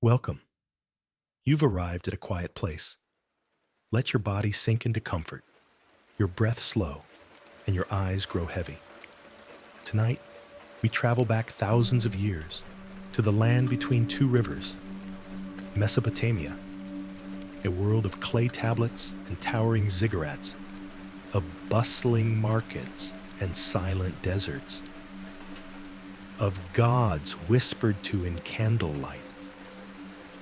Welcome. You've arrived at a quiet place. Let your body sink into comfort, your breath slow, and your eyes grow heavy. Tonight, we travel back thousands of years to the land between two rivers, Mesopotamia, a world of clay tablets and towering ziggurats, of bustling markets and silent deserts, of gods whispered to in candlelight,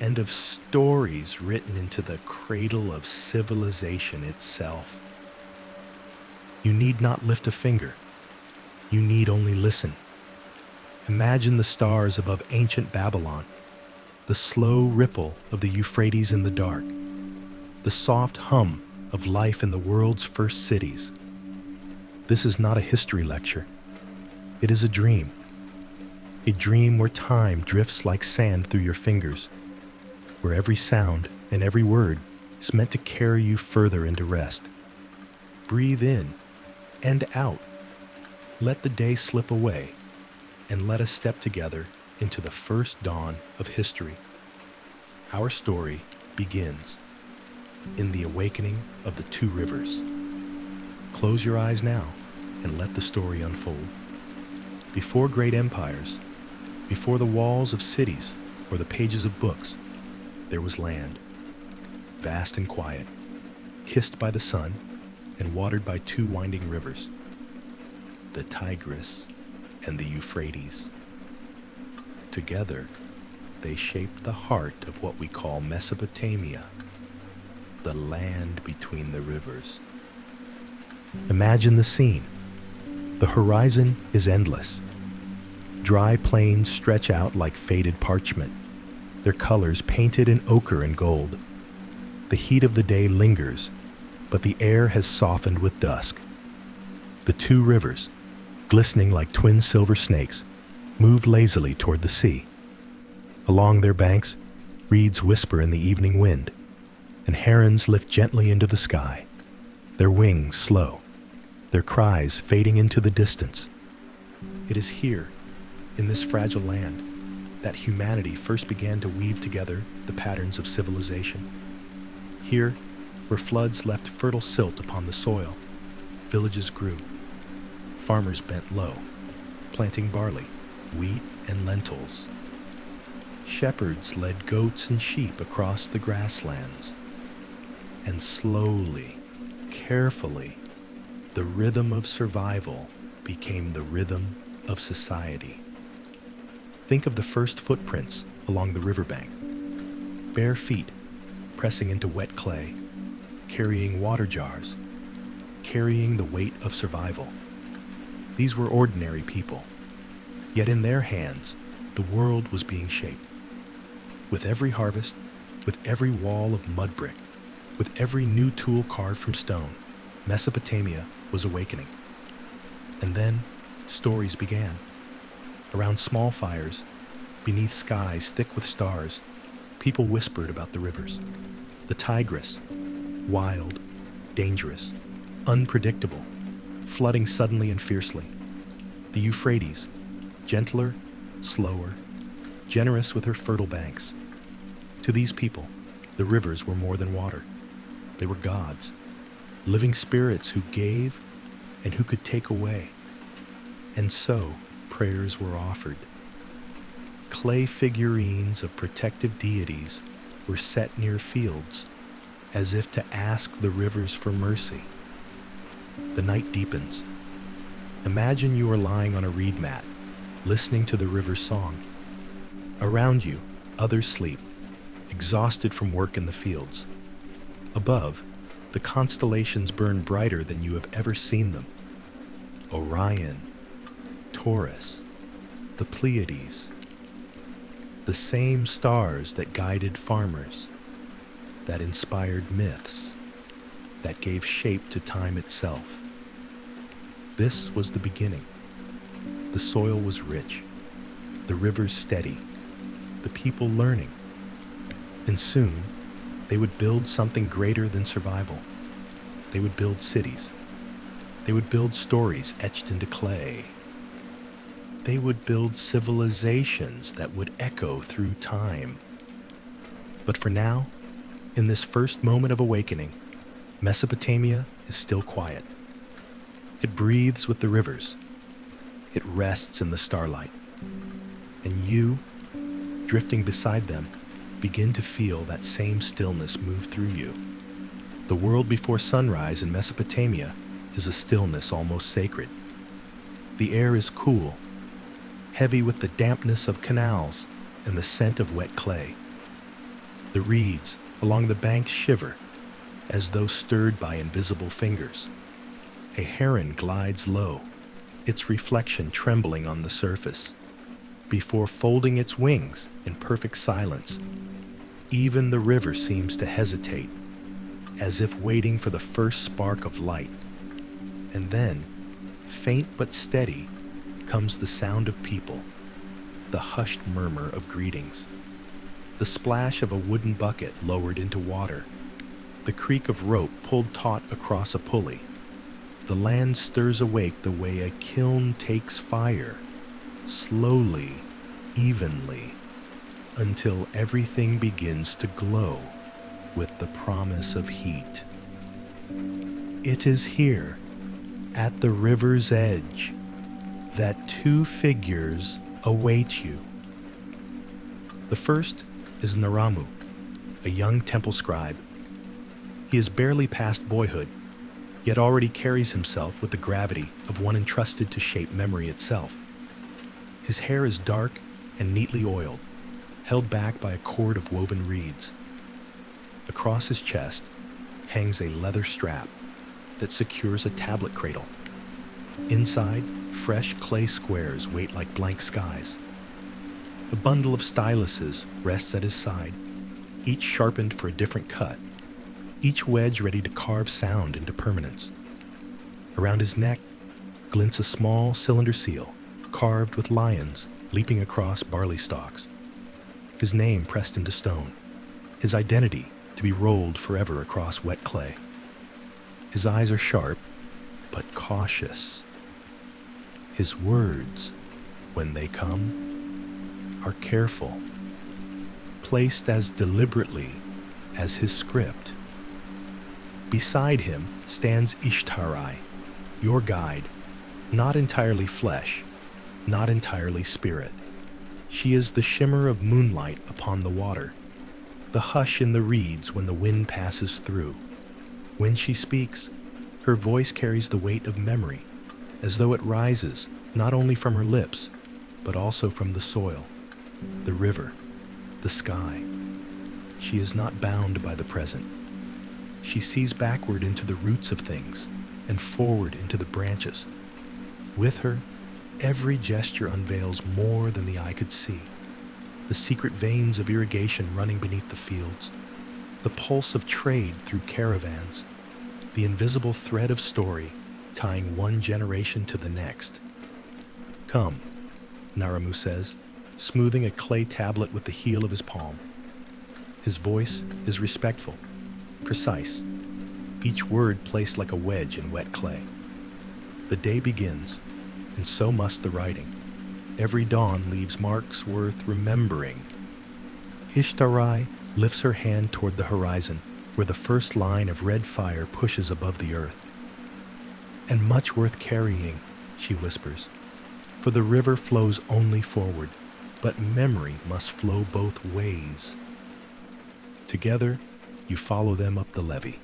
and of stories written into the cradle of civilization itself. You need not lift a finger. You need only listen. Imagine the stars above ancient Babylon, the slow ripple of the Euphrates in the dark, the soft hum of life in the world's first cities. This is not a history lecture. It is a dream where time drifts like sand through your fingers, where every sound and every word is meant to carry you further into rest. Breathe in and out. Let the day slip away, and let us step together into the first dawn of history. Our story begins in the awakening of the two rivers. Close your eyes now and let the story unfold. Before great empires, before the walls of cities or the pages of books, there was land, vast and quiet, kissed by the sun and watered by two winding rivers, the Tigris and the Euphrates. Together, they shaped the heart of what we call Mesopotamia, the land between the rivers. Imagine the scene. The horizon is endless. Dry plains stretch out like faded parchment, their colors painted in ochre and gold. The heat of the day lingers, but the air has softened with dusk. The two rivers, glistening like twin silver snakes, move lazily toward the sea. Along their banks, reeds whisper in the evening wind, and herons lift gently into the sky, their wings slow, their cries fading into the distance. It is here, in this fragile land, that humanity first began to weave together the patterns of civilization. Here, where floods left fertile silt upon the soil, villages grew. Farmers bent low, planting barley, wheat, and lentils. Shepherds led goats and sheep across the grasslands. And slowly, carefully, the rhythm of survival became the rhythm of society. Think of the first footprints along the riverbank. Bare feet pressing into wet clay, carrying water jars, carrying the weight of survival. These were ordinary people, yet in their hands, the world was being shaped. With every harvest, with every wall of mud brick, with every new tool carved from stone, Mesopotamia was awakening. And then, stories began. Around small fires, beneath skies thick with stars, people whispered about the rivers. The Tigris, wild, dangerous, unpredictable, flooding suddenly and fiercely. The Euphrates, gentler, slower, generous with her fertile banks. To these people, the rivers were more than water. They were gods, living spirits who gave and who could take away. And so, prayers were offered. Clay figurines of protective deities were set near fields, as if to ask the rivers for mercy. The night deepens. Imagine you are lying on a reed mat, listening to the river's song. Around you, others sleep, exhausted from work in the fields. Above, the constellations burn brighter than you have ever seen them. Orion, Taurus, the Pleiades, the same stars that guided farmers, that inspired myths, that gave shape to time itself. This was the beginning. The soil was rich, the rivers steady, the people learning. And soon, they would build something greater than survival. They would build cities. They would build stories etched into clay. They would build civilizations that would echo through time. But for now, in this first moment of awakening, Mesopotamia is still quiet. It breathes with the rivers. It rests in the starlight. And you, drifting beside them, begin to feel that same stillness move through you. The world before sunrise in Mesopotamia is a stillness almost sacred. The air is cool, heavy with the dampness of canals and the scent of wet clay. The reeds along the banks shiver as though stirred by invisible fingers. A heron glides low, its reflection trembling on the surface, before folding its wings in perfect silence. Even the river seems to hesitate, as if waiting for the first spark of light. And then, faint but steady, comes the sound of people, the hushed murmur of greetings, the splash of a wooden bucket lowered into water, the creak of rope pulled taut across a pulley. The land stirs awake the way a kiln takes fire, slowly, evenly, until everything begins to glow with the promise of heat. It is here, at the river's edge, that two figures await you. The first is Naramu, a young temple scribe. He is barely past boyhood, yet already carries himself with the gravity of one entrusted to shape memory itself. His hair is dark and neatly oiled, held back by a cord of woven reeds. Across his chest hangs a leather strap that secures a tablet cradle. Inside, fresh clay squares wait like blank skies. A bundle of styluses rests at his side, each sharpened for a different cut, each wedge ready to carve sound into permanence. Around his neck glints a small cylinder seal, carved with lions leaping across barley stalks. His name pressed into stone, his identity to be rolled forever across wet clay. His eyes are sharp, but cautious. His words, when they come, are careful, placed as deliberately as his script. Beside him stands Ishtarai, your guide, not entirely flesh, not entirely spirit. She is the shimmer of moonlight upon the water, the hush in the reeds when the wind passes through. When she speaks, her voice carries the weight of memory, as though it rises not only from her lips, but also from the soil, the river, the sky. She is not bound by the present. She sees backward into the roots of things and forward into the branches. With her, every gesture unveils more than the eye could see. The secret veins of irrigation running beneath the fields, the pulse of trade through caravans, the invisible thread of story tying one generation to the next. Come, Naramu says, smoothing a clay tablet with the heel of his palm. His voice is respectful, precise, each word placed like a wedge in wet clay. The day begins, and so must the writing. Every dawn leaves marks worth remembering. Ishtarai lifts her hand toward the horizon, where the first line of red fire pushes above the earth. And much worth carrying, she whispers, for the river flows only forward, but memory must flow both ways. Together, you follow them up the levee.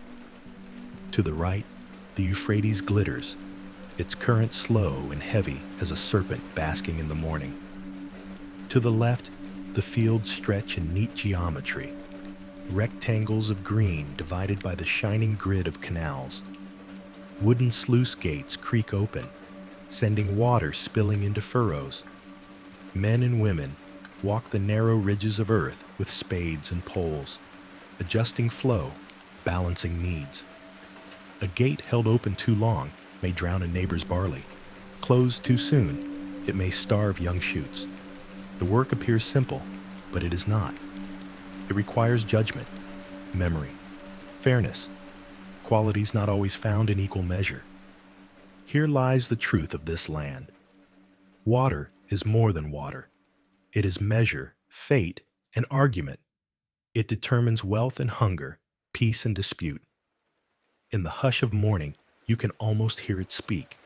To the right, the Euphrates glitters, its current slow and heavy as a serpent basking in the morning. To the left, the fields stretch in neat geometry, rectangles of green divided by the shining grid of canals. Wooden sluice gates creak open, sending water spilling into furrows. Men and women walk the narrow ridges of earth with spades and poles, adjusting flow, balancing needs. A gate held open too long may drown a neighbor's barley. Closed too soon, it may starve young shoots. The work appears simple, but it is not. It requires judgment, memory, fairness, qualities not always found in equal measure. Here lies the truth of this land. Water is more than water. It is measure, fate, and argument. It determines wealth and hunger, peace and dispute. In the hush of morning, you can almost hear it speak,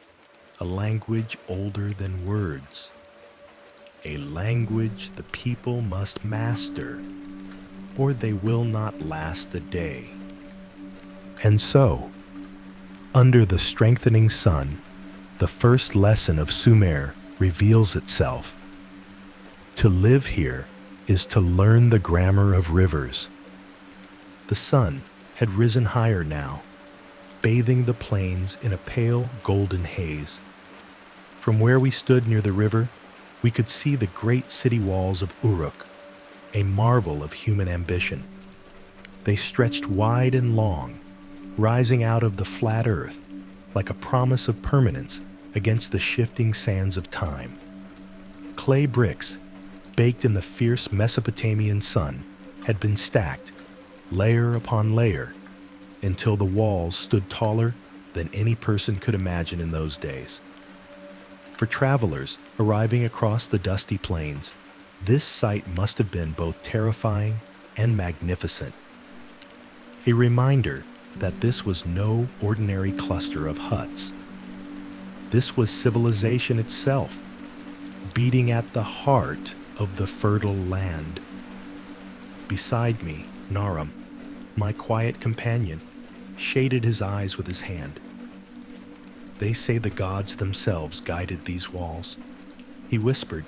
a language older than words, a language the people must master, or they will not last a day. And so, under the strengthening sun, the first lesson of Sumer reveals itself. To live here is to learn the grammar of rivers. The sun had risen higher now, bathing the plains in a pale golden haze. From where we stood near the river, we could see the great city walls of Uruk, a marvel of human ambition. They stretched wide and long, rising out of the flat earth like a promise of permanence against the shifting sands of time. Clay bricks, baked in the fierce Mesopotamian sun, had been stacked, layer upon layer, until the walls stood taller than any person could imagine in those days. For travelers arriving across the dusty plains, this sight must have been both terrifying and magnificent. A reminder that this was no ordinary cluster of huts. This was civilization itself, beating at the heart of the fertile land. Beside me, Naram, my quiet companion, shaded his eyes with his hand. They say the gods themselves guided these walls. He whispered,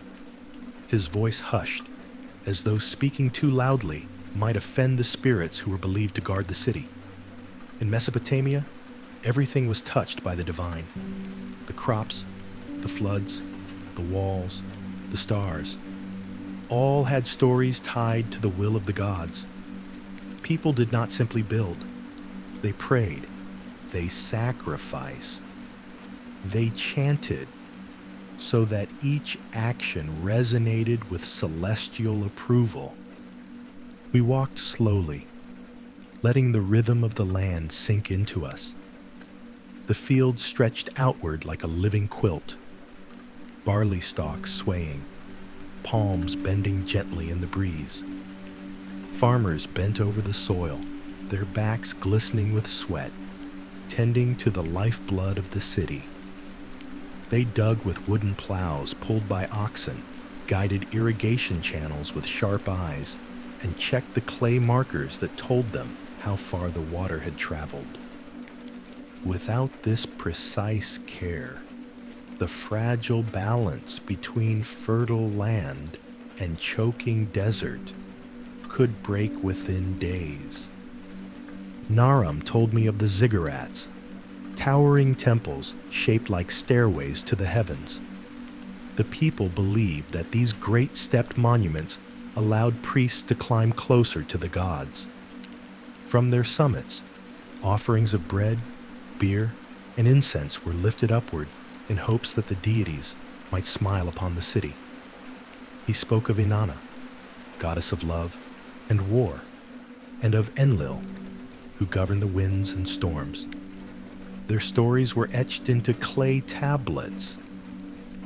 his voice hushed, as though speaking too loudly might offend the spirits who were believed to guard the city. In Mesopotamia, everything was touched by the divine. The crops, the floods, the walls, the stars, all had stories tied to the will of the gods. People did not simply build. They prayed. They sacrificed. They chanted, so that each action resonated with celestial approval. We walked slowly, letting the rhythm of the land sink into us. The field stretched outward like a living quilt, barley stalks swaying, palms bending gently in the breeze. Farmers bent over the soil, their backs glistening with sweat, tending to the lifeblood of the city. They dug with wooden plows pulled by oxen, guided irrigation channels with sharp eyes, and checked the clay markers that told them how far the water had traveled. Without this precise care, the fragile balance between fertile land and choking desert could break within days. Naram told me of the ziggurats, towering temples shaped like stairways to the heavens. The people believed that these great stepped monuments allowed priests to climb closer to the gods. From their summits, offerings of bread, beer, and incense were lifted upward in hopes that the deities might smile upon the city. He spoke of Inanna, goddess of love and war, and of Enlil, who governed the winds and storms. Their stories were etched into clay tablets,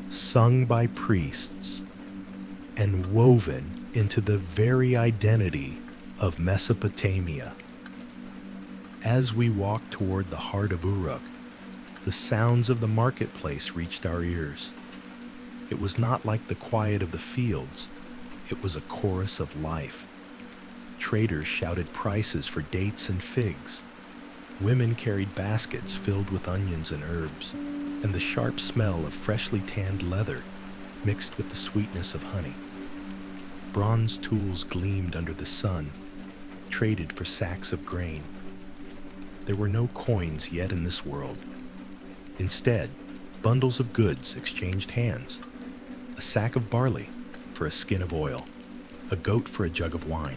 sung by priests, and woven into the very identity of Mesopotamia. As we walked toward the heart of Uruk, the sounds of the marketplace reached our ears. It was not like the quiet of the fields. It was a chorus of life. Traders shouted prices for dates and figs. Women carried baskets filled with onions and herbs, and the sharp smell of freshly tanned leather mixed with the sweetness of honey. Bronze tools gleamed under the sun, traded for sacks of grain. There were no coins yet in this world. Instead, bundles of goods exchanged hands. A sack of barley for a skin of oil, a goat for a jug of wine.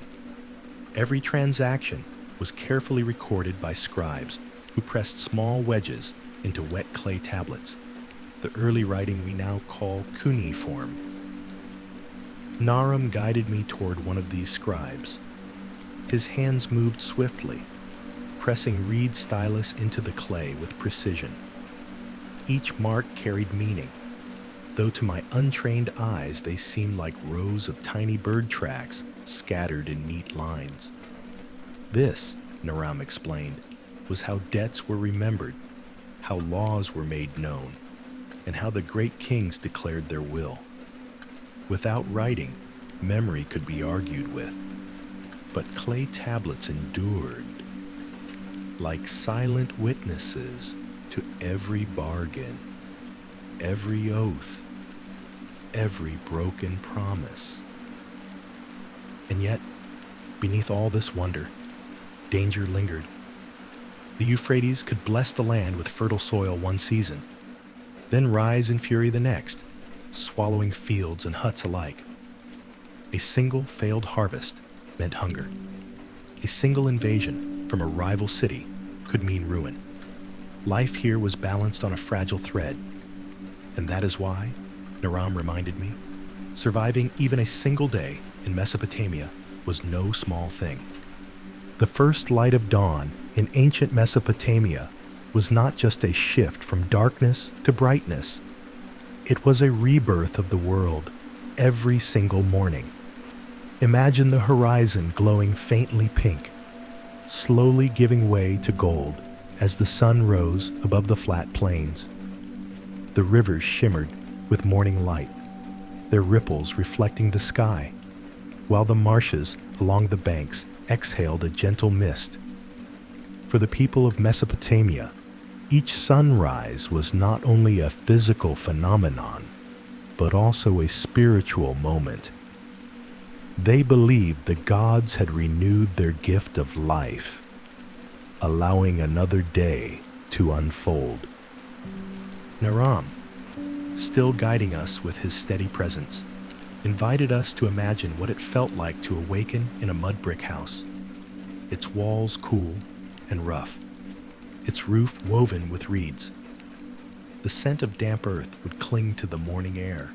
Every transaction was carefully recorded by scribes who pressed small wedges into wet clay tablets, the early writing we now call cuneiform. Naram guided me toward one of these scribes. His hands moved swiftly, pressing reed stylus into the clay with precision. Each mark carried meaning, though to my untrained eyes they seemed like rows of tiny bird tracks scattered in neat lines. This, Naram explained, was how debts were remembered, how laws were made known, and how the great kings declared their will. Without writing, memory could be argued with, but clay tablets endured like silent witnesses to every bargain, every oath, every broken promise. And yet, beneath all this wonder, danger lingered. The Euphrates could bless the land with fertile soil one season, then rise in fury the next, swallowing fields and huts alike. A single failed harvest meant hunger. A single invasion from a rival city could mean ruin. Life here was balanced on a fragile thread, and that is why, Naram reminded me, surviving even a single day in Mesopotamia was no small thing. The first light of dawn in ancient Mesopotamia was not just a shift from darkness to brightness. It was a rebirth of the world every single morning. Imagine the horizon glowing faintly pink, slowly giving way to gold as the sun rose above the flat plains. The rivers shimmered with morning light, their ripples reflecting the sky, while the marshes along the banks exhaled a gentle mist. For the people of Mesopotamia, each sunrise was not only a physical phenomenon, but also a spiritual moment. They believed the gods had renewed their gift of life, allowing another day to unfold. Naram, still guiding us with his steady presence, invited us to imagine what it felt like to awaken in a mud brick house, its walls cool and rough, its roof woven with reeds. The scent of damp earth would cling to the morning air,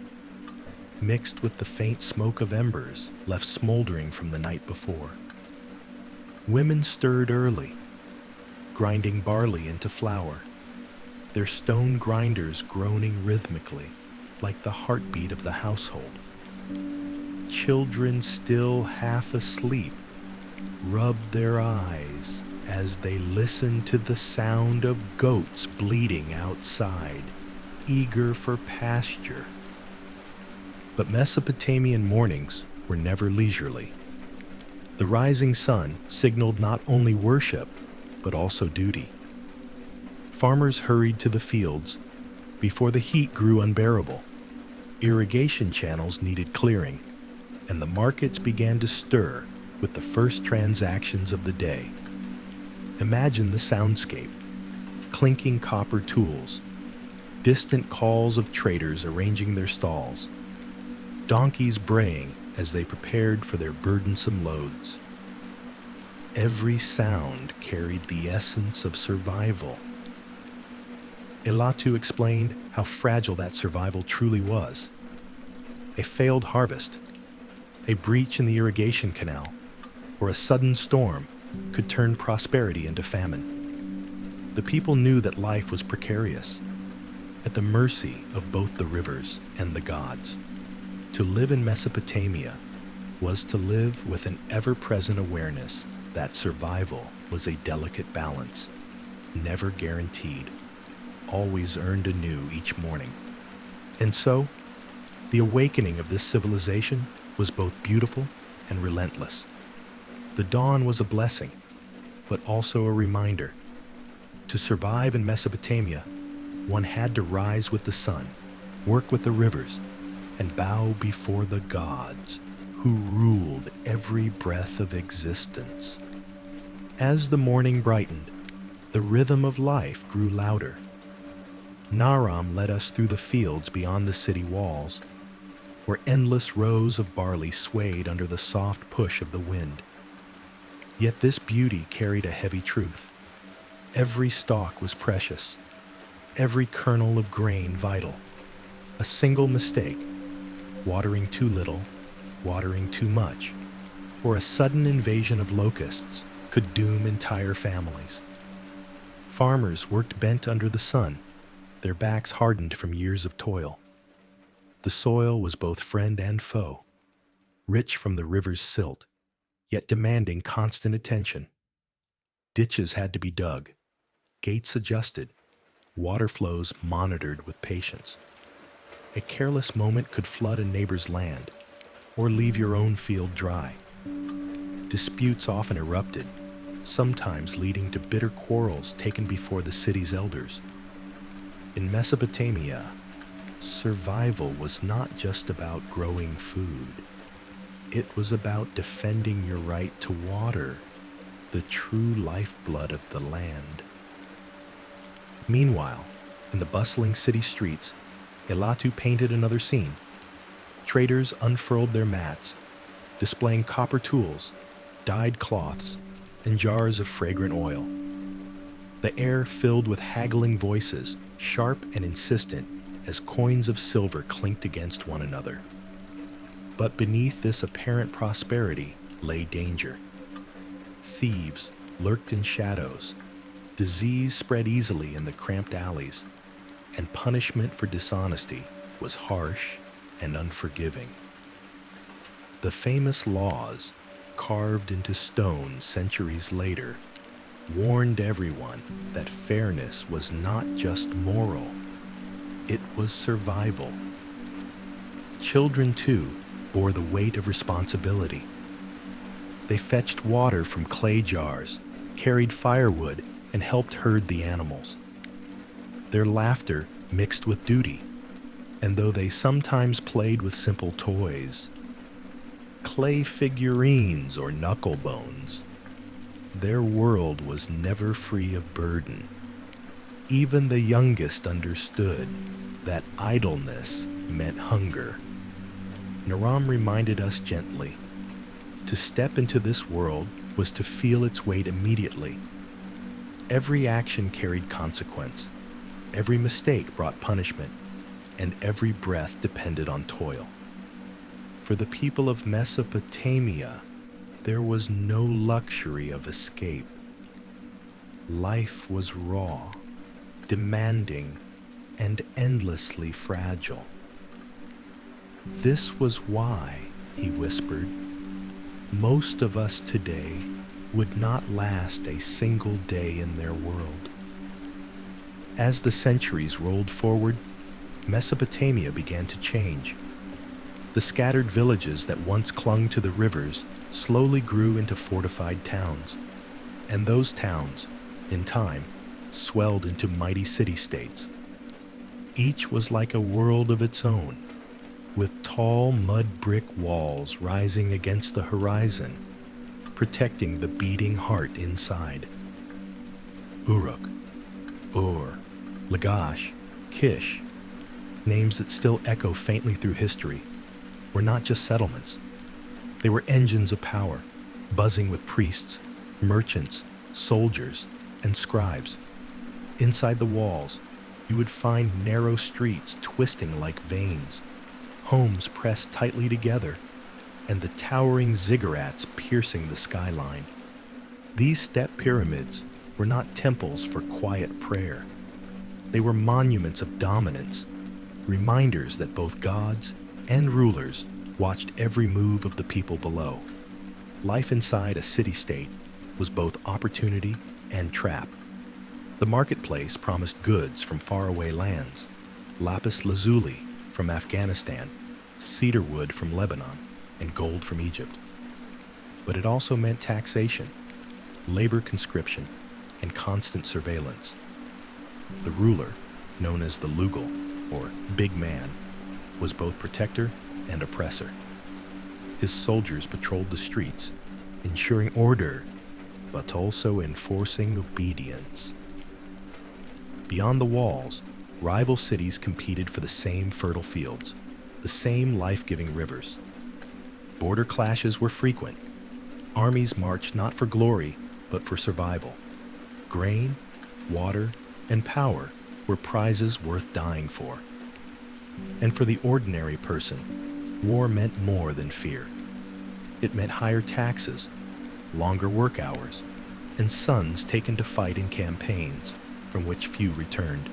mixed with the faint smoke of embers left smoldering from the night before. Women stirred early, grinding barley into flour, their stone grinders groaning rhythmically like the heartbeat of the household. Children, still half asleep, rubbed their eyes as they listened to the sound of goats bleating outside, eager for pasture. But Mesopotamian mornings were never leisurely. The rising sun signaled not only worship, but also duty. Farmers hurried to the fields before the heat grew unbearable. Irrigation channels needed clearing, and the markets began to stir with the first transactions of the day. Imagine the soundscape: clinking copper tools, distant calls of traders arranging their stalls, donkeys braying as they prepared for their burdensome loads. Every sound carried the essence of survival. Elatu explained how fragile that survival truly was. A failed harvest, a breach in the irrigation canal, or a sudden storm could turn prosperity into famine. The people knew that life was precarious, at the mercy of both the rivers and the gods. To live in Mesopotamia was to live with an ever-present awareness that survival was a delicate balance, never guaranteed, always earned anew each morning. And so, the awakening of this civilization was both beautiful and relentless. The dawn was a blessing, but also a reminder. To survive in Mesopotamia, one had to rise with the sun, work with the rivers, and bow before the gods who ruled every breath of existence. As the morning brightened, the rhythm of life grew louder. Naram led us through the fields beyond the city walls, where endless rows of barley swayed under the soft push of the wind. Yet this beauty carried a heavy truth. Every stalk was precious, every kernel of grain vital. A single mistake, watering too little, watering too much, or a sudden invasion of locusts could doom entire families. Farmers worked bent under the sun, their backs hardened from years of toil. The soil was both friend and foe, rich from the river's silt, yet demanding constant attention. Ditches had to be dug, gates adjusted, water flows monitored with patience. A careless moment could flood a neighbor's land or leave your own field dry. Disputes often erupted, sometimes leading to bitter quarrels taken before the city's elders. In Mesopotamia, survival was not just about growing food. It was about defending your right to water, the true lifeblood of the land. Meanwhile, in the bustling city streets, Elatu painted another scene. Traders unfurled their mats, displaying copper tools, dyed cloths, and jars of fragrant oil. The air filled with haggling voices, sharp and insistent, as coins of silver clinked against one another. But beneath this apparent prosperity lay danger. Thieves lurked in shadows, disease spread easily in the cramped alleys, and punishment for dishonesty was harsh and unforgiving. The famous laws, carved into stone centuries later, warned everyone that fairness was not just moral, it was survival. Children, too, bore the weight of responsibility. They fetched water from clay jars, carried firewood, and helped herd the animals. Their laughter mixed with duty, and though they sometimes played with simple toys, clay figurines or knuckle bones, their world was never free of burden. Even the youngest understood that idleness meant hunger. Naram reminded us gently, to step into this world was to feel its weight immediately. Every action carried consequence, every mistake brought punishment, and every breath depended on toil. For the people of Mesopotamia, there was no luxury of escape. Life was raw, demanding, and endlessly fragile. This was why, he whispered, most of us today would not last a single day in their world. As the centuries rolled forward, Mesopotamia began to change. The scattered villages that once clung to the rivers slowly grew into fortified towns, and those towns, in time, swelled into mighty city-states. Each was like a world of its own, with tall mud brick walls rising against the horizon, protecting the beating heart inside. Uruk, Ur, Lagash, Kish, names that still echo faintly through history, were not just settlements. They were engines of power, buzzing with priests, merchants, soldiers, and scribes. Inside the walls, you would find narrow streets twisting like veins, homes pressed tightly together, and the towering ziggurats piercing the skyline. These step pyramids were not temples for quiet prayer. They were monuments of dominance, reminders that both gods and rulers watched every move of the people below. Life inside a city-state was both opportunity and trap. The marketplace promised goods from faraway lands, lapis lazuli from Afghanistan, cedar wood from Lebanon, and gold from Egypt. But it also meant taxation, labor conscription, and constant surveillance. The ruler, known as the Lugal, or big man, was both protector and oppressor. His soldiers patrolled the streets, ensuring order, but also enforcing obedience. Beyond the walls, rival cities competed for the same fertile fields, the same life-giving rivers. Border clashes were frequent. Armies marched not for glory, but for survival. Grain, water, and power were prizes worth dying for. And for the ordinary person, war meant more than fear. It meant higher taxes, longer work hours, and sons taken to fight in campaigns from which few returned.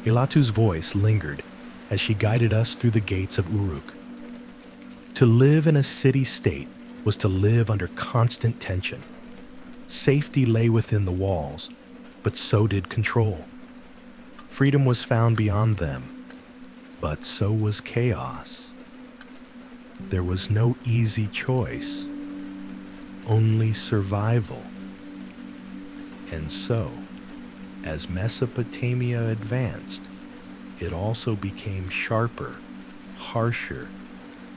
Elatu's voice lingered, as she guided us through the gates of Uruk. To live in a city-state was to live under constant tension. Safety lay within the walls, but so did control. Freedom was found beyond them, but so was chaos. There was no easy choice, only survival. And so, as Mesopotamia advanced, it also became sharper, harsher,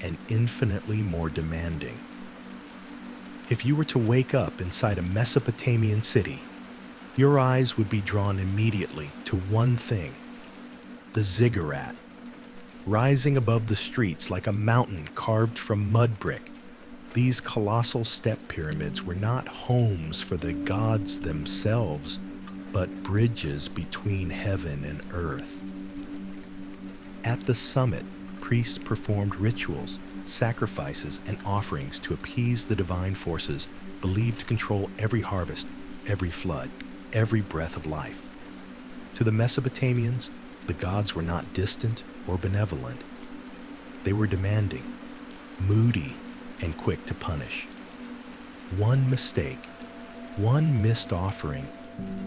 and infinitely more demanding. If you were to wake up inside a Mesopotamian city, your eyes would be drawn immediately to one thing: the ziggurat, rising above the streets like a mountain carved from mud brick. These colossal step pyramids were not homes for the gods themselves, but bridges between heaven and earth. At the summit, priests performed rituals, sacrifices, and offerings to appease the divine forces believed to control every harvest, every flood, every breath of life. To the Mesopotamians, the gods were not distant or benevolent. They were demanding, moody, and quick to punish. One mistake, one missed offering,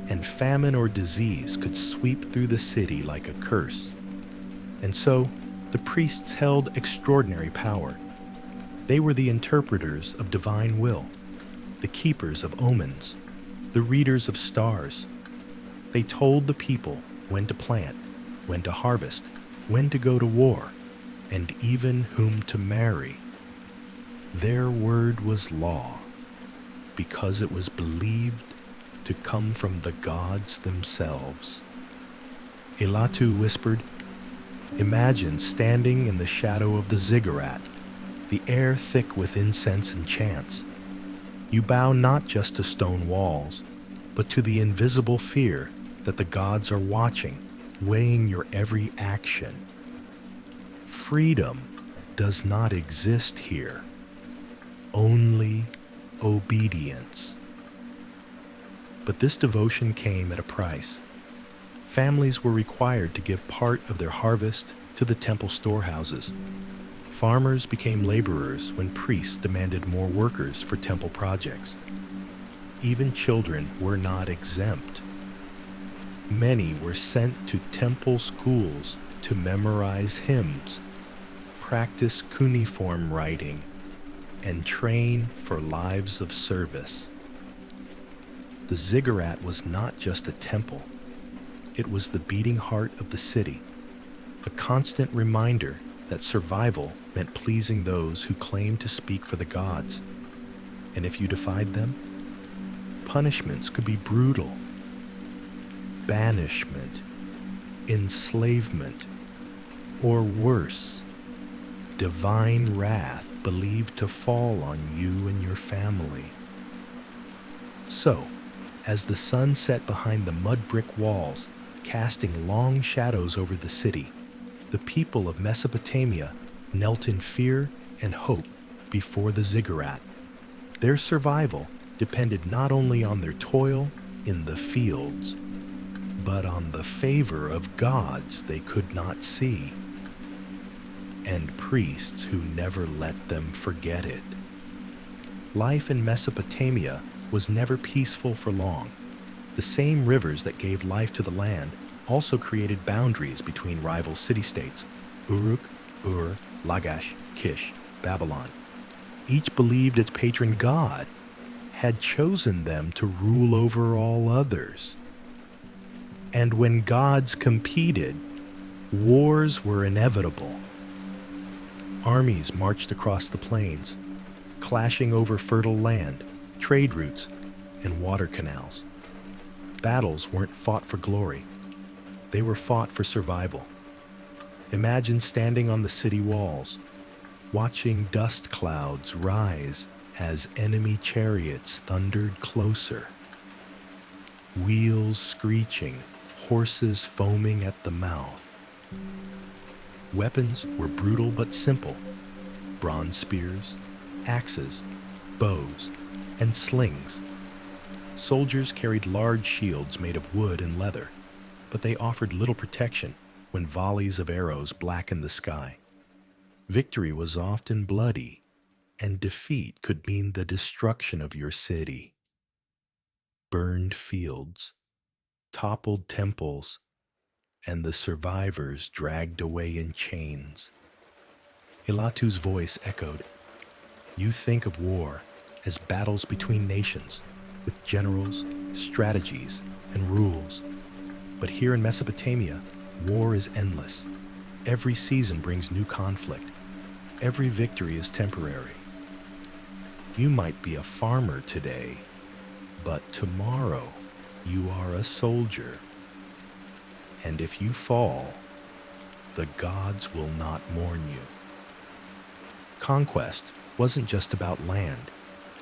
and famine or disease could sweep through the city like a curse. And so, the priests held extraordinary power. They were the interpreters of divine will, the keepers of omens, the readers of stars. They told the people when to plant, when to harvest, when to go to war, and even whom to marry. Their word was law, because it was believed to come from the gods themselves. Elatu whispered, "Imagine standing in the shadow of the ziggurat, the air thick with incense and chants. You bow not just to stone walls, but to the invisible fear that the gods are watching, weighing your every action. Freedom does not exist here, only obedience." But this devotion came at a price. Families were required to give part of their harvest to the temple storehouses. Farmers became laborers when priests demanded more workers for temple projects. Even children were not exempt. Many were sent to temple schools to memorize hymns, practice cuneiform writing, and train for lives of service. The ziggurat was not just a temple. It was the beating heart of the city, a constant reminder that survival meant pleasing those who claimed to speak for the gods. And if you defied them, punishments could be brutal. Banishment, enslavement, or worse, divine wrath believed to fall on you and your family. So, as the sun set behind the mud brick walls, casting long shadows over the city, the people of Mesopotamia knelt in fear and hope before the ziggurat. Their survival depended not only on their toil in the fields, but on the favor of gods they could not see, and priests who never let them forget it. Life in Mesopotamia was never peaceful for long. The same rivers that gave life to the land also created boundaries between rival city-states: Uruk, Ur, Lagash, Kish, Babylon. Each believed its patron god had chosen them to rule over all others. And when gods competed, wars were inevitable. Armies marched across the plains, clashing over fertile land, trade routes, and water canals. Battles weren't fought for glory. They were fought for survival. Imagine standing on the city walls, watching dust clouds rise as enemy chariots thundered closer. Wheels screeching, horses foaming at the mouth. Weapons were brutal but simple: bronze spears, axes, bows, and slings. Soldiers carried large shields made of wood and leather, but they offered little protection when volleys of arrows blackened the sky. Victory was often bloody, and defeat could mean the destruction of your city. Burned fields, toppled temples, and the survivors dragged away in chains. Elatu's voice echoed. You think of war as battles between nations, with generals, strategies, and rules. But here in Mesopotamia, war is endless. Every season brings new conflict. Every victory is temporary. You might be a farmer today, but tomorrow you are a soldier. And if you fall, the gods will not mourn you. Conquest wasn't just about land,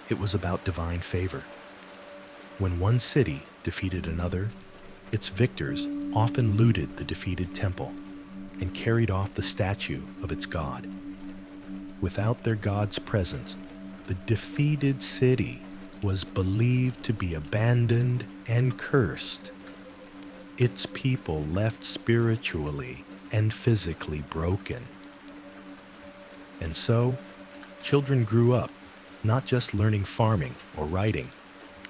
it was about divine favor. When one city defeated another, its victors often looted the defeated temple and carried off the statue of its god. Without their god's presence, the defeated city was believed to be abandoned and cursed. Its people left spiritually and physically broken. And so, children grew up not just learning farming or writing,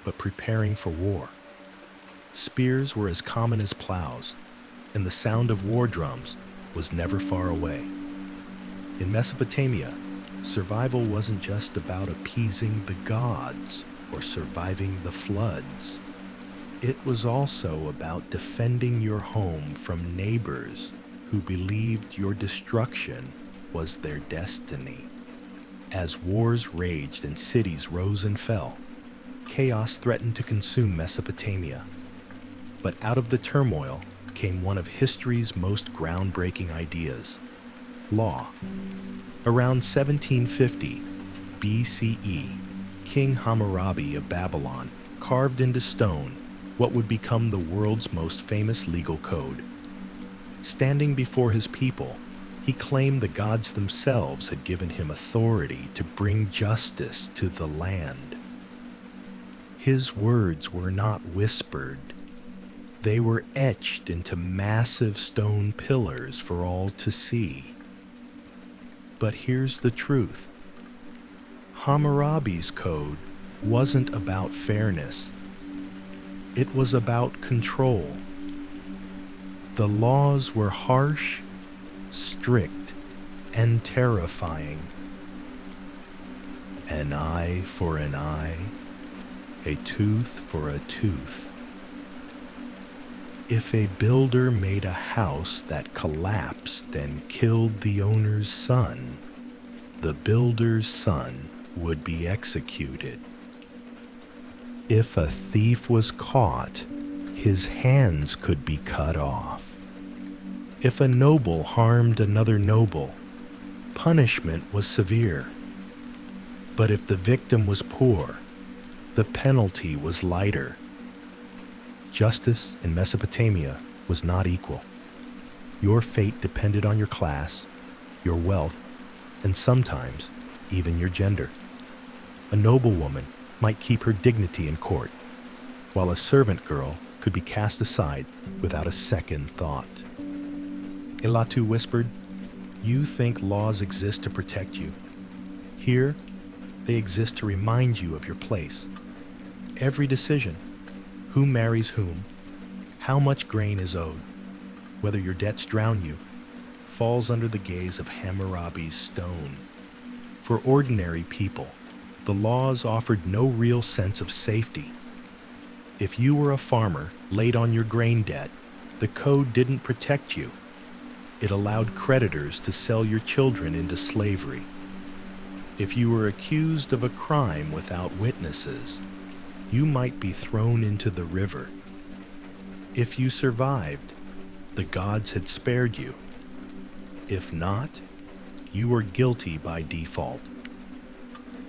but preparing for war. Spears were as common as plows, and the sound of war drums was never far away. In Mesopotamia, survival wasn't just about appeasing the gods or surviving the floods. It was also about defending your home from neighbors who believed your destruction was their destiny. As wars raged and cities rose and fell, chaos threatened to consume Mesopotamia. But out of the turmoil came one of history's most groundbreaking ideas: law. Around 1750 BCE, King Hammurabi of Babylon carved into stone what would become the world's most famous legal code. Standing before his people, he claimed the gods themselves had given him authority to bring justice to the land. His words were not whispered. They were etched into massive stone pillars for all to see. But here's the truth. Hammurabi's code wasn't about fairness. It was about control. The laws were harsh, strict, and terrifying. An eye for an eye, a tooth for a tooth. If a builder made a house that collapsed and killed the owner's son, the builder's son would be executed. If a thief was caught, his hands could be cut off. If a noble harmed another noble, punishment was severe. But if the victim was poor, the penalty was lighter. Justice in Mesopotamia was not equal. Your fate depended on your class, your wealth, and sometimes even your gender. A noblewoman might keep her dignity in court, while a servant girl could be cast aside without a second thought. Elatu whispered, "You think laws exist to protect you. Here, they exist to remind you of your place. Every decision, who marries whom, how much grain is owed, whether your debts drown you, falls under the gaze of Hammurabi's stone. For ordinary people, the laws offered no real sense of safety. If you were a farmer late on your grain debt, the code didn't protect you. It allowed creditors to sell your children into slavery. If you were accused of a crime without witnesses, you might be thrown into the river. If you survived, the gods had spared you. If not, you were guilty by default.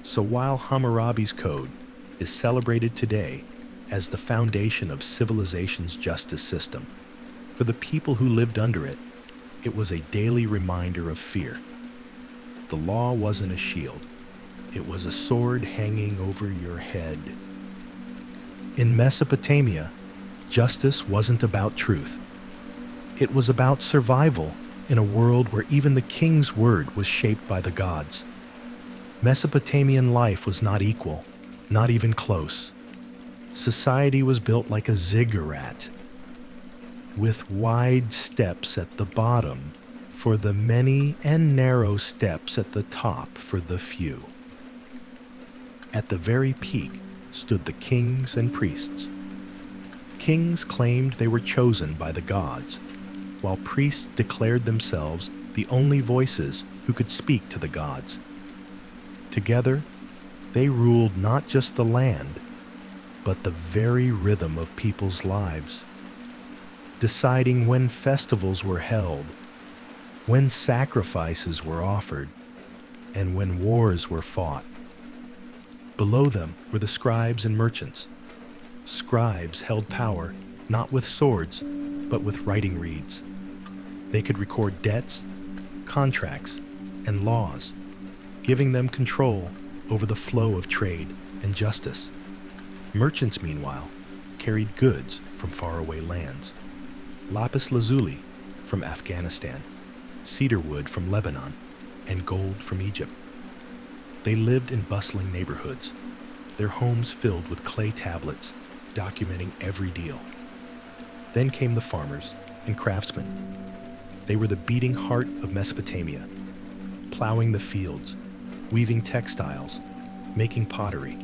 So while Hammurabi's code is celebrated today as the foundation of civilization's justice system, for the people who lived under it, it was a daily reminder of fear. The law wasn't a shield. It was a sword hanging over your head. In Mesopotamia, justice wasn't about truth. It was about survival in a world where even the king's word was shaped by the gods. Mesopotamian life was not equal, not even close. Society was built like a ziggurat, with wide steps at the bottom for the many and narrow steps at the top for the few. At the very peak stood the kings and priests. Kings claimed they were chosen by the gods, while priests declared themselves the only voices who could speak to the gods. Together, they ruled not just the land, but the very rhythm of people's lives, deciding when festivals were held, when sacrifices were offered, and when wars were fought. Below them were the scribes and merchants. Scribes held power not with swords, but with writing reeds. They could record debts, contracts, and laws, giving them control over the flow of trade and justice. Merchants, meanwhile, carried goods from faraway lands. Lapis lazuli from Afghanistan, cedar wood from Lebanon, and gold from Egypt. They lived in bustling neighborhoods, their homes filled with clay tablets documenting every deal. Then came the farmers and craftsmen. They were the beating heart of Mesopotamia, plowing the fields, weaving textiles, making pottery.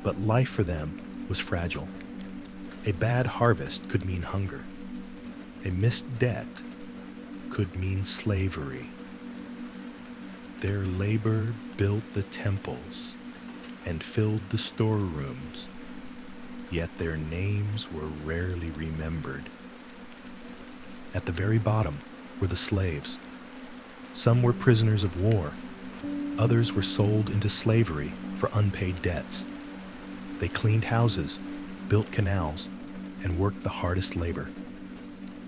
But life for them was fragile. A bad harvest could mean hunger. A missed debt could mean slavery. Their labor built the temples and filled the storerooms, yet their names were rarely remembered. At the very bottom were the slaves. Some were prisoners of war. Others were sold into slavery for unpaid debts. They cleaned houses, built canals, and worked the hardest labor.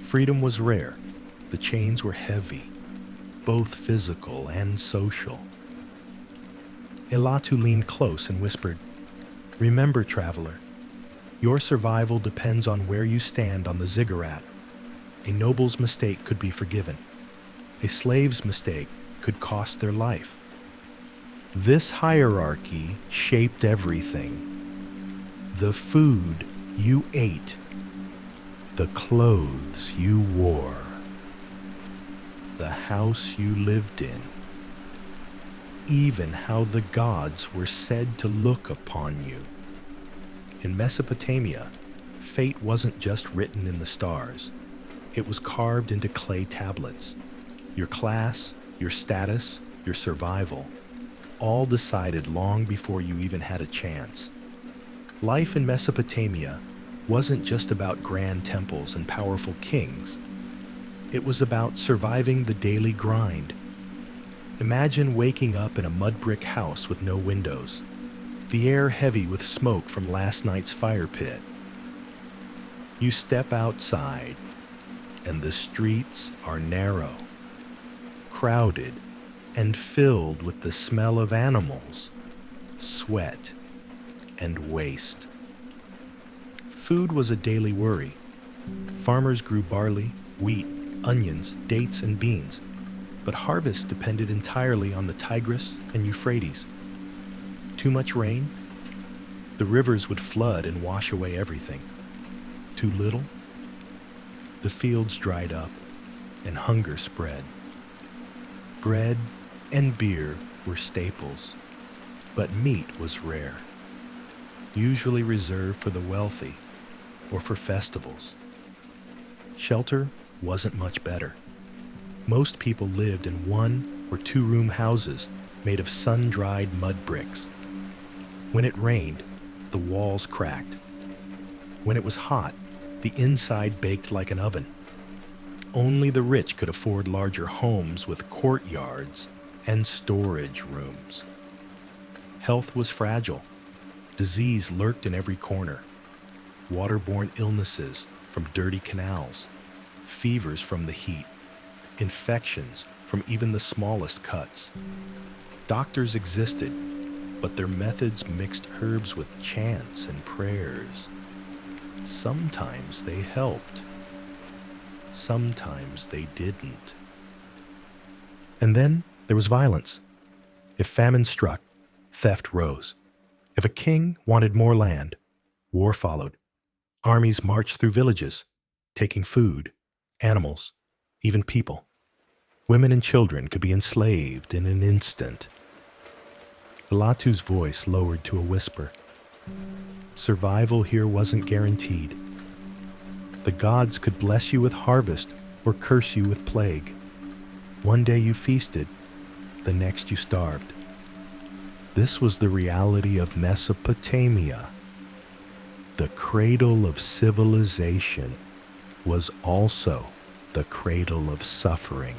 Freedom was rare. The chains were heavy, both physical and social. Elatu leaned close and whispered, "Remember, traveler, your survival depends on where you stand on the ziggurat. A noble's mistake could be forgiven. A slave's mistake could cost their life. This hierarchy shaped everything. The food you ate, the clothes you wore, the house you lived in, even how the gods were said to look upon you. In Mesopotamia, fate wasn't just written in the stars. It was carved into clay tablets. Your class, your status, your survival, all decided long before you even had a chance. Life in Mesopotamia wasn't just about grand temples and powerful kings. It was about surviving the daily grind. Imagine waking up in a mud brick house with no windows, the air heavy with smoke from last night's fire pit. You step outside, and the streets are narrow, crowded, and filled with the smell of animals, sweat, and waste. Food was a daily worry. Farmers grew barley, wheat, onions, dates, and beans, but harvest depended entirely on the Tigris and Euphrates. Too much rain? The rivers would flood and wash away everything. Too little? The fields dried up and hunger spread. Bread and beer were staples, but meat was rare, usually reserved for the wealthy or for festivals. Shelter wasn't much better. Most people lived in 1 or 2 room houses made of sun-dried mud bricks. When it rained, the walls cracked. When it was hot, the inside baked like an oven. Only the rich could afford larger homes with courtyards and storage rooms. Health was fragile. Disease lurked in every corner. Waterborne illnesses from dirty canals, fevers from the heat, infections from even the smallest cuts. Doctors existed, but their methods mixed herbs with chants and prayers. Sometimes they helped. sometimes they didn't. And then there was violence. If famine struck, theft rose. If a king wanted more land, war followed. Armies marched through villages, taking food, animals, even people. Women and children could be enslaved in an instant. Elatu's voice lowered to a whisper. Survival here wasn't guaranteed. The gods could bless you with harvest or curse you with plague. One day you feasted, the next you starved. This was the reality of Mesopotamia. The cradle of civilization was also the cradle of suffering.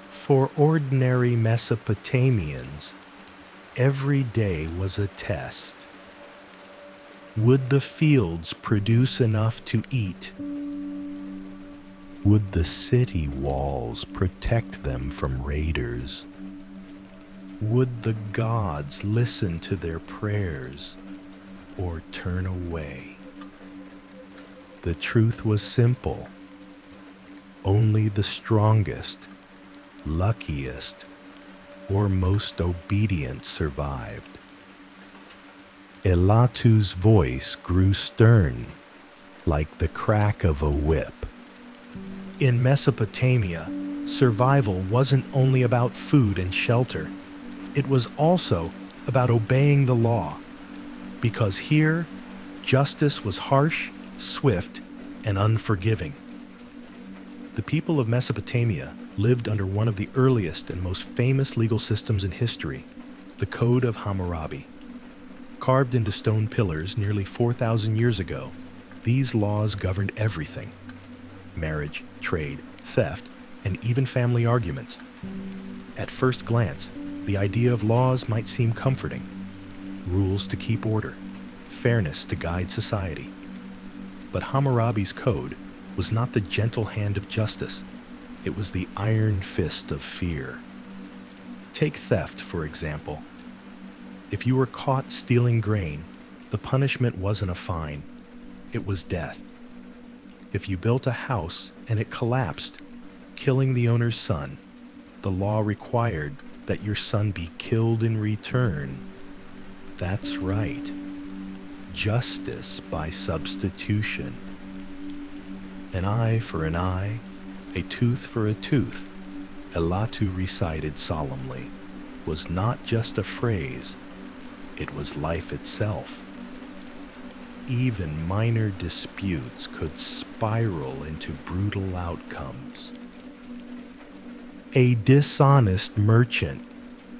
For ordinary Mesopotamians, every day was a test. Would the fields produce enough to eat? Would the city walls protect them from raiders? Would the gods listen to their prayers or turn away? The truth was simple. Only the strongest, luckiest, or most obedient survived. Elatu's voice grew stern, like the crack of a whip. In Mesopotamia, survival wasn't only about food and shelter. It was also about obeying the law, because here, justice was harsh, swift, and unforgiving. The people of Mesopotamia lived under one of the earliest and most famous legal systems in history, the Code of Hammurabi. Carved into stone pillars nearly 4,000 years ago, these laws governed everything: marriage, trade, theft, and even family arguments. At first glance, the idea of laws might seem comforting: rules to keep order, fairness to guide society. But Hammurabi's code was not the gentle hand of justice. It was the iron fist of fear. Take theft, for example. If you were caught stealing grain, the punishment wasn't a fine. It was death. If you built a house and it collapsed, killing the owner's son, the law required that your son be killed in return. That's right. Justice by substitution. An eye for an eye, a tooth for a tooth, Elatu recited solemnly, was not just a phrase, it was life itself. Even minor disputes could spiral into brutal outcomes. A dishonest merchant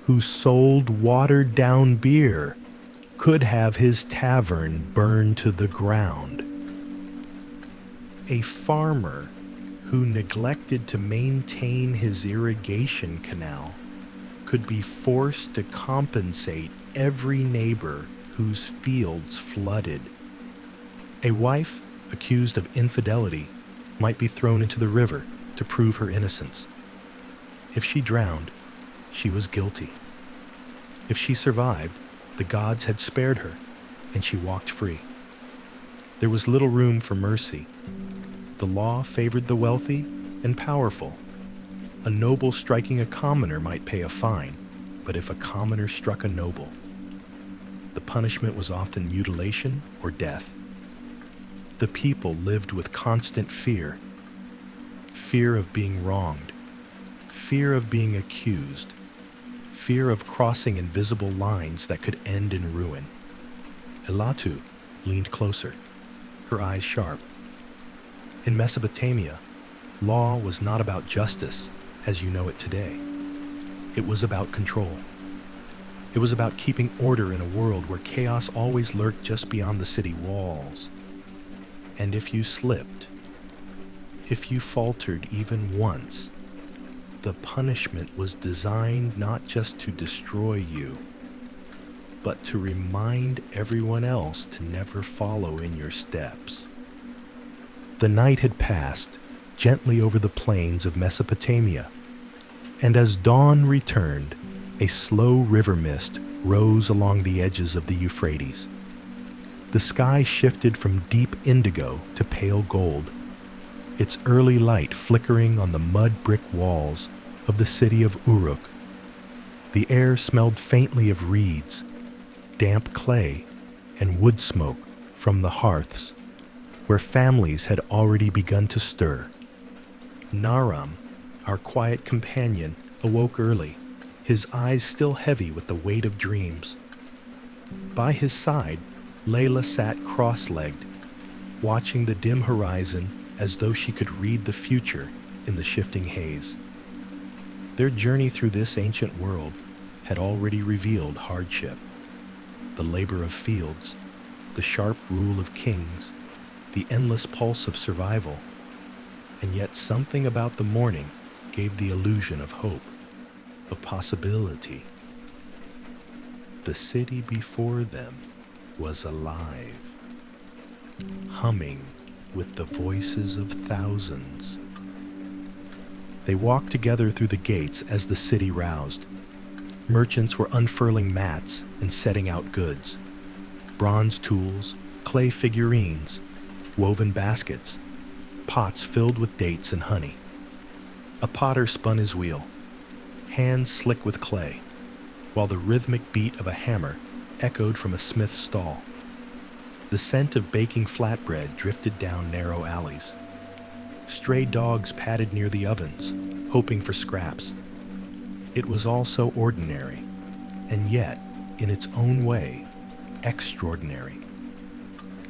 who sold watered-down beer could have his tavern burned to the ground. A farmer who neglected to maintain his irrigation canal could be forced to compensate every neighbor whose fields flooded. A wife accused of infidelity might be thrown into the river to prove her innocence. If she drowned, she was guilty. If she survived, the gods had spared her, and she walked free. There was little room for mercy. The law favored the wealthy and powerful. A noble striking a commoner might pay a fine, but if a commoner struck a noble, the punishment was often mutilation or death. The people lived with constant fear. Fear of being wronged, fear of being accused, fear of crossing invisible lines that could end in ruin. Elatu leaned closer, her eyes sharp. In Mesopotamia, law was not about justice as you know it today. It was about control. It was about keeping order in a world where chaos always lurked just beyond the city walls. And if you slipped, if you faltered even once, the punishment was designed not just to destroy you, but to remind everyone else to never follow in your steps. The night had passed gently over the plains of Mesopotamia, and as dawn returned, a slow river mist rose along the edges of the Euphrates. The sky shifted from deep indigo to pale gold. its early light flickering on the mud brick walls of the city of Uruk. The air smelled faintly of reeds, damp clay, and wood smoke from the hearths, where families had already begun to stir. Naram, our quiet companion, awoke early, his eyes still heavy with the weight of dreams. By his side, Layla sat cross-legged, watching the dim horizon as though she could read the future in the shifting haze. Their journey through this ancient world had already revealed hardship, the labor of fields, the sharp rule of kings, the endless pulse of survival, and yet something about the morning gave the illusion of hope, of possibility. The city before them was alive, humming with the voices of thousands. They walked together through the gates as the city roused. Merchants were unfurling mats and setting out goods. Bronze tools, clay figurines, woven baskets, pots filled with dates and honey. A potter spun his wheel, hands slick with clay, while the rhythmic beat of a hammer echoed from a smith's stall. The scent of baking flatbread drifted down narrow alleys. Stray dogs padded near the ovens, hoping for scraps. It was all so ordinary, and yet, in its own way, extraordinary.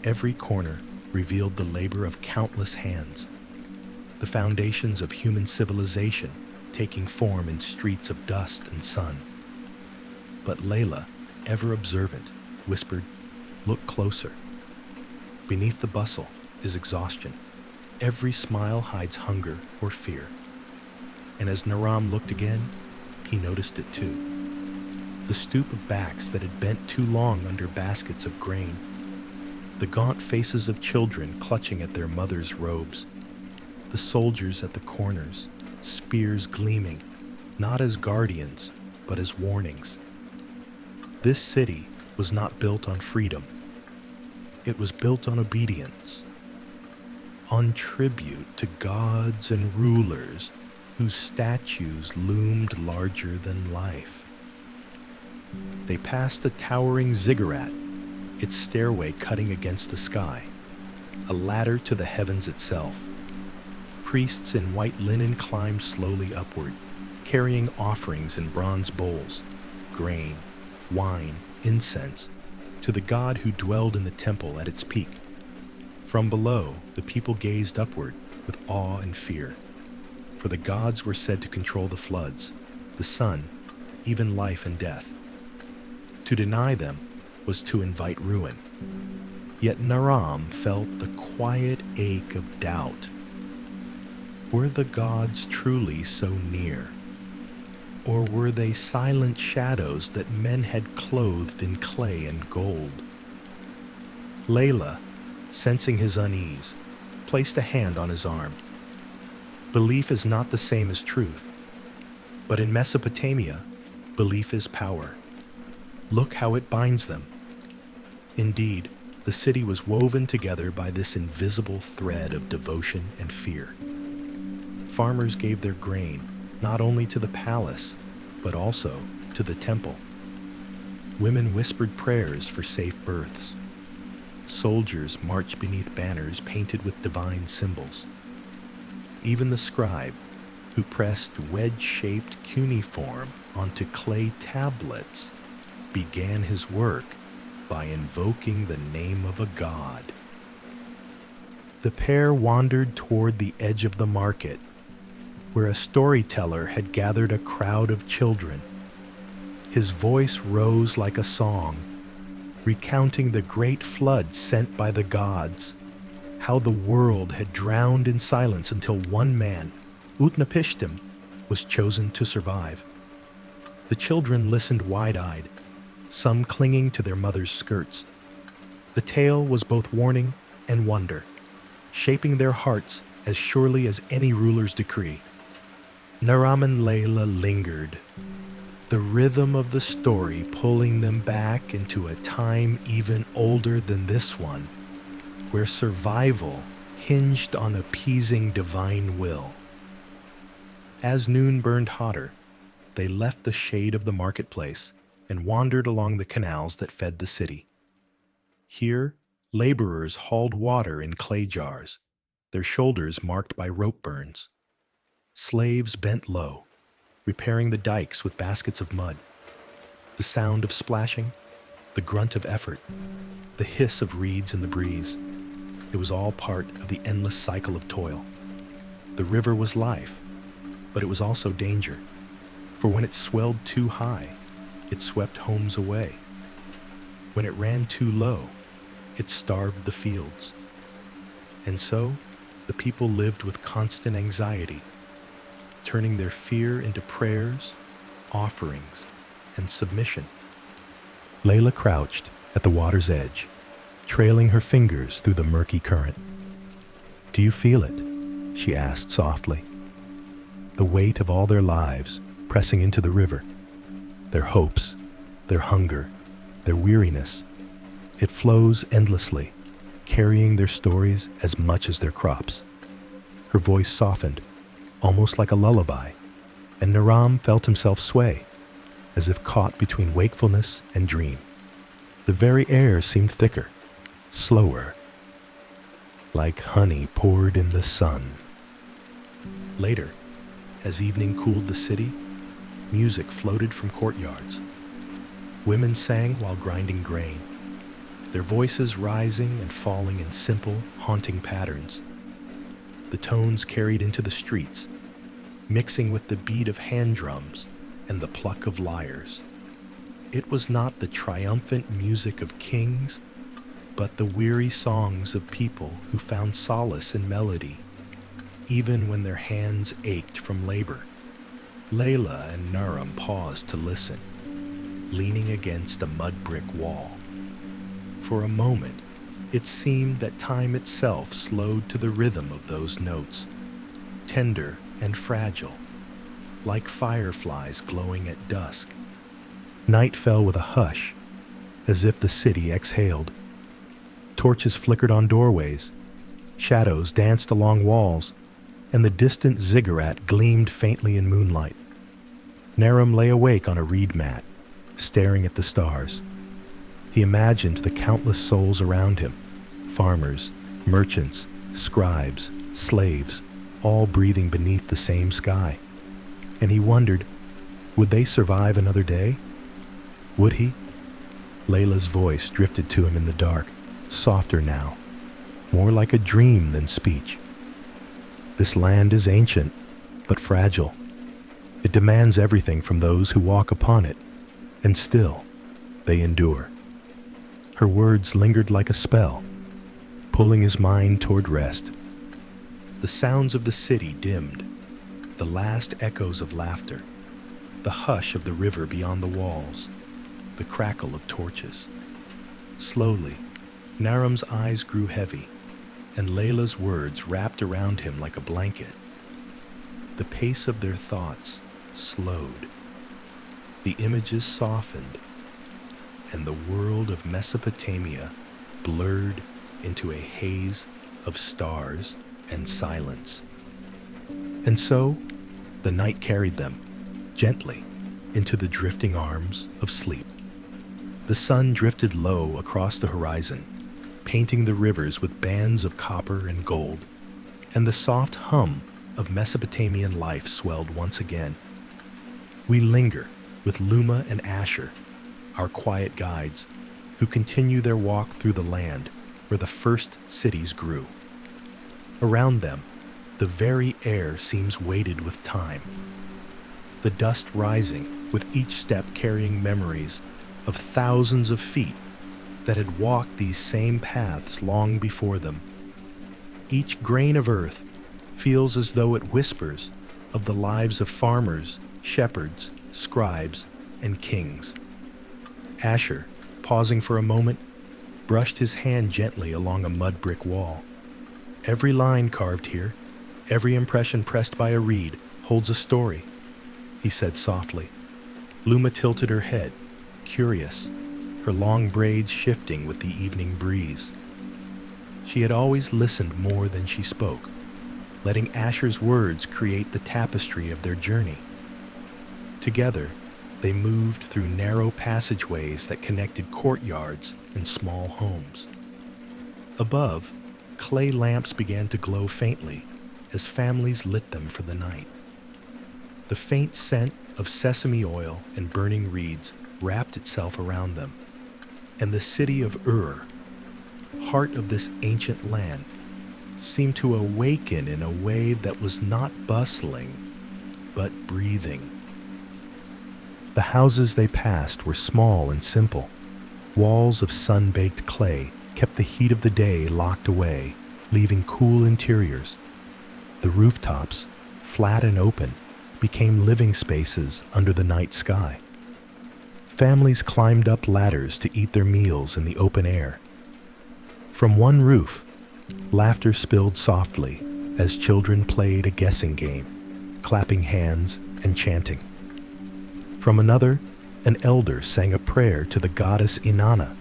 Every corner revealed the labor of countless hands, the foundations of human civilization taking form in streets of dust and sun. But Layla, ever observant, whispered, "Look closer." Beneath the bustle is exhaustion. Every smile hides hunger or fear. And as Naram looked again, he noticed it too. The stoop of backs that had bent too long under baskets of grain. The gaunt faces of children clutching at their mothers' robes. The soldiers at the corners, spears gleaming, not as guardians, but as warnings. This city was not built on freedom. It was built on obedience, on tribute to gods and rulers whose statues loomed larger than life. They passed a towering ziggurat, its stairway cutting against the sky, a ladder to the heavens itself. Priests in white linen climbed slowly upward, carrying offerings in bronze bowls, grain, wine, incense, to the god who dwelled in the temple at its peak. From below, the people gazed upward with awe and fear, for the gods were said to control the floods, the sun, even life and death. To deny them was to invite ruin. Yet Naram felt the quiet ache of doubt. Were the gods truly so near? Or were they silent shadows that men had clothed in clay and gold? Layla, sensing his unease, placed a hand on his arm. Belief is not the same as truth, but in Mesopotamia, belief is power. Look how it binds them. Indeed, the city was woven together by this invisible thread of devotion and fear. Farmers gave their grain not only to the palace, but also to the temple. Women whispered prayers for safe births. Soldiers marched beneath banners painted with divine symbols. Even the scribe, who pressed wedge-shaped cuneiform onto clay tablets, began his work by invoking the name of a god. The pair wandered toward the edge of the market, where a storyteller had gathered a crowd of children. His voice rose like a song, recounting the great flood sent by the gods, how the world had drowned in silence until one man, Utnapishtim, was chosen to survive. The children listened wide-eyed, some clinging to their mother's skirts. The tale was both warning and wonder, shaping their hearts as surely as any ruler's decree. Naram and Layla lingered, the rhythm of the story pulling them back into a time even older than this one, where survival hinged on appeasing divine will. As noon burned hotter, they left the shade of the marketplace and wandered along the canals that fed the city. Here, laborers hauled water in clay jars, their shoulders marked by rope burns. Slaves bent low, repairing the dikes with baskets of mud. The sound of splashing, the grunt of effort, the hiss of reeds in the breeze. It was all part of the endless cycle of toil. The river was life, but it was also danger, for when it swelled too high, it swept homes away. When it ran too low, it starved the fields. And so, the people lived with constant anxiety, turning their fear into prayers, offerings, and submission. Layla crouched at the water's edge, trailing her fingers through the murky current. "Do you feel it?" she asked softly. The weight of all their lives pressing into the river, their hopes, their hunger, their weariness. It flows endlessly, carrying their stories as much as their crops. Her voice softened, almost like a lullaby, and Naram felt himself sway, as if caught between wakefulness and dream. The very air seemed thicker, slower, like honey poured in the sun. Later, as evening cooled the city, music floated from courtyards. Women sang while grinding grain, their voices rising and falling in simple, haunting patterns. The tones carried into the streets, mixing with the beat of hand drums and the pluck of lyres. It was not the triumphant music of kings, but the weary songs of people who found solace in melody, even when their hands ached from labor. Layla and Naram paused to listen, leaning against a mud brick wall. For a moment, it seemed that time itself slowed to the rhythm of those notes, tender and fragile, like fireflies glowing at dusk. Night fell with a hush, as if the city exhaled. Torches flickered on doorways, shadows danced along walls, and the distant ziggurat gleamed faintly in moonlight. Naram lay awake on a reed mat, staring at the stars. He imagined the countless souls around him, farmers, merchants, scribes, slaves, all breathing beneath the same sky. And he wondered, would they survive another day? Would he? Layla's voice drifted to him in the dark, softer now, more like a dream than speech. This land is ancient, but fragile. It demands everything from those who walk upon it, and still, they endure. Her words lingered like a spell, pulling his mind toward rest. The sounds of the city dimmed, the last echoes of laughter, the hush of the river beyond the walls, the crackle of torches. Slowly, Naram's eyes grew heavy, and Layla's words wrapped around him like a blanket. The pace of their thoughts slowed. The images softened, and the world of Mesopotamia blurred into a haze of stars and silence. And so, the night carried them, gently, into the drifting arms of sleep. The sun drifted low across the horizon, painting the rivers with bands of copper and gold, and the soft hum of Mesopotamian life swelled once again. We linger with Luma and Asher, our quiet guides, who continue their walk through the land where the first cities grew. Around them, the very air seems weighted with time, the dust rising with each step carrying memories of thousands of feet that had walked these same paths long before them. Each grain of earth feels as though it whispers of the lives of farmers, shepherds, scribes, and kings. Asher, pausing for a moment, brushed his hand gently along a mud brick wall. Every line carved here, every impression pressed by a reed, holds a story, he said softly. Luma tilted her head, curious, her long braids shifting with the evening breeze. She had always listened more than she spoke, letting Asher's words create the tapestry of their journey. Together, they moved through narrow passageways that connected courtyards and small homes. Above, clay lamps began to glow faintly as families lit them for the night. The faint scent of sesame oil and burning reeds wrapped itself around them, and the city of Ur, heart of this ancient land, seemed to awaken in a way that was not bustling, but breathing. The houses they passed were small and simple. Walls of sun-baked clay kept the heat of the day locked away, leaving cool interiors. The rooftops, flat and open, became living spaces under the night sky. Families climbed up ladders to eat their meals in the open air. From one roof, laughter spilled softly as children played a guessing game, clapping hands and chanting. From another, an elder sang a prayer to the goddess Inanna,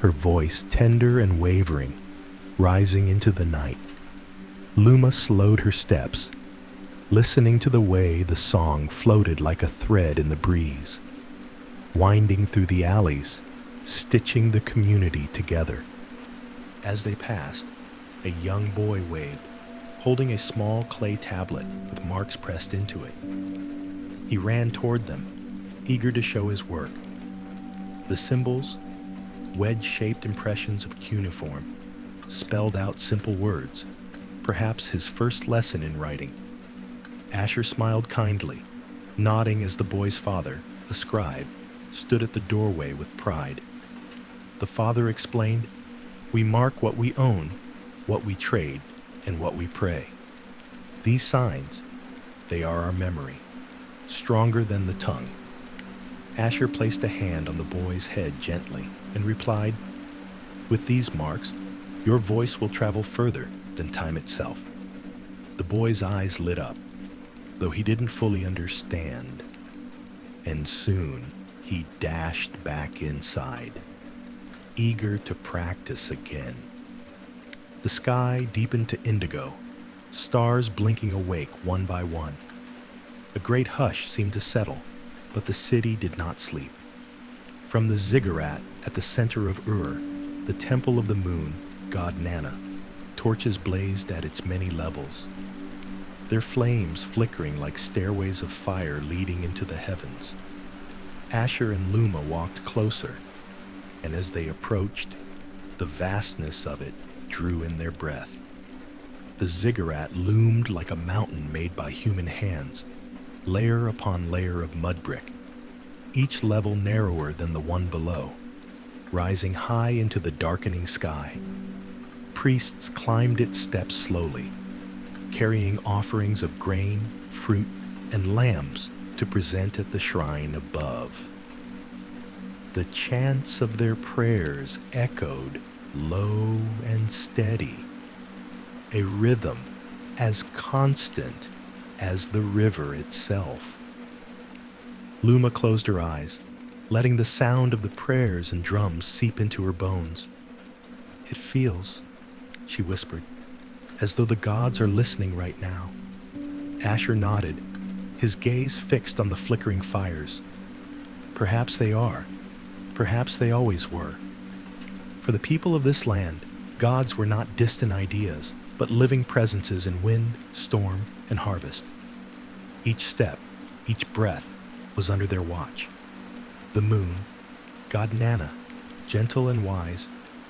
her voice tender and wavering, rising into the night. Luma slowed her steps, listening to the way the song floated like a thread in the breeze, winding through the alleys, stitching the community together. As they passed, a young boy waved, holding a small clay tablet with marks pressed into it. He ran toward them, eager to show his work. The symbols, wedge-shaped impressions of cuneiform, spelled out simple words, perhaps his first lesson in writing. Asher smiled kindly, nodding as the boy's father, a scribe, stood at the doorway with pride. The father explained, "We mark what we own, what we trade, and what we pray. These signs, they are our memory, stronger than the tongue." Asher placed a hand on the boy's head gently and replied, "With these marks, your voice will travel further than time itself." The boy's eyes lit up, though he didn't fully understand. And soon, he dashed back inside, eager to practice again. The sky deepened to indigo, stars blinking awake one by one. A great hush seemed to settle, but the city did not sleep. From the ziggurat at the center of Ur, the temple of the moon, god Nana, torches blazed at its many levels, their flames flickering like stairways of fire leading into the heavens. Asher and Luma walked closer, and as they approached, the vastness of it drew in their breath. The ziggurat loomed like a mountain made by human hands, layer upon layer of mud brick, each level narrower than the one below, rising high into the darkening sky. Priests climbed its steps slowly, carrying offerings of grain, fruit, and lambs to present at the shrine above. The chants of their prayers echoed low and steady, a rhythm as constant as the river itself. Luma closed her eyes, letting the sound of the prayers and drums seep into her bones. "It feels," she whispered, "as though the gods are listening right now." Asher nodded, his gaze fixed on the flickering fires. Perhaps they are. Perhaps they always were. For the people of this land, gods were not distant ideas, but living presences in wind, storm, and harvest. Each step, each breath, was under their watch. The moon, god Nana, gentle and wise,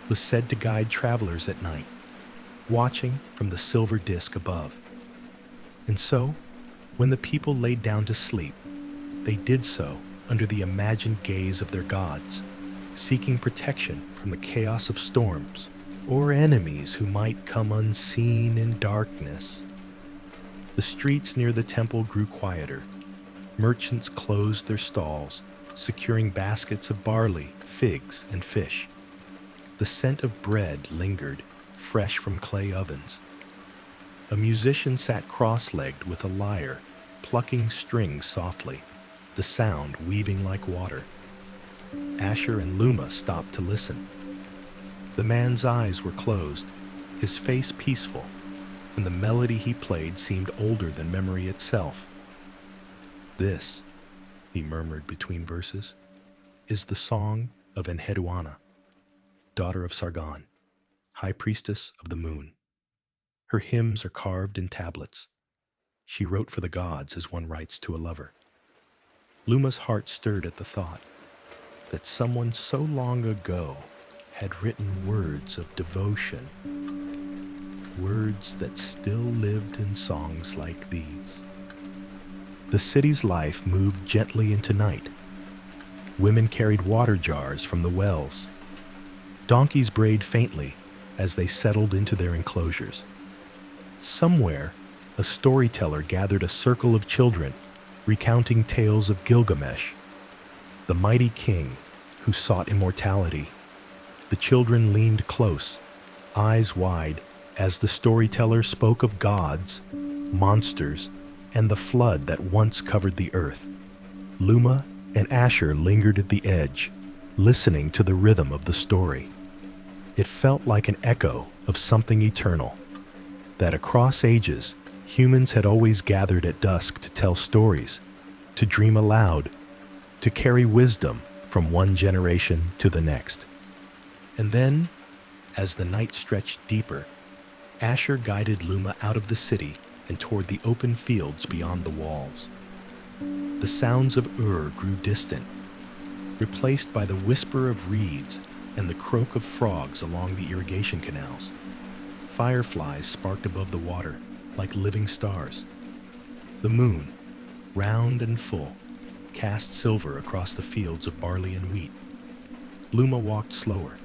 was said to guide travelers at night, watching from the silver disk above. And so, when the people laid down to sleep, they did so under the imagined gaze of their gods, seeking protection from the chaos of storms or enemies who might come unseen in darkness. The streets near the temple grew quieter. Merchants closed their stalls, securing baskets of barley, figs, and fish. The scent of bread lingered, fresh from clay ovens. A musician sat cross-legged with a lyre, plucking strings softly, the sound weaving like water. Asher and Luma stopped to listen. The man's eyes were closed, his face peaceful, and the melody he played seemed older than memory itself. "This," he murmured between verses, "is the song of Enheduanna, daughter of Sargon, high priestess of the moon. Her hymns are carved in tablets. She wrote for the gods as one writes to a lover." Luma's heart stirred at the thought that someone so long ago had written words of devotion, words that still lived in songs like these. The city's life moved gently into night. Women carried water jars from the wells. Donkeys brayed faintly as they settled into their enclosures. Somewhere, a storyteller gathered a circle of children, recounting tales of Gilgamesh, the mighty king who sought immortality. The children leaned close, eyes wide, as the storyteller spoke of gods, monsters, and the flood that once covered the earth. Luma and Asher lingered at the edge, listening to the rhythm of the story. It felt like an echo of something eternal, that across ages, humans had always gathered at dusk to tell stories, to dream aloud, to carry wisdom from one generation to the next. And then, as the night stretched deeper, Asher guided Luma out of the city and toward the open fields beyond the walls. The sounds of Ur grew distant, replaced by the whisper of reeds and the croak of frogs along the irrigation canals. Fireflies sparked above the water like living stars. The moon, round and full, cast silver across the fields of barley and wheat. Luma walked slower,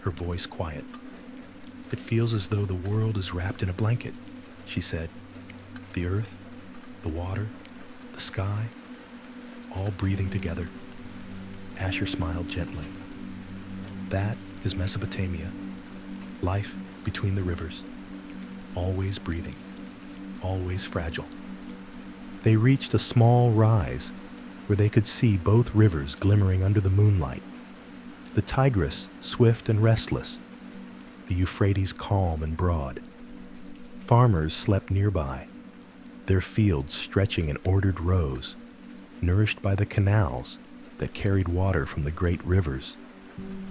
her voice quiet. "It feels as though the world is wrapped in a blanket," she said. "The earth, the water, the sky, all breathing together." Asher smiled gently. "That is Mesopotamia, life between the rivers, always breathing, always fragile." They reached a small rise where they could see both rivers glimmering under the moonlight. The Tigris swift and restless, the Euphrates calm and broad. Farmers slept nearby, their fields stretching in ordered rows, nourished by the canals that carried water from the great rivers.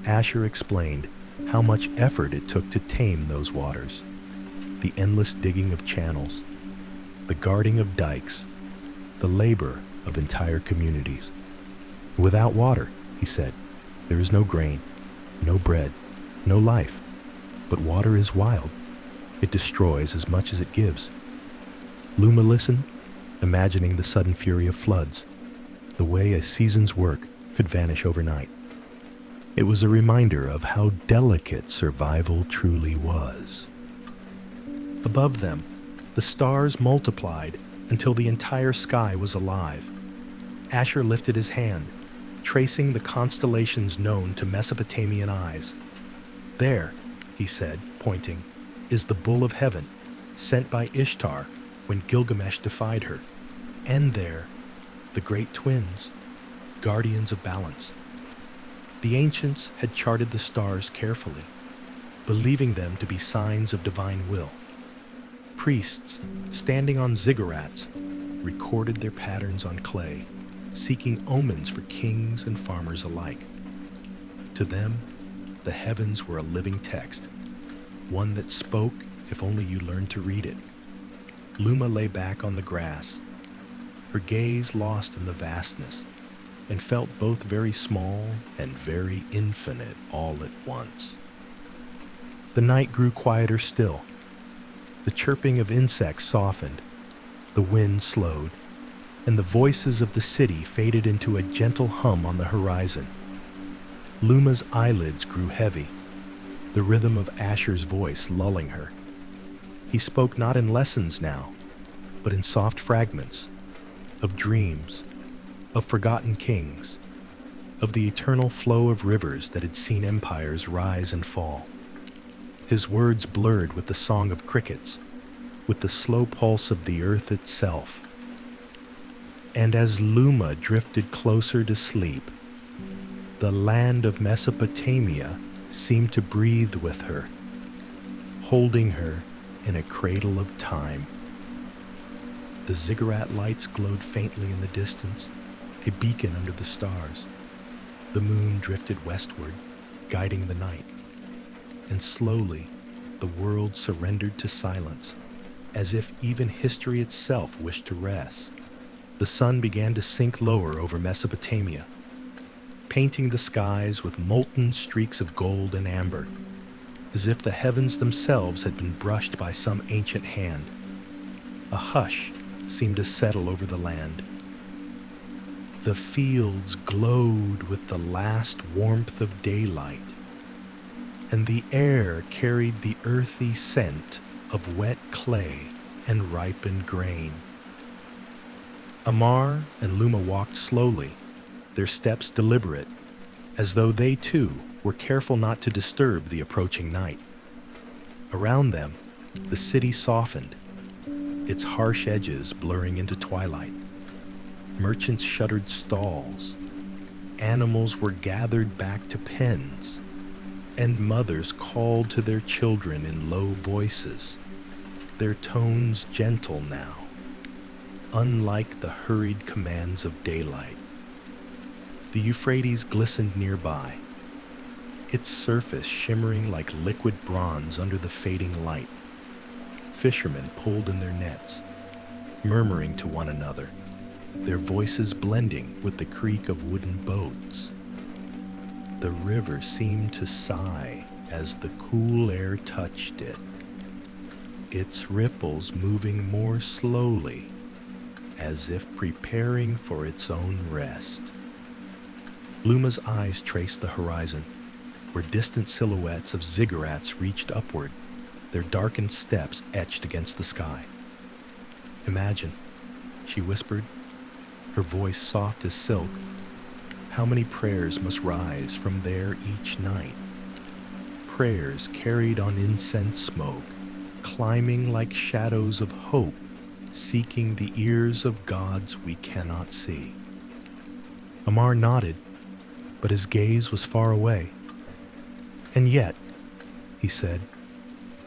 Asher explained how much effort it took to tame those waters, the endless digging of channels, the guarding of dikes, the labor of entire communities. "Without water," he said, "there is no grain, no bread, no life. But water is wild. It destroys as much as it gives." Luma listened, imagining the sudden fury of floods, the way a season's work could vanish overnight. It was a reminder of how delicate survival truly was. Above them, the stars multiplied until the entire sky was alive. Asher lifted his hand, tracing the constellations known to Mesopotamian eyes. "There," he said, pointing, "is the bull of heaven, sent by Ishtar when Gilgamesh defied her. And there, the great twins, guardians of balance." The ancients had charted the stars carefully, believing them to be signs of divine will. Priests, standing on ziggurats, recorded their patterns on clay, seeking omens for kings and farmers alike. To them, the heavens were a living text, one that spoke if only you learned to read it. Luma lay back on the grass, her gaze lost in the vastness, and felt both very small and very infinite all at once. The night grew quieter still. The chirping of insects softened, the wind slowed, and the voices of the city faded into a gentle hum on the horizon. Luma's eyelids grew heavy, the rhythm of Asher's voice lulling her. He spoke not in lessons now, but in soft fragments, of dreams, of forgotten kings, of the eternal flow of rivers that had seen empires rise and fall. His words blurred with the song of crickets, with the slow pulse of the earth itself. And as Luma drifted closer to sleep, the land of Mesopotamia seemed to breathe with her, holding her in a cradle of time. The ziggurat lights glowed faintly in the distance, a beacon under the stars. The moon drifted westward, guiding the night. And slowly, the world surrendered to silence, as if even history itself wished to rest. The sun began to sink lower over Mesopotamia, painting the skies with molten streaks of gold and amber, as if the heavens themselves had been brushed by some ancient hand. A hush seemed to settle over the land. The fields glowed with the last warmth of daylight, and the air carried the earthy scent of wet clay and ripened grain. Amar and Luma walked slowly, their steps deliberate, as though they too were careful not to disturb the approaching night. Around them, the city softened, its harsh edges blurring into twilight. Merchants shuttered stalls, animals were gathered back to pens, and mothers called to their children in low voices, their tones gentle now, unlike the hurried commands of daylight. The Euphrates glistened nearby, its surface shimmering like liquid bronze under the fading light. Fishermen pulled in their nets, murmuring to one another, their voices blending with the creak of wooden boats. The river seemed to sigh as the cool air touched it, its ripples moving more slowly, as if preparing for its own rest. Luma's eyes traced the horizon, where distant silhouettes of ziggurats reached upward, their darkened steps etched against the sky. "Imagine," she whispered, her voice soft as silk, "how many prayers must rise from there each night? Prayers carried on incense smoke, climbing like shadows of hope, seeking the ears of gods we cannot see." Amar nodded, but his gaze was far away. "And yet," he said,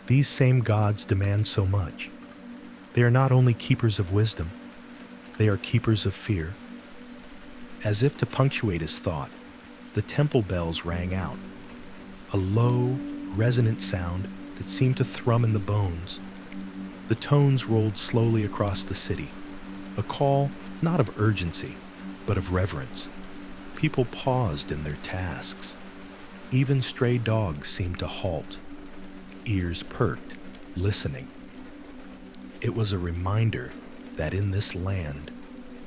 "these same gods demand so much. They are not only keepers of wisdom, they are keepers of fear." As if to punctuate his thought, the temple bells rang out, a low, resonant sound that seemed to thrum in the bones. The tones rolled slowly across the city, a call not of urgency, but of reverence. People paused in their tasks. Even stray dogs seemed to halt, ears perked, listening. It was a reminder that in this land,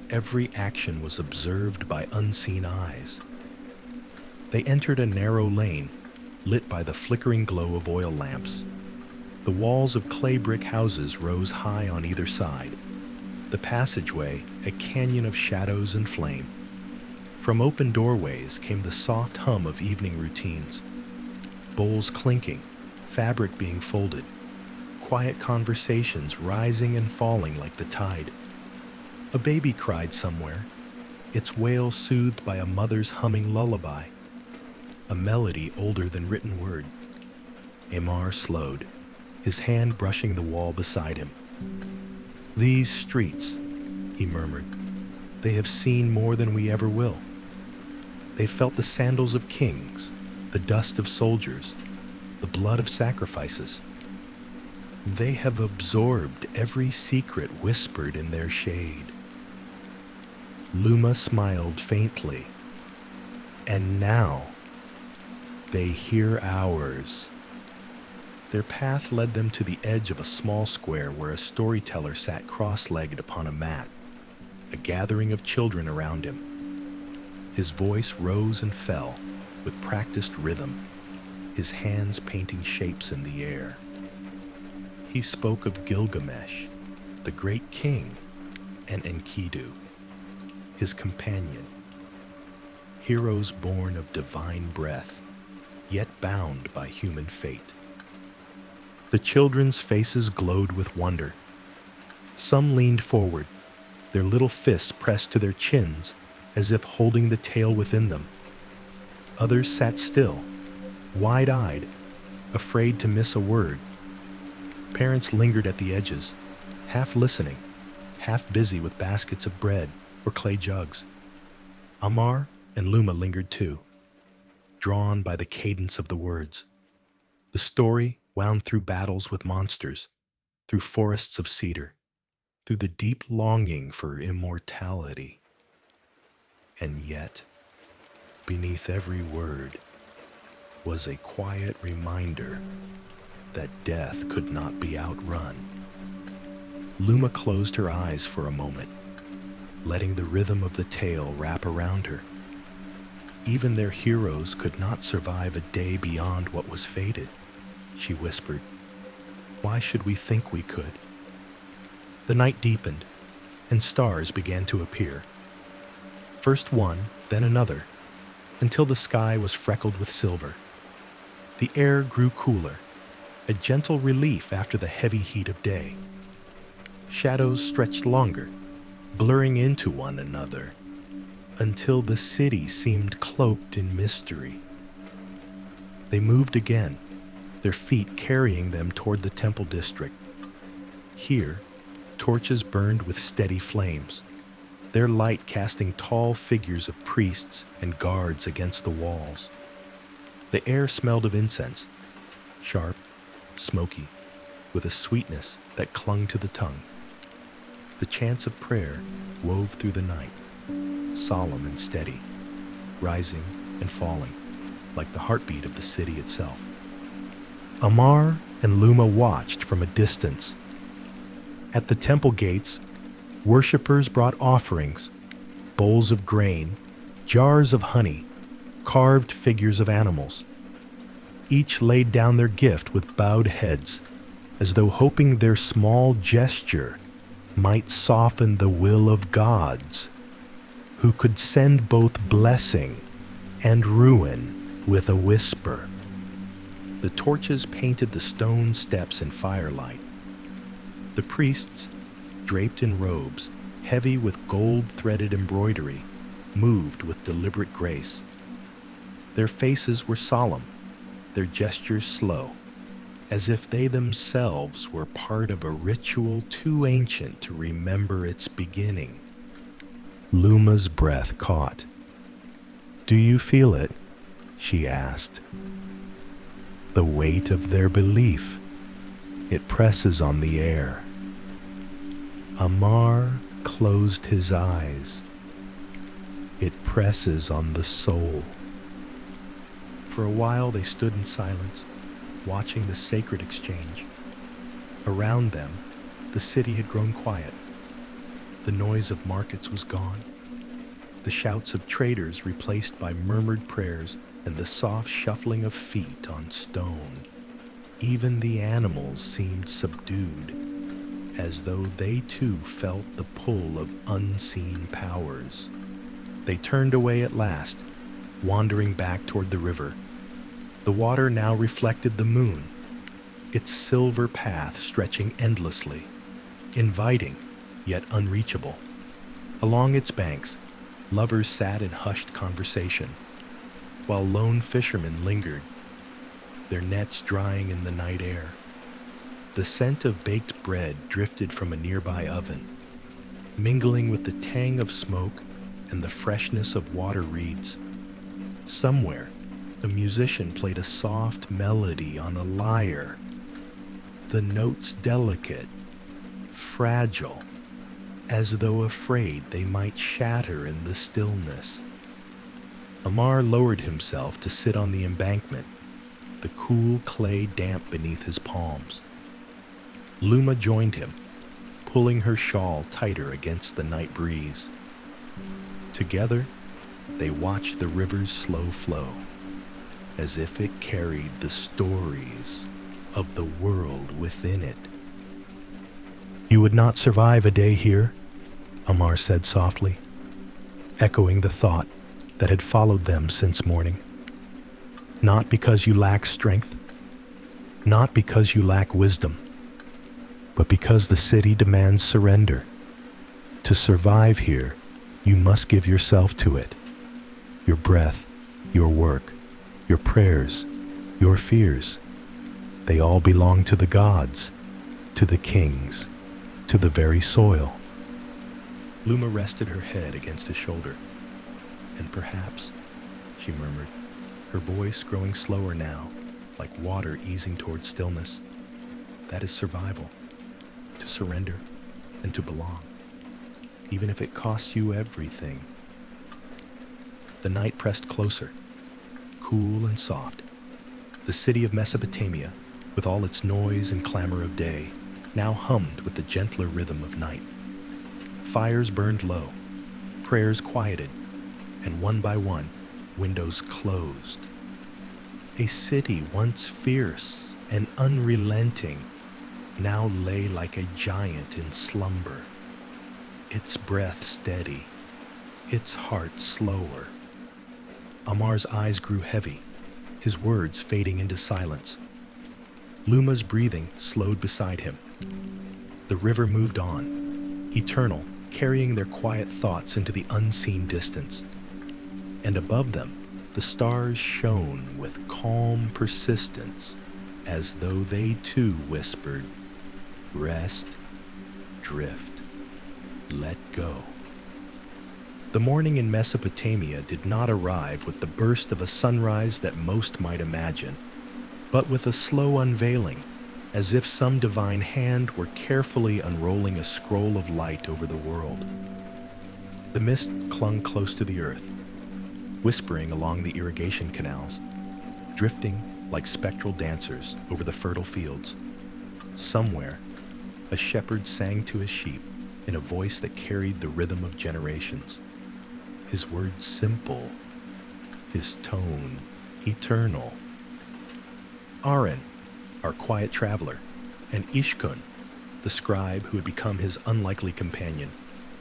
every action was observed by unseen eyes. They entered a narrow lane, lit by the flickering glow of oil lamps. The walls of clay brick houses rose high on either side, the passageway a canyon of shadows and flame. From open doorways came the soft hum of evening routines, bowls clinking, fabric being folded, quiet conversations rising and falling like the tide. A baby cried somewhere, its wail soothed by a mother's humming lullaby, a melody older than written word. Amar slowed, his hand brushing the wall beside him. "These streets," he murmured, "they have seen more than we ever will. They felt the sandals of kings, the dust of soldiers, the blood of sacrifices. They have absorbed every secret whispered in their shade." Luma smiled faintly. "And now they hear ours." Their path led them to the edge of a small square where a storyteller sat cross-legged upon a mat, a gathering of children around him. His voice rose and fell with practiced rhythm, his hands painting shapes in the air. He spoke of Gilgamesh, the great king, and Enkidu, his companion, heroes born of divine breath, yet bound by human fate. The children's faces glowed with wonder. Some leaned forward, their little fists pressed to their chins as if holding the tale within them. Others sat still, wide-eyed, afraid to miss a word, Parents lingered at the edges, half listening, half busy with baskets of bread or clay jugs. Amar and Luma lingered too, drawn by the cadence of the words. The story wound through battles with monsters, through forests of cedar, through the deep longing for immortality. And yet, beneath every word was a quiet reminder that death could not be outrun. Luma closed her eyes for a moment, letting the rhythm of the tale wrap around her. Even their heroes could not survive a day beyond what was fated, she whispered. Why should we think we could? The night deepened, and stars began to appear. First one, then another, until the sky was freckled with silver. The air grew cooler, a gentle relief after the heavy heat of day. Shadows stretched longer, blurring into one another, until the city seemed cloaked in mystery. They moved again, their feet carrying them toward the temple district. Here, torches burned with steady flames, their light casting tall figures of priests and guards against the walls. The air smelled of incense, sharp, smoky, with a sweetness that clung to the tongue. The chants of prayer wove through the night, solemn and steady, rising and falling, like the heartbeat of the city itself. Amar and Luma watched from a distance. At the temple gates, worshippers brought offerings, bowls of grain, jars of honey, carved figures of animals. Each laid down their gift with bowed heads, as though hoping their small gesture might soften the will of gods, who could send both blessing and ruin with a whisper. The torches painted the stone steps in firelight. The priests, draped in robes, heavy with gold-threaded embroidery, moved with deliberate grace. Their faces were solemn, their gestures slow, as if they themselves were part of a ritual too ancient to remember its beginning. Luma's breath caught. "Do you feel it?" she asked. "The weight of their belief. It presses on the air." Amar closed his eyes. "It presses on the soul." For a while they stood in silence, watching the sacred exchange. Around them, the city had grown quiet. The noise of markets was gone, the shouts of traders replaced by murmured prayers and the soft shuffling of feet on stone. Even the animals seemed subdued, as though they too felt the pull of unseen powers. They turned away at last, wandering back toward the river. The water now reflected the moon, its silver path stretching endlessly, inviting yet unreachable. Along its banks, lovers sat in hushed conversation, while lone fishermen lingered, their nets drying in the night air. The scent of baked bread drifted from a nearby oven, mingling with the tang of smoke and the freshness of water reeds. Somewhere, a musician played a soft melody on a lyre, the notes delicate, fragile, as though afraid they might shatter in the stillness. Amar lowered himself to sit on the embankment, the cool clay damp beneath his palms. Luma joined him, pulling her shawl tighter against the night breeze. Together, they watched the river's slow flow, as if it carried the stories of the world within it. "You would not survive a day here," Amar said softly, echoing the thought that had followed them since morning. "Not because you lack strength, not because you lack wisdom, but because the city demands surrender. To survive here, you must give yourself to it. Your breath, your work, your prayers, your fears, they all belong to the gods, to the kings, to the very soil. Luma rested her head against his shoulder. And perhaps, she murmured, her voice growing slower now, like water easing toward stillness. That is survival, to surrender and to belong, even if it costs you everything. The night pressed closer, cool and soft. The city of Mesopotamia, with all its noise and clamor of day, now hummed with the gentler rhythm of night. Fires burned low, prayers quieted, and one by one, windows closed. A city once fierce and unrelenting now lay like a giant in slumber, its breath steady, its heart slower. Amar's eyes grew heavy, his words fading into silence. Luma's breathing slowed beside him. The river moved on, eternal, carrying their quiet thoughts into the unseen distance. And above them, the stars shone with calm persistence, as though they too whispered, "Rest, drift, let go." The morning in Mesopotamia did not arrive with the burst of a sunrise that most might imagine, but with a slow unveiling, as if some divine hand were carefully unrolling a scroll of light over the world. The mist clung close to the earth, whispering along the irrigation canals, drifting like spectral dancers over the fertile fields. Somewhere, a shepherd sang to his sheep in a voice that carried the rhythm of generations. His words simple, his tone eternal. Aaron, our quiet traveler, and Ishkun, the scribe who had become his unlikely companion,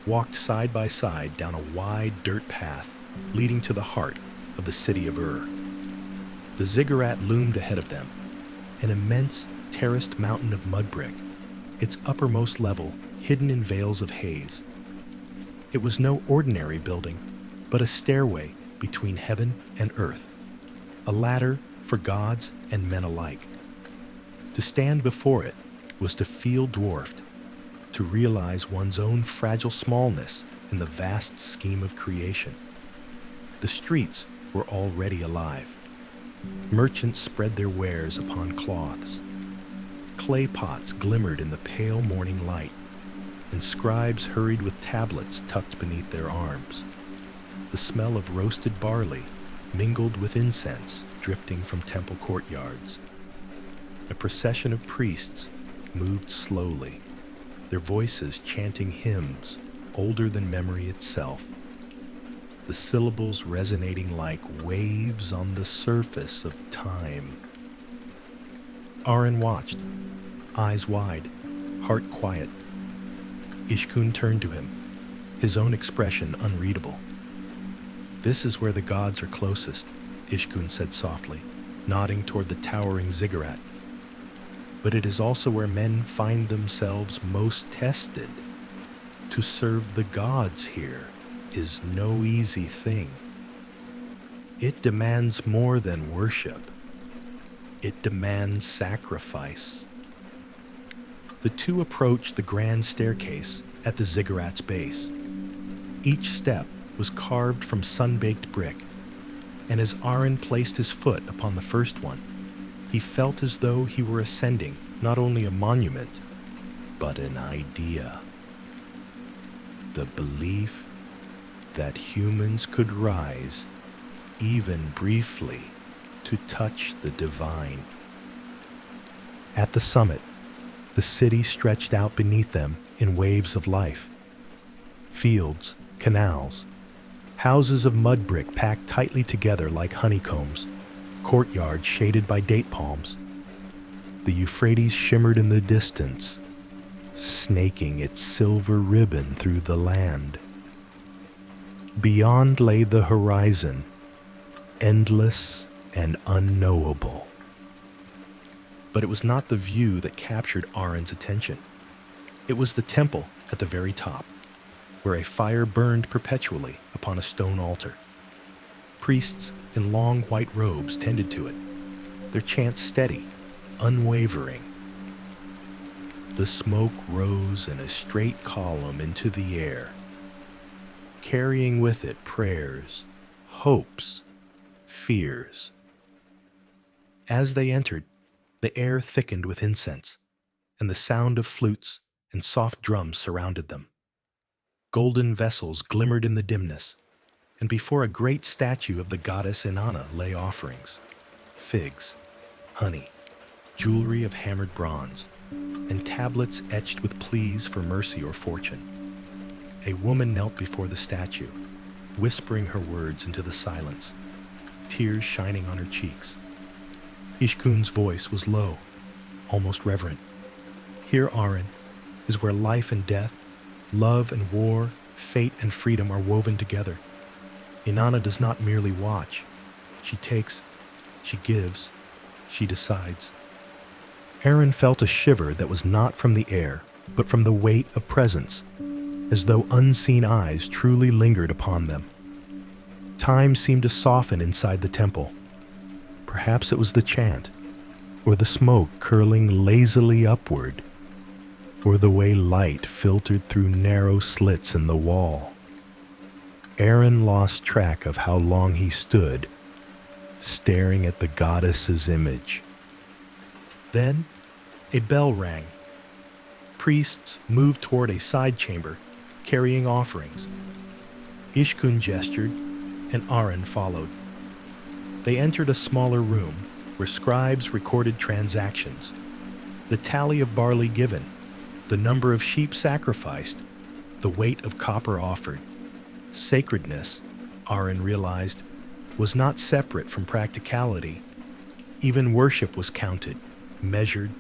walked side by side down a wide dirt path leading to the heart of the city of Ur. The ziggurat loomed ahead of them, an immense terraced mountain of mud brick, its uppermost level hidden in veils of haze. It was no ordinary building, but a stairway between heaven and earth, a ladder for gods and men alike. To stand before it was to feel dwarfed, to realize one's own fragile smallness in the vast scheme of creation. The streets were already alive. Merchants spread their wares upon cloths. Clay pots glimmered in the pale morning light, and scribes hurried with tablets tucked beneath their arms. The smell of roasted barley mingled with incense drifting from temple courtyards. A procession of priests moved slowly, their voices chanting hymns older than memory itself, the syllables resonating like waves on the surface of time. Aaron watched, eyes wide, heart quiet. Ishkun turned to him, his own expression unreadable. "This is where the gods are closest," Ishkun said softly, nodding toward the towering ziggurat. "But it is also where men find themselves most tested. To serve the gods here is no easy thing. It demands more than worship. It demands sacrifice." The two approached the grand staircase at the ziggurat's base. Each step was carved from sun-baked brick, and as Aaron placed his foot upon the first one, he felt as though he were ascending not only a monument, but an idea. The belief that humans could rise, even briefly, to touch the divine. At the summit, the city stretched out beneath them in waves of life. Fields, canals, houses of mud brick packed tightly together like honeycombs, courtyards shaded by date palms. The Euphrates shimmered in the distance, snaking its silver ribbon through the land. Beyond lay the horizon, endless and unknowable. But it was not the view that captured Aaron's attention. It was the temple at the very top, where a fire burned perpetually upon a stone altar. Priests in long white robes tended to it, their chants steady, unwavering. The smoke rose in a straight column into the air, carrying with it prayers, hopes, fears. As they entered, the air thickened with incense, and the sound of flutes and soft drums surrounded them. Golden vessels glimmered in the dimness, and before a great statue of the goddess Inanna lay offerings: figs, honey, jewelry of hammered bronze, and tablets etched with pleas for mercy or fortune. A woman knelt before the statue, whispering her words into the silence, tears shining on her cheeks. Ishkun's voice was low, almost reverent. Here, Aaron, is where life and death, love and war, fate and freedom are woven together. Inanna does not merely watch. She takes, she gives, she decides. Aaron felt a shiver that was not from the air, but from the weight of presence, as though unseen eyes truly lingered upon them. Time seemed to soften inside the temple. Perhaps it was the chant, or the smoke curling lazily upward, or the way light filtered through narrow slits in the wall. Aaron lost track of how long he stood, staring at the goddess's image. Then, a bell rang. Priests moved toward a side chamber, carrying offerings. Ishkun gestured, and Aaron followed. They entered a smaller room where scribes recorded transactions, the tally of barley given, the number of sheep sacrificed, the weight of copper offered. Sacredness, Aaron realized, was not separate from practicality. Even worship was counted, measured,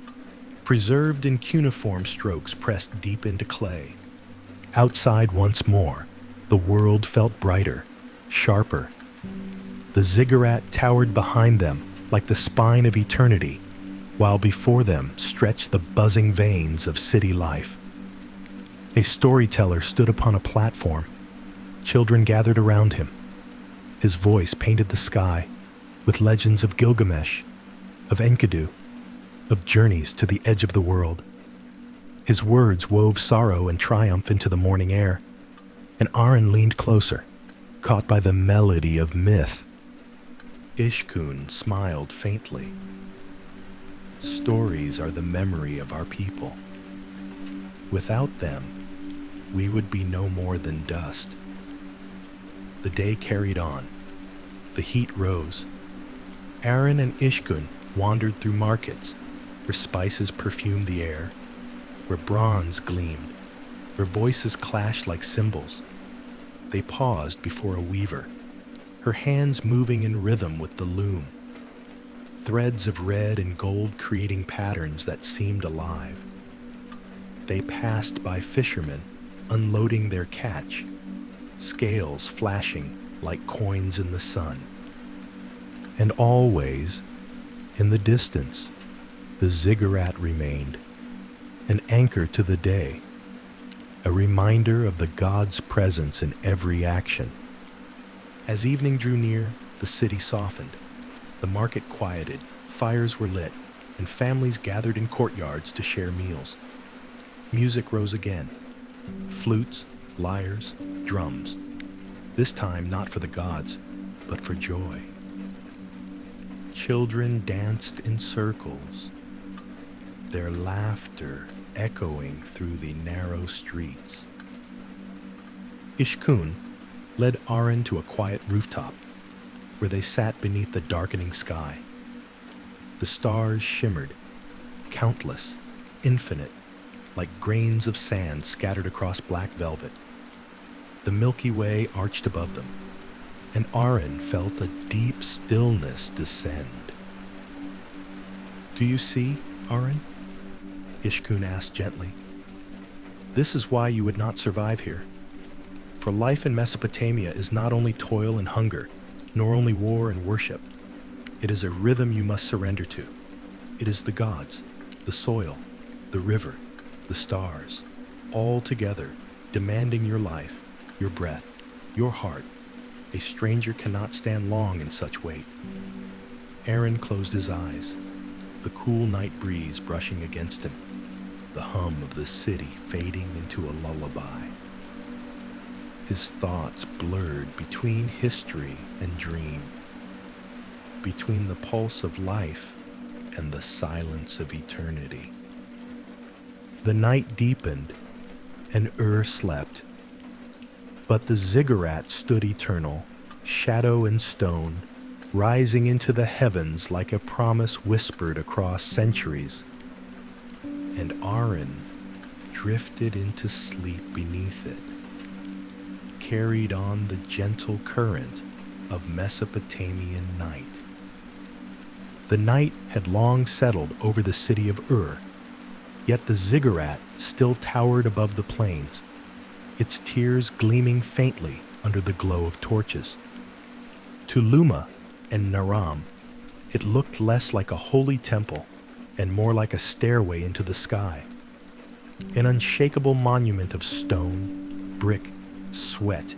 preserved in cuneiform strokes pressed deep into clay. Outside once more, the world felt brighter, sharper. The ziggurat towered behind them like the spine of eternity, while before them stretched the buzzing veins of city life. A storyteller stood upon a platform. Children gathered around him. His voice painted the sky with legends of Gilgamesh, of Enkidu, of journeys to the edge of the world. His words wove sorrow and triumph into the morning air, and Aaron leaned closer, caught by the melody of myth. Ishkun smiled faintly. Stories are the memory of our people. Without them, we would be no more than dust. The day carried on. The heat rose. Aaron and Ishkun wandered through markets, where spices perfumed the air, where bronze gleamed, where voices clashed like cymbals. They paused before a weaver, her hands moving in rhythm with the loom, threads of red and gold creating patterns that seemed alive. They passed by fishermen unloading their catch, scales flashing like coins in the sun. And always, in the distance, the ziggurat remained, an anchor to the day, a reminder of the god's presence in every action. As evening drew near, the city softened. The market quieted, fires were lit, and families gathered in courtyards to share meals. Music rose again. Flutes, lyres, drums. This time not for the gods, but for joy. Children danced in circles, their laughter echoing through the narrow streets. Ishkun led Aaron to a quiet rooftop, where they sat beneath the darkening sky. The stars shimmered, countless, infinite, like grains of sand scattered across black velvet. The Milky Way arched above them, and Aaron felt a deep stillness descend. "Do you see, Aaron?" Ishkun asked gently. "This is why you would not survive here. For life in Mesopotamia is not only toil and hunger, nor only war and worship. It is a rhythm you must surrender to. It is the gods, the soil, the river, the stars, all together, demanding your life, your breath, your heart. A stranger cannot stand long in such weight." Aaron closed his eyes, the cool night breeze brushing against him, the hum of the city fading into a lullaby. His thoughts blurred between history and dream, between the pulse of life and the silence of eternity. The night deepened, and slept, but the ziggurat stood eternal, shadow and stone, rising into the heavens like a promise whispered across centuries. And Aaron drifted into sleep beneath it, carried on the gentle current of Mesopotamian night. The night had long settled over the city of yet the ziggurat still towered above the plains, its tiers gleaming faintly under the glow of torches. To Luma and Naram, it looked less like a holy temple and more like a stairway into the sky, an unshakable monument of stone, brick, sweat,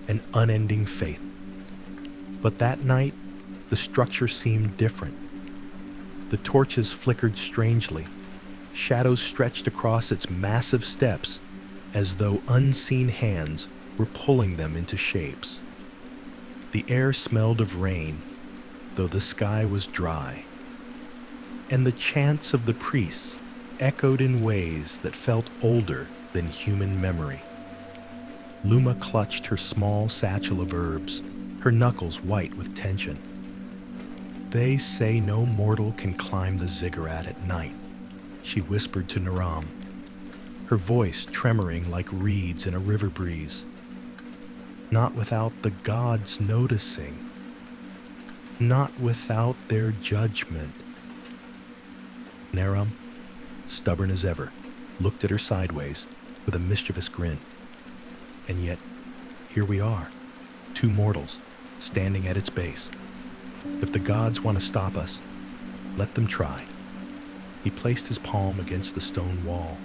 and unending faith. But that night, the structure seemed different. The torches flickered strangely, shadows stretched across its massive steps as though unseen hands were pulling them into shapes. The air smelled of rain, though the sky was dry, and the chants of the priests echoed in ways that felt older than human memory. Luma clutched her small satchel of herbs, her knuckles white with tension. "They say no mortal can climb the ziggurat at night," she whispered to Naram, her voice tremoring like reeds in a river breeze. "Not without the gods noticing. Not without their judgment." Naram, stubborn as ever, looked at her sideways with a mischievous grin. And yet, here we are, two mortals, standing at its base. If the gods want to stop us, let them try. He placed his palm against the stone wall,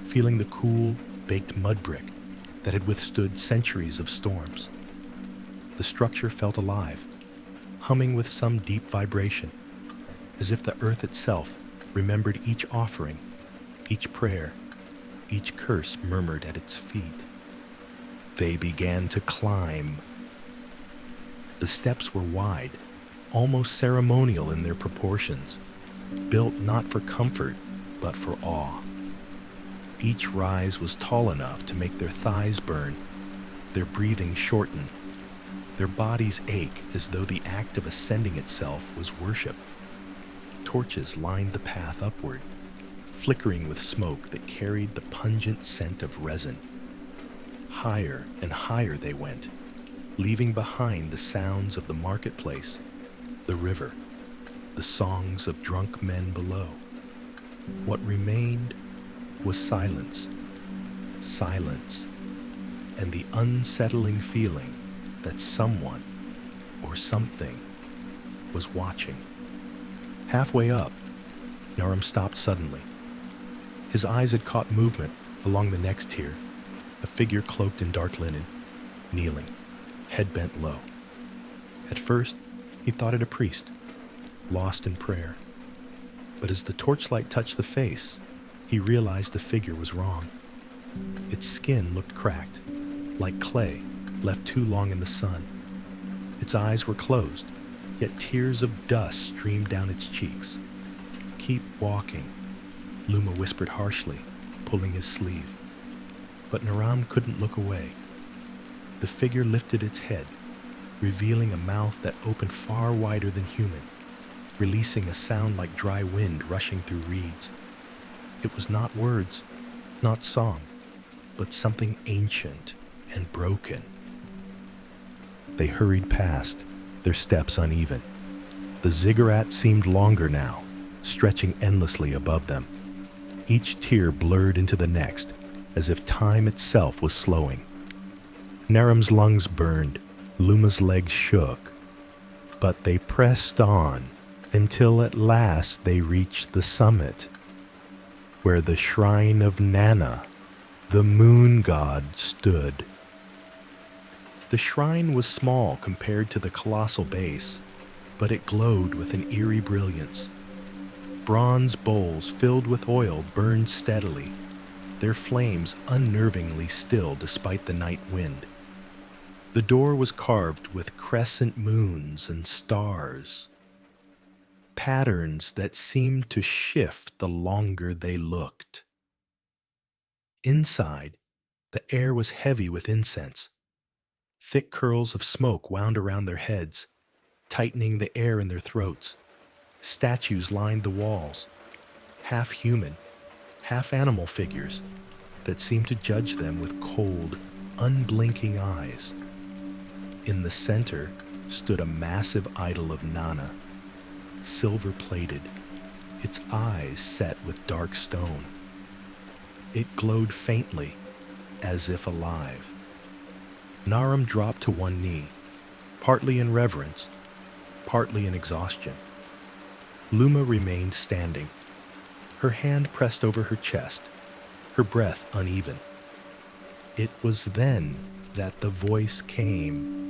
feeling the cool, baked mud brick that had withstood centuries of storms. The structure felt alive, humming with some deep vibration, as if the earth itself remembered each offering, each prayer, each curse murmured at its feet. They began to climb. The steps were wide, almost ceremonial in their proportions, built not for comfort, but for awe. Each rise was tall enough to make their thighs burn, their breathing shorten, their bodies ache as though the act of ascending itself was worship. Torches lined the path upward, flickering with smoke that carried the pungent scent of resin. Higher and higher they went, leaving behind the sounds of the marketplace, the river, the songs of drunk men below. What remained was silence, and the unsettling feeling that someone or something was watching. Halfway up, Naram stopped suddenly. His eyes had caught movement along the next tier, a figure cloaked in dark linen, kneeling, head bent low. At first, he thought it a priest, lost in prayer. But as the torchlight touched the face, he realized the figure was wrong. Its skin looked cracked, like clay left too long in the sun. Its eyes were closed, yet tears of dust streamed down its cheeks. "Keep walking," Luma whispered harshly, pulling his sleeve. But Naram couldn't look away. The figure lifted its head, revealing a mouth that opened far wider than human, releasing a sound like dry wind rushing through reeds. It was not words, not song, but something ancient and broken. They hurried past, their steps uneven. The ziggurat seemed longer now, stretching endlessly above them. Each tier blurred into the next, as if time itself was slowing. Naram's lungs burned, Luma's legs shook, but they pressed on until at last they reached the summit, where the shrine of Nana, the moon god, stood. The shrine was small compared to the colossal base, but it glowed with an eerie brilliance. Bronze bowls filled with oil burned steadily, their flames unnervingly still despite the night wind. The door was carved with crescent moons and stars, patterns that seemed to shift the longer they looked. Inside, the air was heavy with incense. Thick curls of smoke wound around their heads, tightening the air in their throats. Statues lined the walls, half human, half animal figures that seemed to judge them with cold, unblinking eyes. In the center stood a massive idol of Nana, silver-plated, its eyes set with dark stone. It glowed faintly, as if alive. Naram dropped to one knee, partly in reverence, partly in exhaustion. Luma remained standing, her hand pressed over her chest, her breath uneven. It was then that the voice came.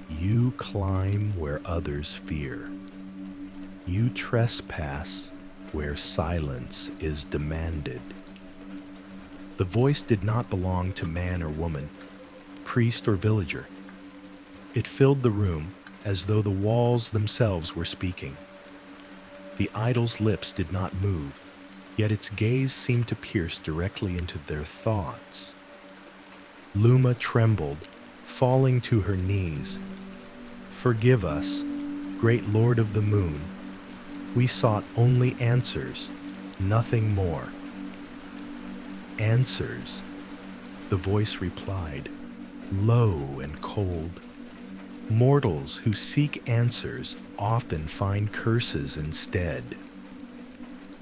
You climb where others fear. You trespass where silence is demanded. The voice did not belong to man or woman, priest or villager. It filled the room as though the walls themselves were speaking. The idol's lips did not move, yet its gaze seemed to pierce directly into their thoughts. Luma trembled, falling to her knees. Forgive us, great Lord of the Moon. We sought only answers, nothing more. Answers, the voice replied, low and cold. Mortals who seek answers often find curses instead.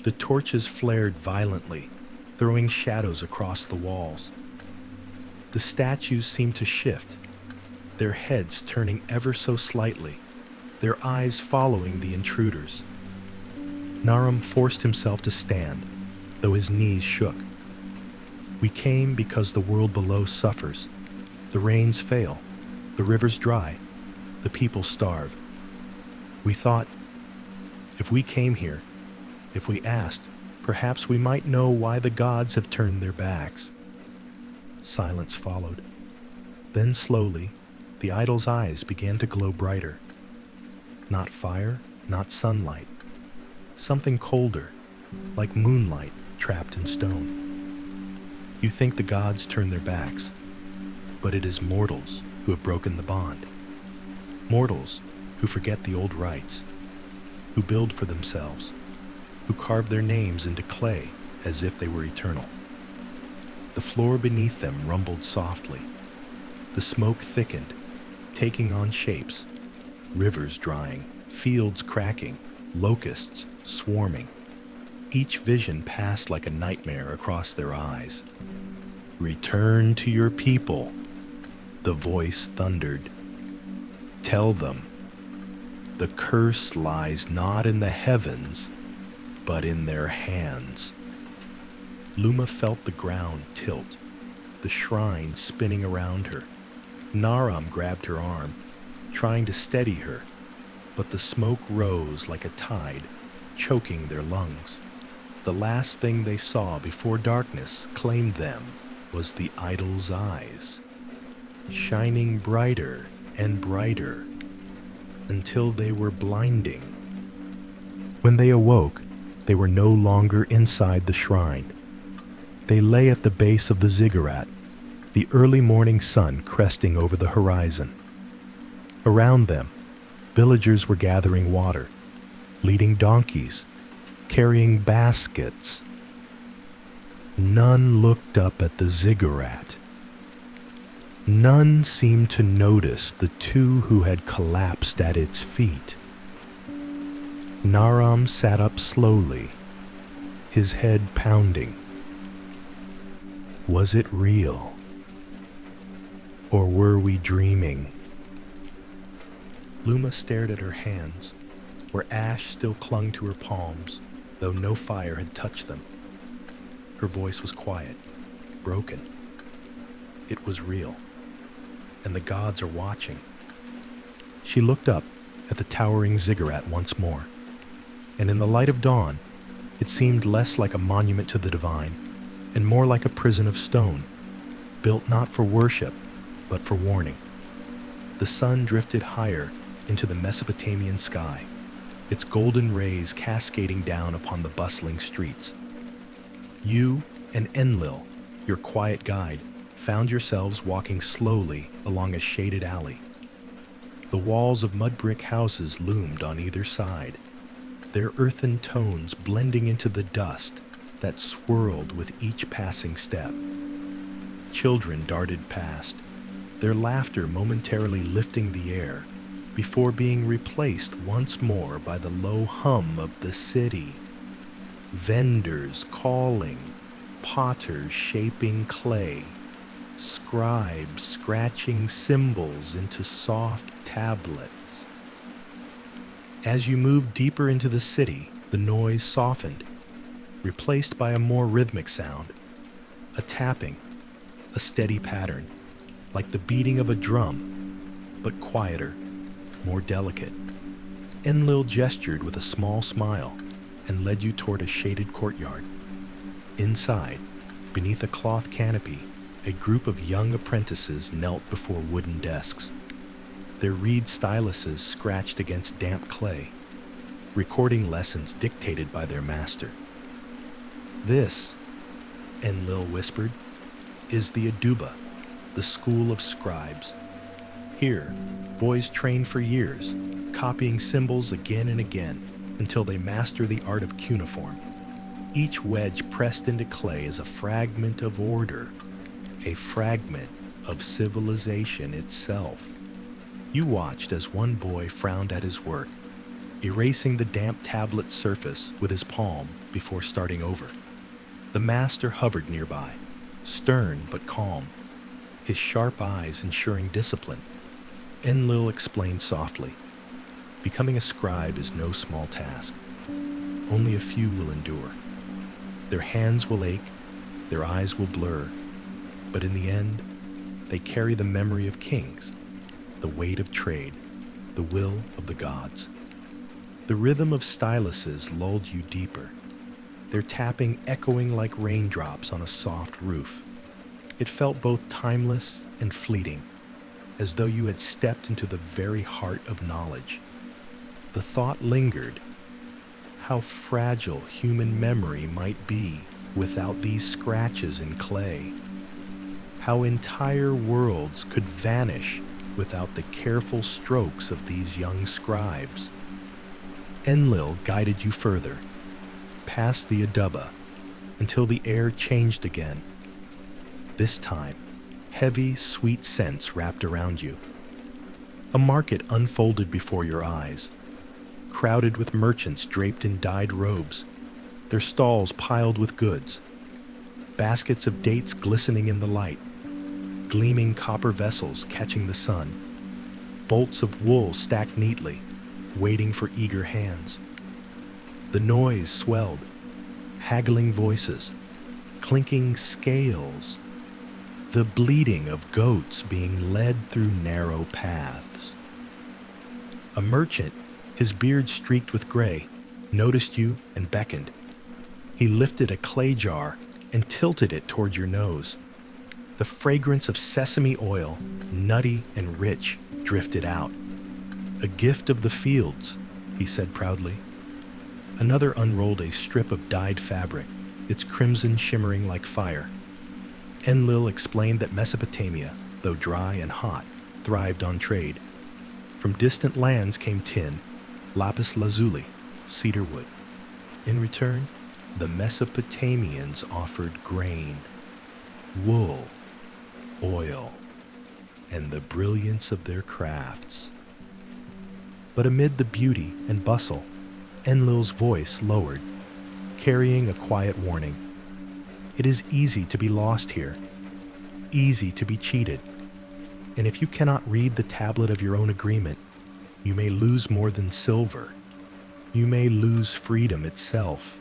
The torches flared violently, throwing shadows across the walls. The statues seemed to shift, their heads turning ever so slightly, their eyes following the intruders. Naram forced himself to stand, though his knees shook. We came because the world below suffers. The rains fail, the rivers dry, the people starve. We thought, if we came here, if we asked, perhaps we might know why the gods have turned their backs. Silence followed. Then slowly, the idol's eyes began to glow brighter. Not fire, not sunlight. Something colder, like moonlight trapped in stone. You think the gods turn their backs, but it is mortals who have broken the bond. Mortals who forget the old rites, who build for themselves, who carve their names into clay as if they were eternal. The floor beneath them rumbled softly. The smoke thickened, taking on shapes, rivers drying, fields cracking, locusts swarming. Each vision passed like a nightmare across their eyes. Return to your people, the voice thundered. Tell them, the curse lies not in the heavens, but in their hands. Luma felt the ground tilt, the shrine spinning around her. Naram grabbed her arm, trying to steady her, but the smoke rose like a tide, choking their lungs. The last thing they saw before darkness claimed them was the idol's eyes, shining brighter and brighter until they were blinding. When they awoke, they were no longer inside the shrine. They lay at the base of the ziggurat, the early morning sun cresting over the horizon. Around them, villagers were gathering water, leading donkeys, carrying baskets. None looked up at the ziggurat. None seemed to notice the two who had collapsed at its feet. Naram sat up slowly, his head pounding. Was it real? Or were we dreaming? Luma stared at her hands, where ash still clung to her palms, though no fire had touched them. Her voice was quiet, broken. It was real, and the gods are watching. She looked up at the towering ziggurat once more. and in the light of dawn, it seemed less like a monument to the divine and more like a prison of stone, built not for worship, but for warning. The sun drifted higher into the Mesopotamian sky, its golden rays cascading down upon the bustling streets. You and Enlil, your quiet guide, found yourselves walking slowly along a shaded alley. The walls of mud brick houses loomed on either side, their earthen tones blending into the dust that swirled with each passing step. Children darted past, their laughter momentarily lifting the air before being replaced once more by the low hum of the city. Vendors calling, potters shaping clay, scribes scratching symbols into soft tablets. As you moved deeper into the city, the noise softened, replaced by a more rhythmic sound, a tapping, a steady pattern, like the beating of a drum, but quieter, more delicate. Enlil gestured with a small smile and led you toward a shaded courtyard. Inside, beneath a cloth canopy, a group of young apprentices knelt before wooden desks. Their reed styluses scratched against damp clay, recording lessons dictated by their master. "This," Enlil whispered, "is the Aduba, the school of scribes. Here, boys train for years, copying symbols again and again until they master the art of cuneiform. Each wedge pressed into clay is a fragment of order, a fragment of civilization itself." You watched as one boy frowned at his work, erasing the damp tablet surface with his palm before starting over. The master hovered nearby, stern but calm, his sharp eyes ensuring discipline. Enlil explained softly, "Becoming a scribe is no small task. Only a few will endure. Their hands will ache, their eyes will blur, but in the end, they carry the memory of kings, the weight of trade, the will of the gods." The rhythm of styluses lulled you deeper, their tapping echoing like raindrops on a soft roof. It felt both timeless and fleeting, as though you had stepped into the very heart of knowledge. The thought lingered, how fragile human memory might be without these scratches in clay. How entire worlds could vanish without the careful strokes of these young scribes. Enlil guided you further, past the Aduba, until the air changed again. This time, heavy, sweet scents wrapped around you. A market unfolded before your eyes, crowded with merchants draped in dyed robes, their stalls piled with goods, baskets of dates glistening in the light, gleaming copper vessels catching the sun, bolts of wool stacked neatly, waiting for eager hands. The noise swelled, haggling voices, clinking scales, the bleating of goats being led through narrow paths. A merchant, his beard streaked with gray, noticed you and beckoned. He lifted a clay jar and tilted it toward your nose. The fragrance of sesame oil, nutty and rich, drifted out. "A gift of the fields," he said proudly. Another unrolled a strip of dyed fabric, its crimson shimmering like fire. Enlil explained that Mesopotamia, though dry and hot, thrived on trade. From distant lands came tin, lapis lazuli, cedar wood. In return, the Mesopotamians offered grain, wool, oil, and the brilliance of their crafts. But amid the beauty and bustle, Enlil's voice lowered, carrying a quiet warning. It is easy to be lost here, easy to be cheated, and if you cannot read the tablet of your own agreement, you may lose more than silver. You may lose freedom itself.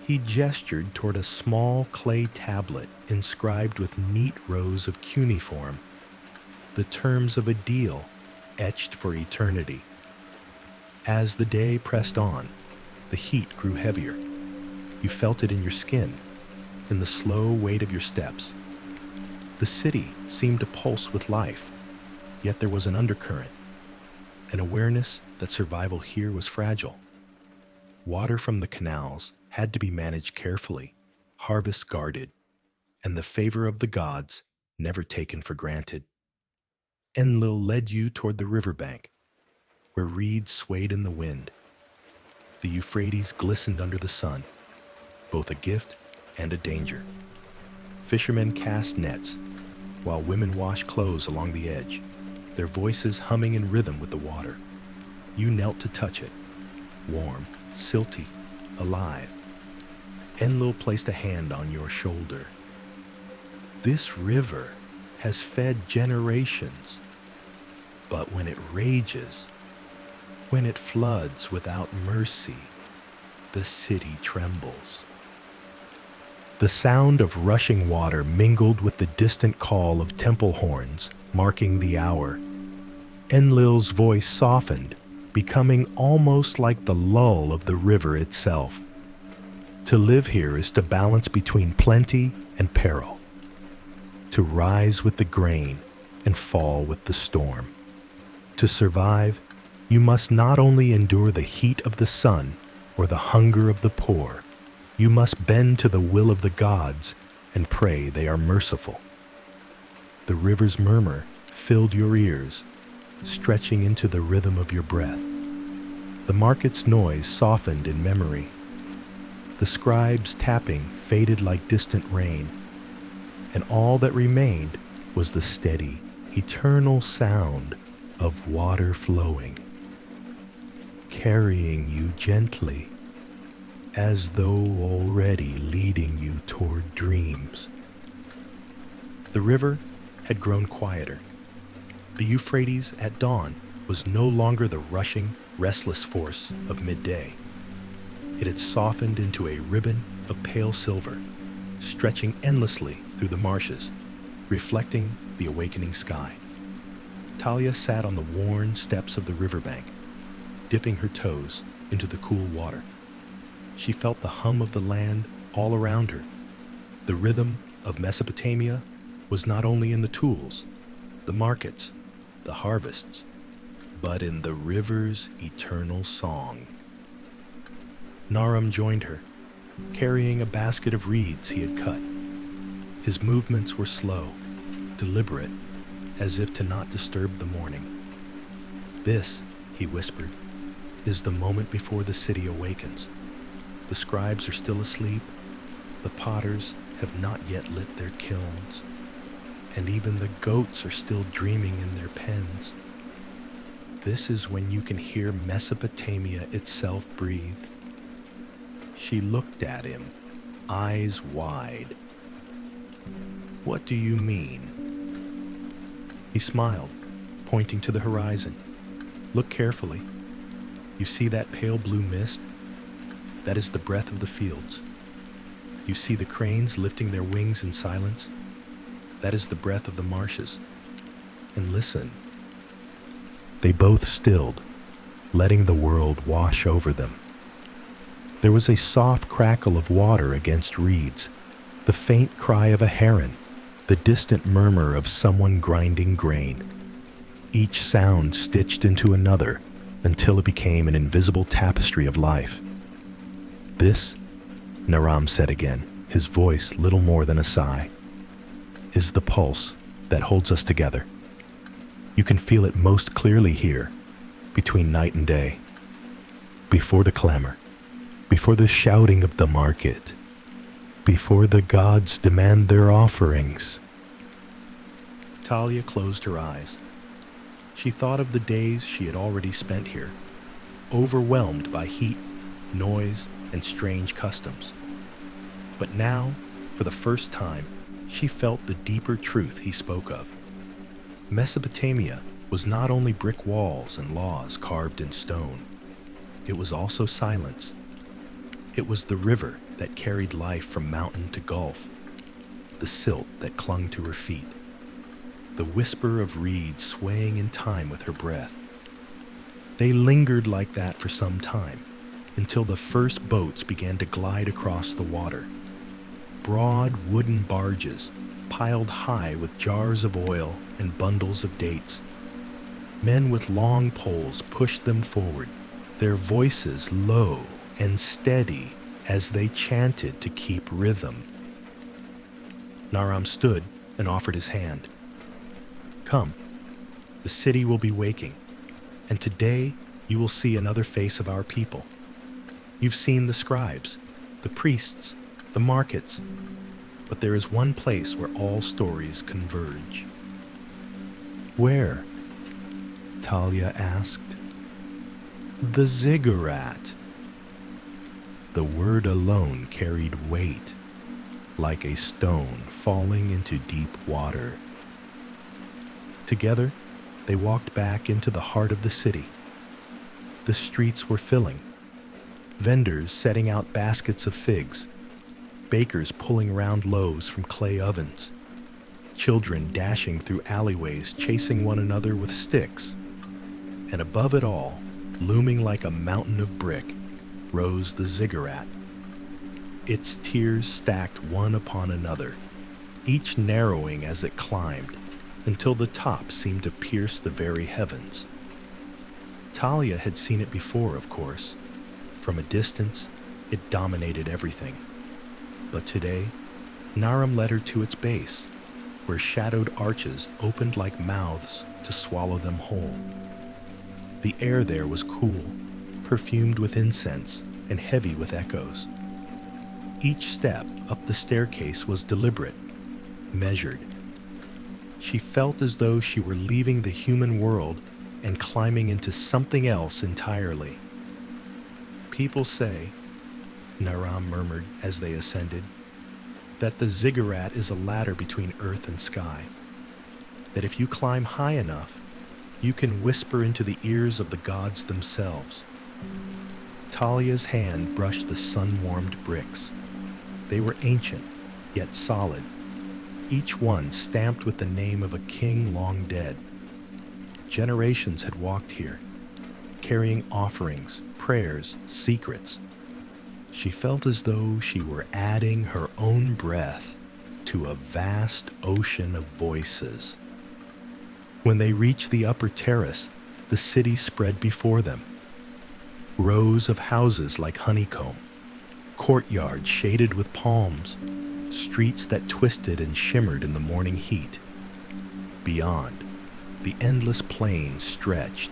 He gestured toward a small clay tablet inscribed with neat rows of cuneiform, the terms of a deal etched for eternity. As the day pressed on, The heat grew heavier. You felt it in your skin, in the slow weight of your steps. The city seemed to pulse with life, yet there was an undercurrent, an awareness that survival here was fragile. Water from the canals had to be managed carefully, harvests guarded, and the favor of the gods never taken for granted. Enlil led you toward the riverbank, where reeds swayed in the wind. The Euphrates glistened under the sun, both a gift and a danger. Fishermen cast nets, while women washed clothes along the edge, their voices humming in rhythm with the water. You knelt to touch it, warm, silty, alive. Enlil placed a hand on your shoulder. This river has fed generations, but when it rages, when it floods without mercy, the city trembles. The sound of rushing water mingled with the distant call of temple horns, marking the hour. Enlil's voice softened, becoming almost like the lull of the river itself. To live here is to balance between plenty and peril, to rise with the grain and fall with the storm. To survive, you must not only endure the heat of the sun or the hunger of the poor, you must bend to the will of the gods and pray they are merciful. The river's murmur filled your ears, stretching into the rhythm of your breath. The market's noise softened in memory. The scribe's tapping faded like distant rain, and all that remained was the steady, eternal sound of water flowing, carrying you gently, as though already leading you toward dreams. The river had grown quieter. The Euphrates at dawn was no longer the rushing, restless force of midday. It had softened into a ribbon of pale silver, stretching endlessly through the marshes, reflecting the awakening sky. Talia sat on the worn steps of the riverbank, dipping her toes into the cool water. She felt the hum of the land all around her. The rhythm of Mesopotamia was not only in the tools, the markets, the harvests, but in the river's eternal song. Naram joined her, carrying a basket of reeds he had cut. His movements were slow, deliberate, as if to not disturb the morning. "This," he whispered, "is the moment before the city awakens. The scribes are still asleep, the potters have not yet lit their kilns, and even the goats are still dreaming in their pens. This is when you can hear Mesopotamia itself breathe." She looked at him, eyes wide. "What do you mean?" He smiled, pointing to the horizon. "Look carefully. You see that pale blue mist? That is the breath of the fields. You see the cranes lifting their wings in silence? That is the breath of the marshes. And listen." They both stilled, letting the world wash over them. There was a soft crackle of water against reeds, the faint cry of a heron, the distant murmur of someone grinding grain. Each sound stitched into another until it became an invisible tapestry of life. "This," Naram said again, his voice little more than a sigh, "is the pulse that holds us together. You can feel it most clearly here, between night and day, before the clamor, before the shouting of the market, before the gods demand their offerings." Talia closed her eyes. She thought of the days she had already spent here, overwhelmed by heat, noise, and strange customs. But now, for the first time, she felt the deeper truth he spoke of. Mesopotamia was not only brick walls and laws carved in stone. It was also silence. It was the river that carried life from mountain to gulf, the silt that clung to her feet, the whisper of reeds swaying in time with her breath. They lingered like that for some time, until the first boats began to glide across the water. Broad wooden barges, piled high with jars of oil and bundles of dates. Men with long poles pushed them forward, their voices low and steady as they chanted to keep rhythm. Naram stood and offered his hand. "Come, the city will be waking, and today you will see another face of our people. You've seen the scribes, the priests, the markets, but there is one place where all stories converge." "Where?" Talia asked. "The ziggurat." The word alone carried weight, like a stone falling into deep water. Together, they walked back into the heart of the city. The streets were filling, vendors setting out baskets of figs, bakers pulling round loaves from clay ovens, children dashing through alleyways chasing one another with sticks, and above it all, looming like a mountain of brick, rose the ziggurat. Its tiers stacked one upon another, each narrowing as it climbed, until the top seemed to pierce the very heavens. Talia had seen it before, of course. From a distance, it dominated everything. But today, Naram led her to its base, where shadowed arches opened like mouths to swallow them whole. The air there was cool, perfumed with incense and heavy with echoes. Each step up the staircase was deliberate, measured. She felt as though she were leaving the human world and climbing into something else entirely. "People say," Naram murmured as they ascended, "that the ziggurat is a ladder between earth and sky, that if you climb high enough, you can whisper into the ears of the gods themselves." Talia's hand brushed the sun-warmed bricks. They were ancient, yet solid, each one stamped with the name of a king long dead. Generations had walked here, carrying offerings, prayers, secrets. She felt as though she were adding her own breath to a vast ocean of voices. When they reached the upper terrace, the city spread before them. Rows of houses like honeycomb, courtyards shaded with palms, streets that twisted and shimmered in the morning heat. Beyond, the endless plain stretched,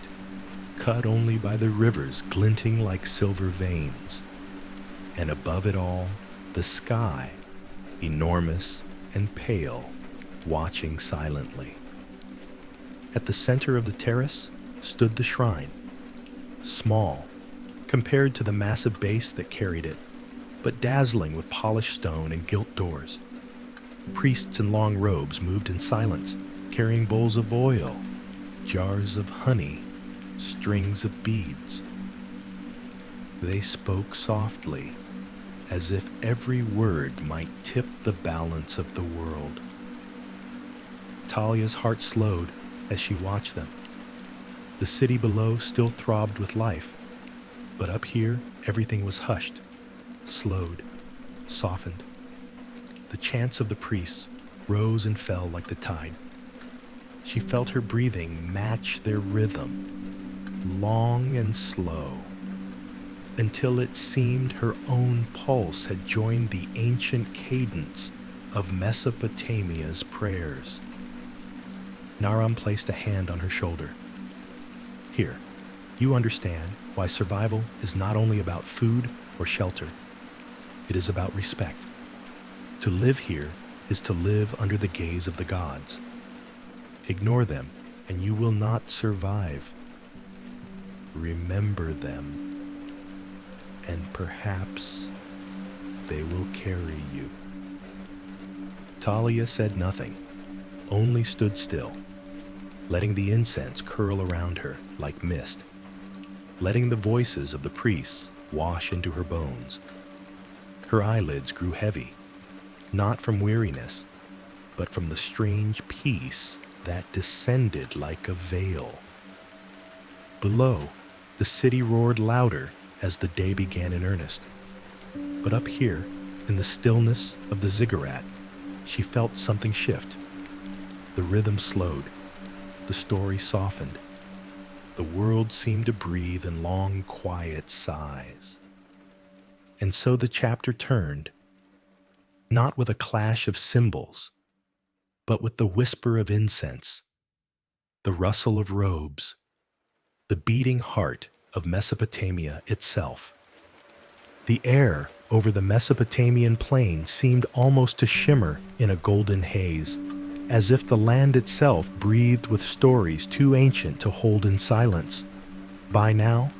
cut only by the rivers glinting like silver veins. And above it all, the sky, enormous and pale, watching silently. At the center of the terrace stood the shrine, small compared to the massive base that carried it, but dazzling with polished stone and gilt doors. Priests in long robes moved in silence, carrying bowls of oil, jars of honey, strings of beads. They spoke softly, as if every word might tip the balance of the world. Talia's heart slowed as she watched them. The city below still throbbed with life, but up here everything was hushed, slowed, softened. The chants of the priests rose and fell like the tide. She felt her breathing match their rhythm, long and slow, until it seemed her own pulse had joined the ancient cadence of Mesopotamia's prayers. Naram placed a hand on her shoulder. "Here, you understand why survival is not only about food or shelter. It is about respect. To live here is to live under the gaze of the gods. Ignore them, and you will not survive. Remember them, and perhaps they will carry you." Talia said nothing, only stood still, letting the incense curl around her like mist, letting the voices of the priests wash into her bones. Her eyelids grew heavy, not from weariness, but from the strange peace that descended like a veil. Below, the city roared louder as the day began in earnest. But up here, in the stillness of the ziggurat, she felt something shift. The rhythm slowed. The story softened. The world seemed to breathe in long, quiet sighs. And so the chapter turned, not with a clash of cymbals, but with the whisper of incense, the rustle of robes, the beating heart of Mesopotamia itself. The air over the Mesopotamian plain seemed almost to shimmer in a golden haze, as if the land itself breathed with stories too ancient to hold in silence. By now,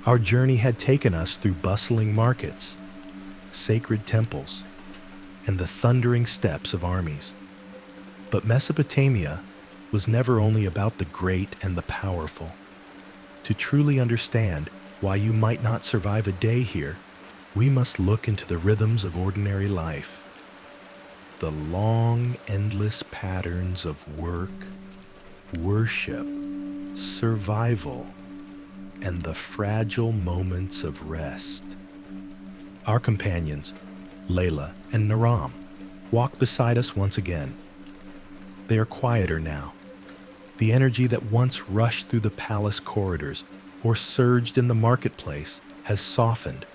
our journey had taken us through bustling markets, sacred temples, and the thundering steps of armies. But Mesopotamia was never only about the great and the powerful. To truly understand why you might not survive a day here, we must look into the rhythms of ordinary life. The long, endless patterns of work, worship, survival, and the fragile moments of rest. Our companions, Layla and Naram, walk beside us once again. They are quieter now. The energy that once rushed through the palace corridors or surged in the marketplace has softened,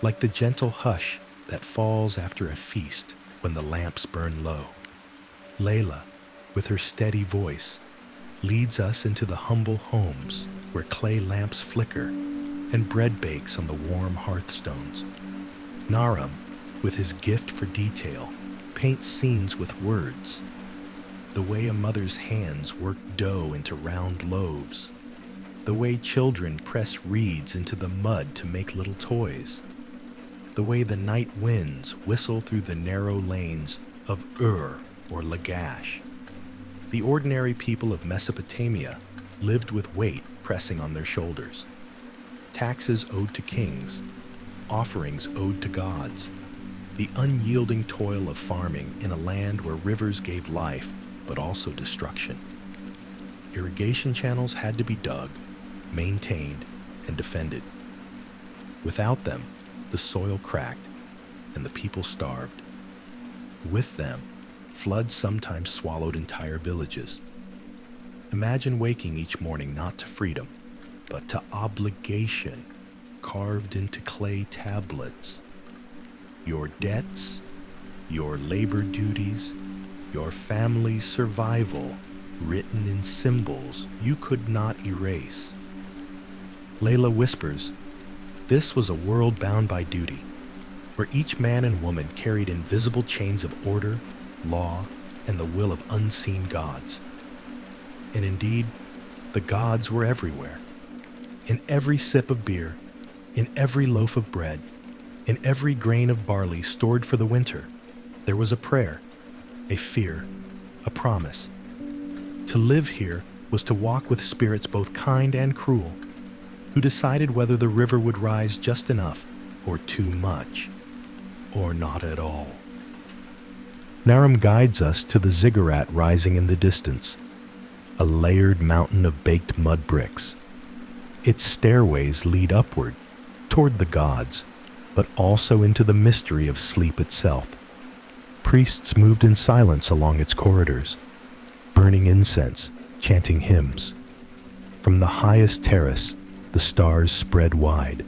like the gentle hush that falls after a feast when the lamps burn low. Layla, with her steady voice, leads us into the humble homes where clay lamps flicker and bread bakes on the warm hearthstones. Naram, with his gift for detail, paints scenes with words. The way a mother's hands work dough into round loaves. The way children press reeds into the mud to make little toys. The way the night winds whistle through the narrow lanes of Ur or Lagash. The ordinary people of Mesopotamia lived with weight pressing on their shoulders. Taxes owed to kings, offerings owed to gods. The unyielding toil of farming in a land where rivers gave life, but also destruction. Irrigation channels had to be dug, maintained, and defended. Without them, the soil cracked, and the people starved. With them, floods sometimes swallowed entire villages. Imagine waking each morning not to freedom, but to obligation carved into clay tablets. Your debts, your labor duties, your family's survival written in symbols you could not erase. Layla whispers, this was a world bound by duty, where each man and woman carried invisible chains of order, law, and the will of unseen gods. And indeed, the gods were everywhere. In every sip of beer, in every loaf of bread, in every grain of barley stored for the winter, there was a prayer, a fear, a promise. To live here was to walk with spirits both kind and cruel, who decided whether the river would rise just enough, or too much, or not at all. Naram guides us to the ziggurat rising in the distance, a layered mountain of baked mud bricks. Its stairways lead upward, toward the gods, but also into the mystery of sleep itself. Priests moved in silence along its corridors, burning incense, chanting hymns. From the highest terrace, the stars spread wide,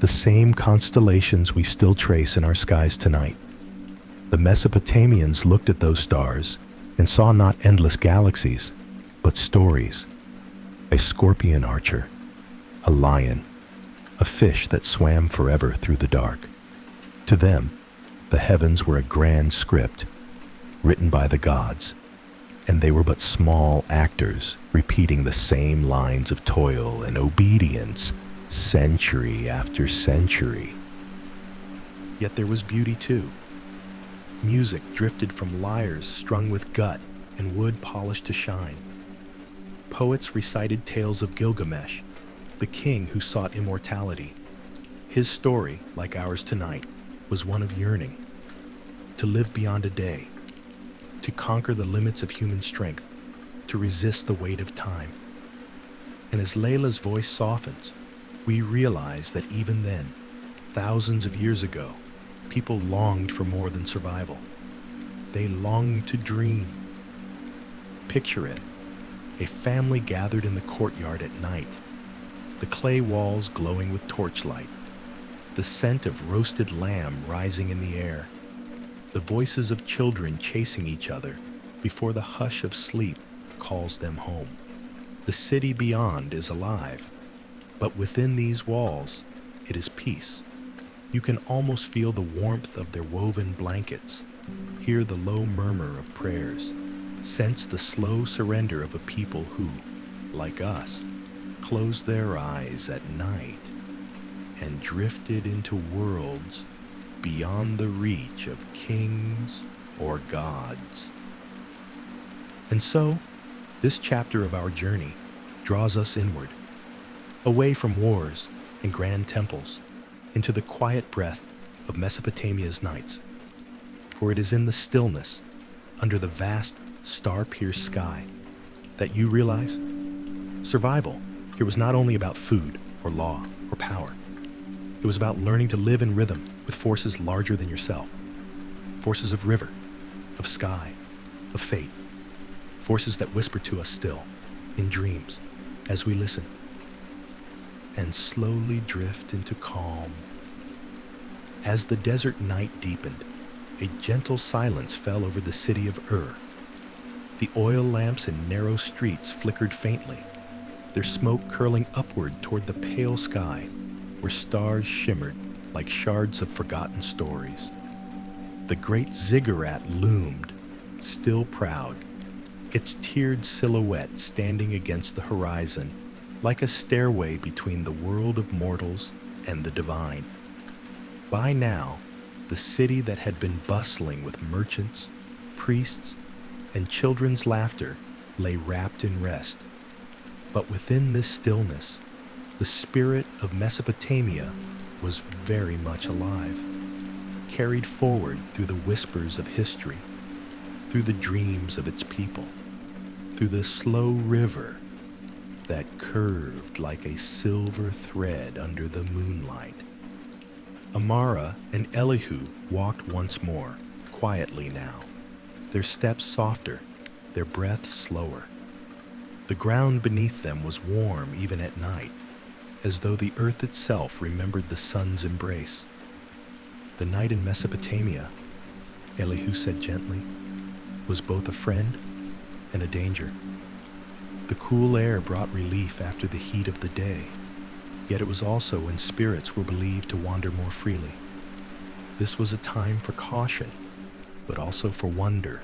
the same constellations we still trace in our skies tonight. The Mesopotamians looked at those stars and saw not endless galaxies, but stories. A scorpion archer, a lion, a fish that swam forever through the dark. To them, the heavens were a grand script, written by the gods, and they were but small actors repeating the same lines of toil and obedience century after century. Yet there was beauty too. Music drifted from lyres strung with gut and wood polished to shine. Poets recited tales of Gilgamesh, the king who sought immortality. His story, like ours tonight, was one of yearning, to live beyond a day, to conquer the limits of human strength, to resist the weight of time. And as Layla's voice softens, we realize that even then, thousands of years ago, people longed for more than survival. They longed to dream. Picture it, a family gathered in the courtyard at night, the clay walls glowing with torchlight, the scent of roasted lamb rising in the air, the voices of children chasing each other before the hush of sleep calls them home. The city beyond is alive, but within these walls, it is peace. You can almost feel the warmth of their woven blankets, hear the low murmur of prayers, sense the slow surrender of a people who, like us, closed their eyes at night and drifted into worlds beyond the reach of kings or gods. And so, this chapter of our journey draws us inward, away from wars and grand temples, into the quiet breath of Mesopotamia's nights. For it is in the stillness, under the vast, star-pierced sky, that you realize survival here was not only about food or law or power. It was about learning to live in rhythm with forces larger than yourself, forces of river, of sky, of fate, forces that whisper to us still, in dreams, as we listen, and slowly drift into calm. As the desert night deepened, a gentle silence fell over the city of Ur. The oil lamps in narrow streets flickered faintly, their smoke curling upward toward the pale sky where stars shimmered like shards of forgotten stories. The great ziggurat loomed, still proud, its tiered silhouette standing against the horizon like a stairway between the world of mortals and the divine. By now, the city that had been bustling with merchants, priests, and children's laughter lay wrapped in rest. But within this stillness, the spirit of Mesopotamia was very much alive, carried forward through the whispers of history, through the dreams of its people, through the slow river that curved like a silver thread under the moonlight. Amara and Elihu walked once more, quietly now, their steps softer, their breath slower. The ground beneath them was warm even at night, as though the earth itself remembered the sun's embrace. The night in Mesopotamia, Elihu said gently, was both a friend and a danger. The cool air brought relief after the heat of the day, yet it was also when spirits were believed to wander more freely. This was a time for caution, but also for wonder.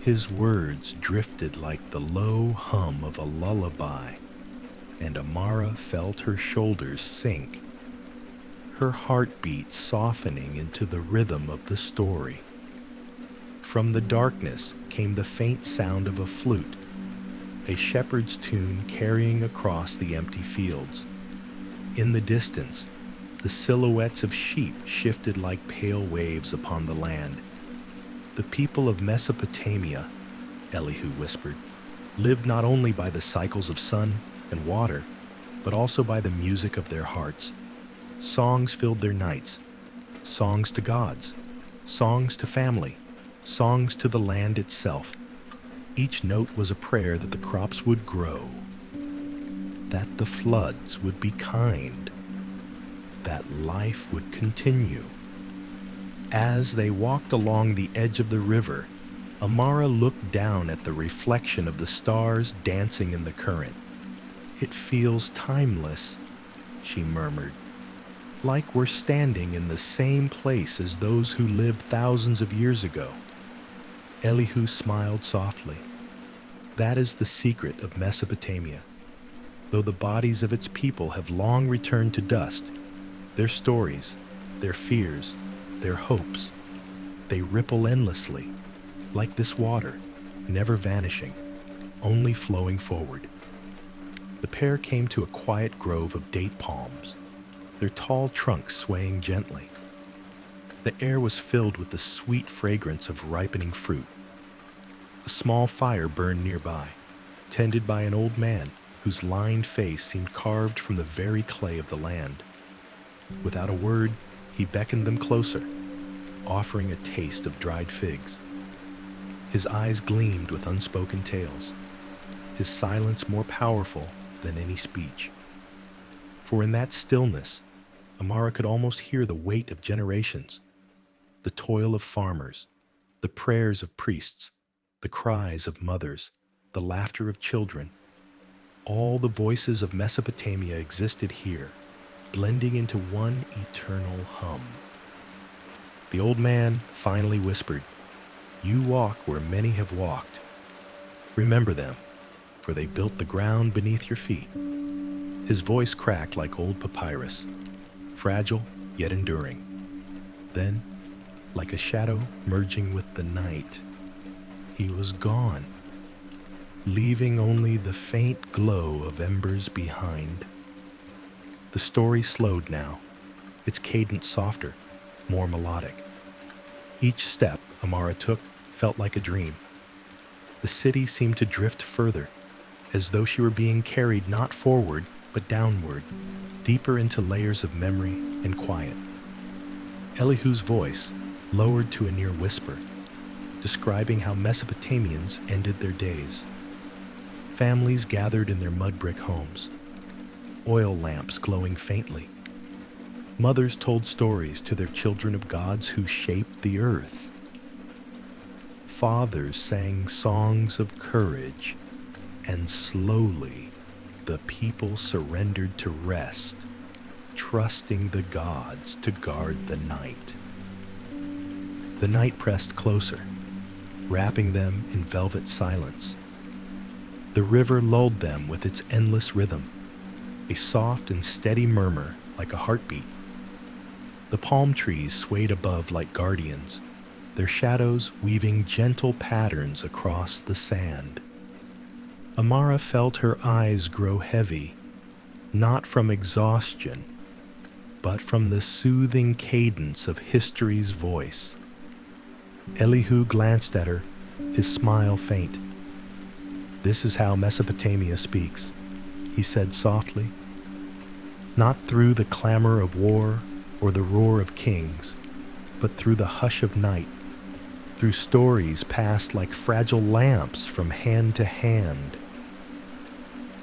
His words drifted like the low hum of a lullaby, and Amara felt her shoulders sink, her heartbeat softening into the rhythm of the story. From the darkness came the faint sound of a flute, a shepherd's tune carrying across the empty fields. In the distance, the silhouettes of sheep shifted like pale waves upon the land. The people of Mesopotamia, Elihu whispered, lived not only by the cycles of sun and water, but also by the music of their hearts. Songs filled their nights, songs to gods, songs to family, songs to the land itself. Each note was a prayer that the crops would grow, that the floods would be kind, that life would continue. As they walked along the edge of the river, Amara looked down at the reflection of the stars dancing in the current. "It feels timeless," she murmured, "like we're standing in the same place as those who lived thousands of years ago." Elihu smiled softly. That is the secret of Mesopotamia. Though the bodies of its people have long returned to dust, their stories, their fears, their hopes, they ripple endlessly, like this water, never vanishing, only flowing forward. The pair came to a quiet grove of date palms, their tall trunks swaying gently. The air was filled with the sweet fragrance of ripening fruit. A small fire burned nearby, tended by an old man whose lined face seemed carved from the very clay of the land. Without a word, he beckoned them closer, offering a taste of dried figs. His eyes gleamed with unspoken tales, his silence more powerful than any speech. For in that stillness, Amara could almost hear the weight of generations, the toil of farmers, the prayers of priests, the cries of mothers, the laughter of children. All the voices of Mesopotamia existed here, blending into one eternal hum. The old man finally whispered, "You walk where many have walked. Remember them, for they built the ground beneath your feet." His voice cracked like old papyrus, fragile yet enduring. Then, like a shadow merging with the night, he was gone, leaving only the faint glow of embers behind. The story slowed now, its cadence softer, more melodic. Each step Amara took felt like a dream. The city seemed to drift further, as though she were being carried not forward, but downward, deeper into layers of memory and quiet. Elihu's voice, lowered to a near whisper, describing how Mesopotamians ended their days. Families gathered in their mud brick homes, oil lamps glowing faintly. Mothers told stories to their children of gods who shaped the earth. Fathers sang songs of courage, and slowly the people surrendered to rest, trusting the gods to guard the night. The night pressed closer, wrapping them in velvet silence. The river lulled them with its endless rhythm, a soft and steady murmur like a heartbeat. The palm trees swayed above like guardians, their shadows weaving gentle patterns across the sand. Amara felt her eyes grow heavy, not from exhaustion, but from the soothing cadence of history's voice. Elihu glanced at her, his smile faint. "This is how Mesopotamia speaks," he said softly. "Not through the clamor of war or the roar of kings, but through the hush of night, through stories passed like fragile lamps from hand to hand,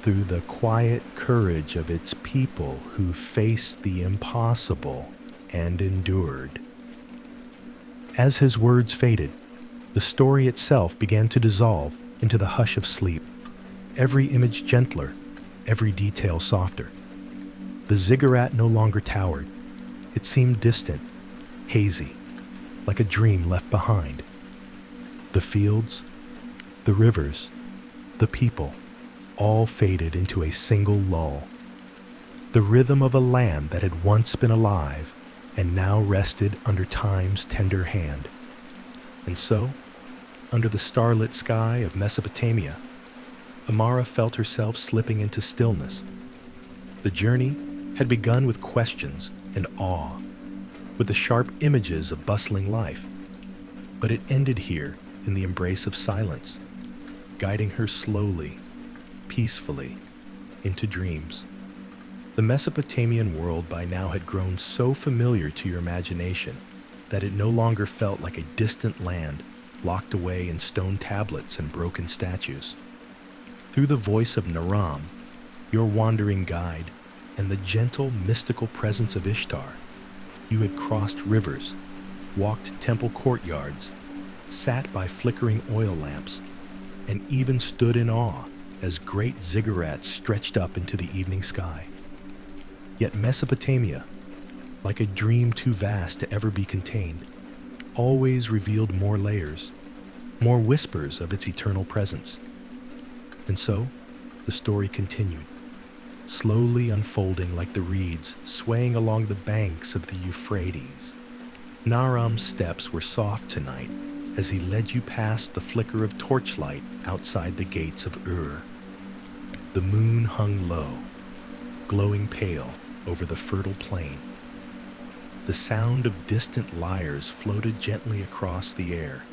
through the quiet courage of its people who faced the impossible and endured." As his words faded, the story itself began to dissolve into the hush of sleep, every image gentler, every detail softer. The ziggurat no longer towered. It seemed distant, hazy, like a dream left behind. The fields, the rivers, the people, all faded into a single lull. The rhythm of a land that had once been alive and now rested under time's tender hand. And so, under the starlit sky of Mesopotamia, Amara felt herself slipping into stillness. The journey had begun with questions and awe, with the sharp images of bustling life, but it ended here in the embrace of silence, guiding her slowly, peacefully, into dreams. The Mesopotamian world by now had grown so familiar to your imagination that it no longer felt like a distant land locked away in stone tablets and broken statues. Through the voice of Naram, your wandering guide, and the gentle, mystical presence of Ishtar, you had crossed rivers, walked temple courtyards, sat by flickering oil lamps, and even stood in awe as great ziggurats stretched up into the evening sky. Yet Mesopotamia, like a dream too vast to ever be contained, always revealed more layers, more whispers of its eternal presence. And so, the story continued, slowly unfolding like the reeds swaying along the banks of the Euphrates. Naram's steps were soft tonight as he led you past the flicker of torchlight outside the gates of Ur. The moon hung low, glowing pale over the fertile plain. The sound of distant lyres floated gently across the air,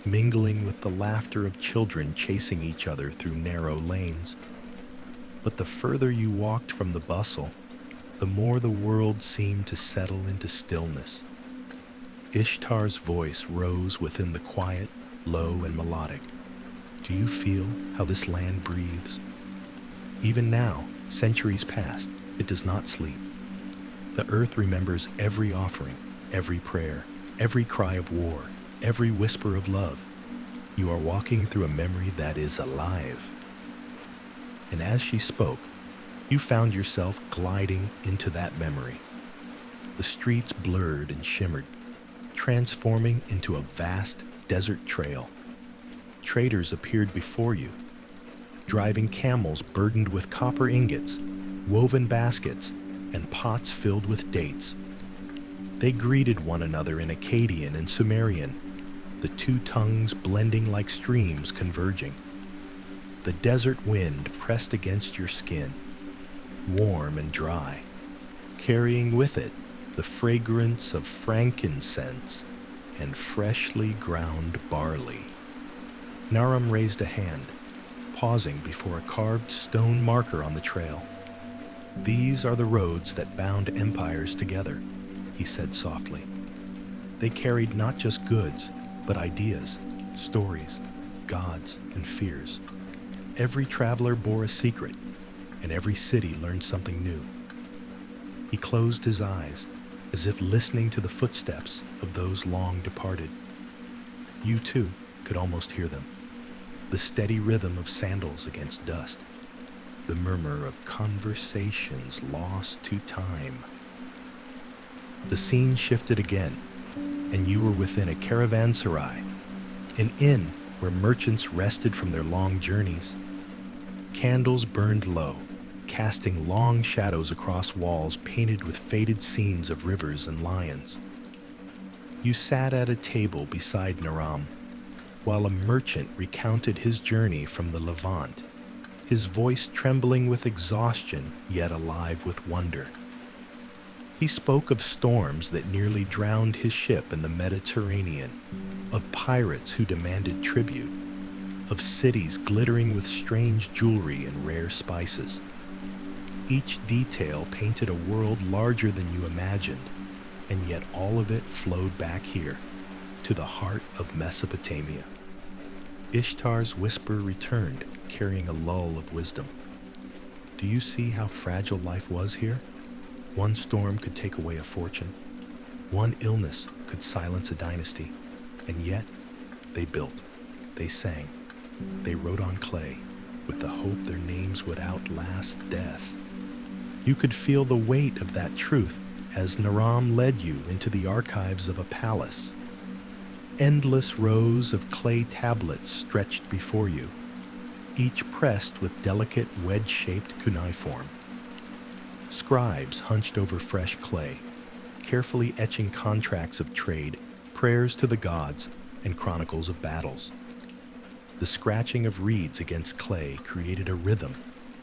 mingling with the laughter of children chasing each other through narrow lanes. But the further you walked from the bustle, the more the world seemed to settle into stillness. Ishtar's voice rose within the quiet, low and melodic. Do you feel how this land breathes? Even now, centuries past, it does not sleep. The earth remembers every offering, every prayer, every cry of war, every whisper of love. You are walking through a memory that is alive. And as she spoke, you found yourself gliding into that memory. The streets blurred and shimmered, transforming into a vast desert trail. Traders appeared before you, driving camels burdened with copper ingots, woven baskets, and pots filled with dates. They greeted one another in Akkadian and Sumerian, the two tongues blending like streams converging. The desert wind pressed against your skin, warm and dry, carrying with it the fragrance of frankincense and freshly ground barley. Naram raised a hand, pausing before a carved stone marker on the trail. These are the roads that bound empires together, he said softly. They carried not just goods, but ideas, stories, gods, and fears. Every traveler bore a secret, and every city learned something new. He closed his eyes, as if listening to the footsteps of those long departed. You, too, could almost hear them. The steady rhythm of sandals against dust. The murmur of conversations lost to time. The scene shifted again, and you were within a caravanserai, an inn where merchants rested from their long journeys. Candles burned low, casting long shadows across walls painted with faded scenes of rivers and lions. You sat at a table beside Naram, while a merchant recounted his journey from the Levant, his voice trembling with exhaustion yet alive with wonder. He spoke of storms that nearly drowned his ship in the Mediterranean, of pirates who demanded tribute, of cities glittering with strange jewelry and rare spices. Each detail painted a world larger than you imagined, and yet all of it flowed back here, to the heart of Mesopotamia. Ishtar's whisper returned, carrying a lull of wisdom. Do you see how fragile life was here? One storm could take away a fortune. One illness could silence a dynasty. And yet, they built, they sang, they wrote on clay, with the hope their names would outlast death. You could feel the weight of that truth as Naram led you into the archives of a palace. Endless rows of clay tablets stretched before you, each pressed with delicate wedge-shaped cuneiform. Scribes hunched over fresh clay, carefully etching contracts of trade, prayers to the gods, and chronicles of battles. The scratching of reeds against clay created a rhythm,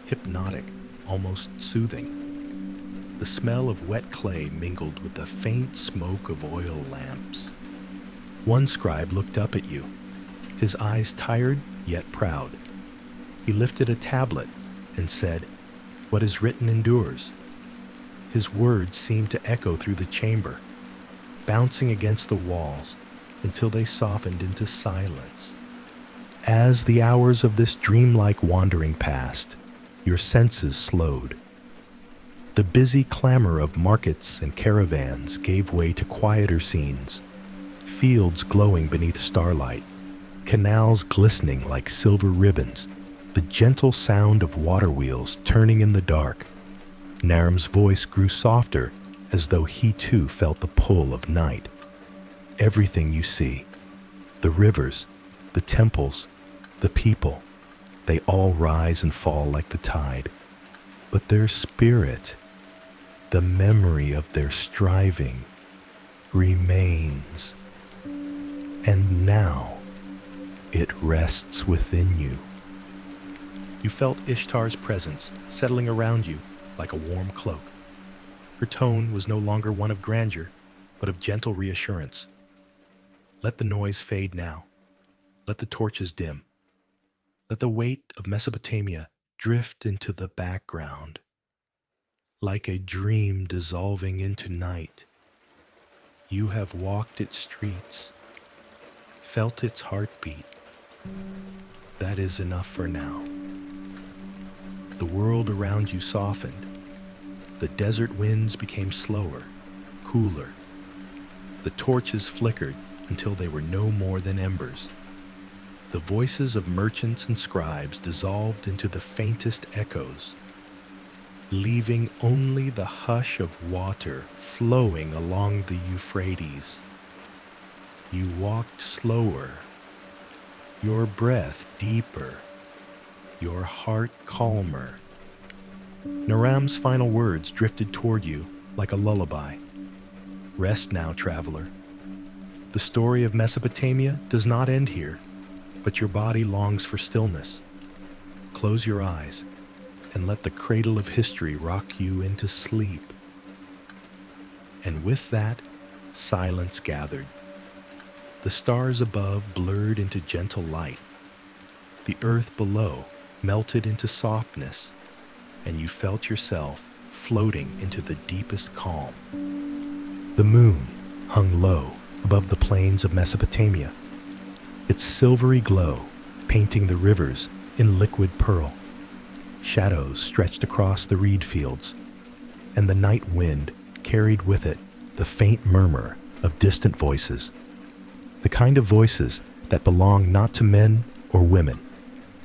hypnotic, almost soothing. The smell of wet clay mingled with the faint smoke of oil lamps. One scribe looked up at you, his eyes tired yet proud. He lifted a tablet and said, "What is written endures." His words seemed to echo through the chamber, bouncing against the walls until they softened into silence. As the hours of this dreamlike wandering passed, your senses slowed. The busy clamor of markets and caravans gave way to quieter scenes, fields glowing beneath starlight, canals glistening like silver ribbons, the gentle sound of water wheels turning in the dark. Naram's voice grew softer, as though he too felt the pull of night. Everything you see, the rivers, the temples, the people, they all rise and fall like the tide. But their spirit, the memory of their striving, remains. And now it rests within you. You felt Ishtar's presence settling around you like a warm cloak. Her tone was no longer one of grandeur, but of gentle reassurance. Let the noise fade now. Let the torches dim. Let the weight of Mesopotamia drift into the background, like a dream dissolving into night. You have walked its streets, felt its heartbeat. That is enough for now. The world around you softened. The desert winds became slower, cooler. The torches flickered until they were no more than embers. The voices of merchants and scribes dissolved into the faintest echoes, leaving only the hush of water flowing along the Euphrates. You walked slower, your breath deeper, your heart calmer. Naram's final words drifted toward you like a lullaby. Rest now, traveler. The story of Mesopotamia does not end here, but your body longs for stillness. Close your eyes and let the cradle of history rock you into sleep. And with that, silence gathered. The stars above blurred into gentle light. The earth below melted into softness, and you felt yourself floating into the deepest calm. The moon hung low above the plains of Mesopotamia, its silvery glow painting the rivers in liquid pearl. Shadows stretched across the reed fields, and the night wind carried with it the faint murmur of distant voices, the kind of voices that belong not to men or women,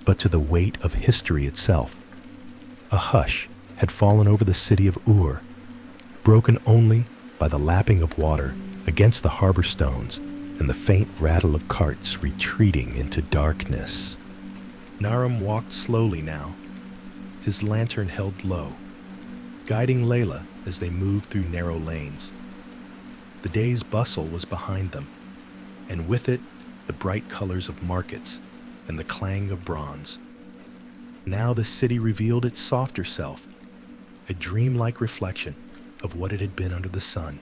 but to the weight of history itself. A hush had fallen over the city of Ur, broken only by the lapping of water against the harbor stones and the faint rattle of carts retreating into darkness. Naram walked slowly now, his lantern held low, guiding Layla as they moved through narrow lanes. The day's bustle was behind them, and with it the bright colors of markets and the clang of bronze. Now the city revealed its softer self, a dreamlike reflection of what it had been under the sun.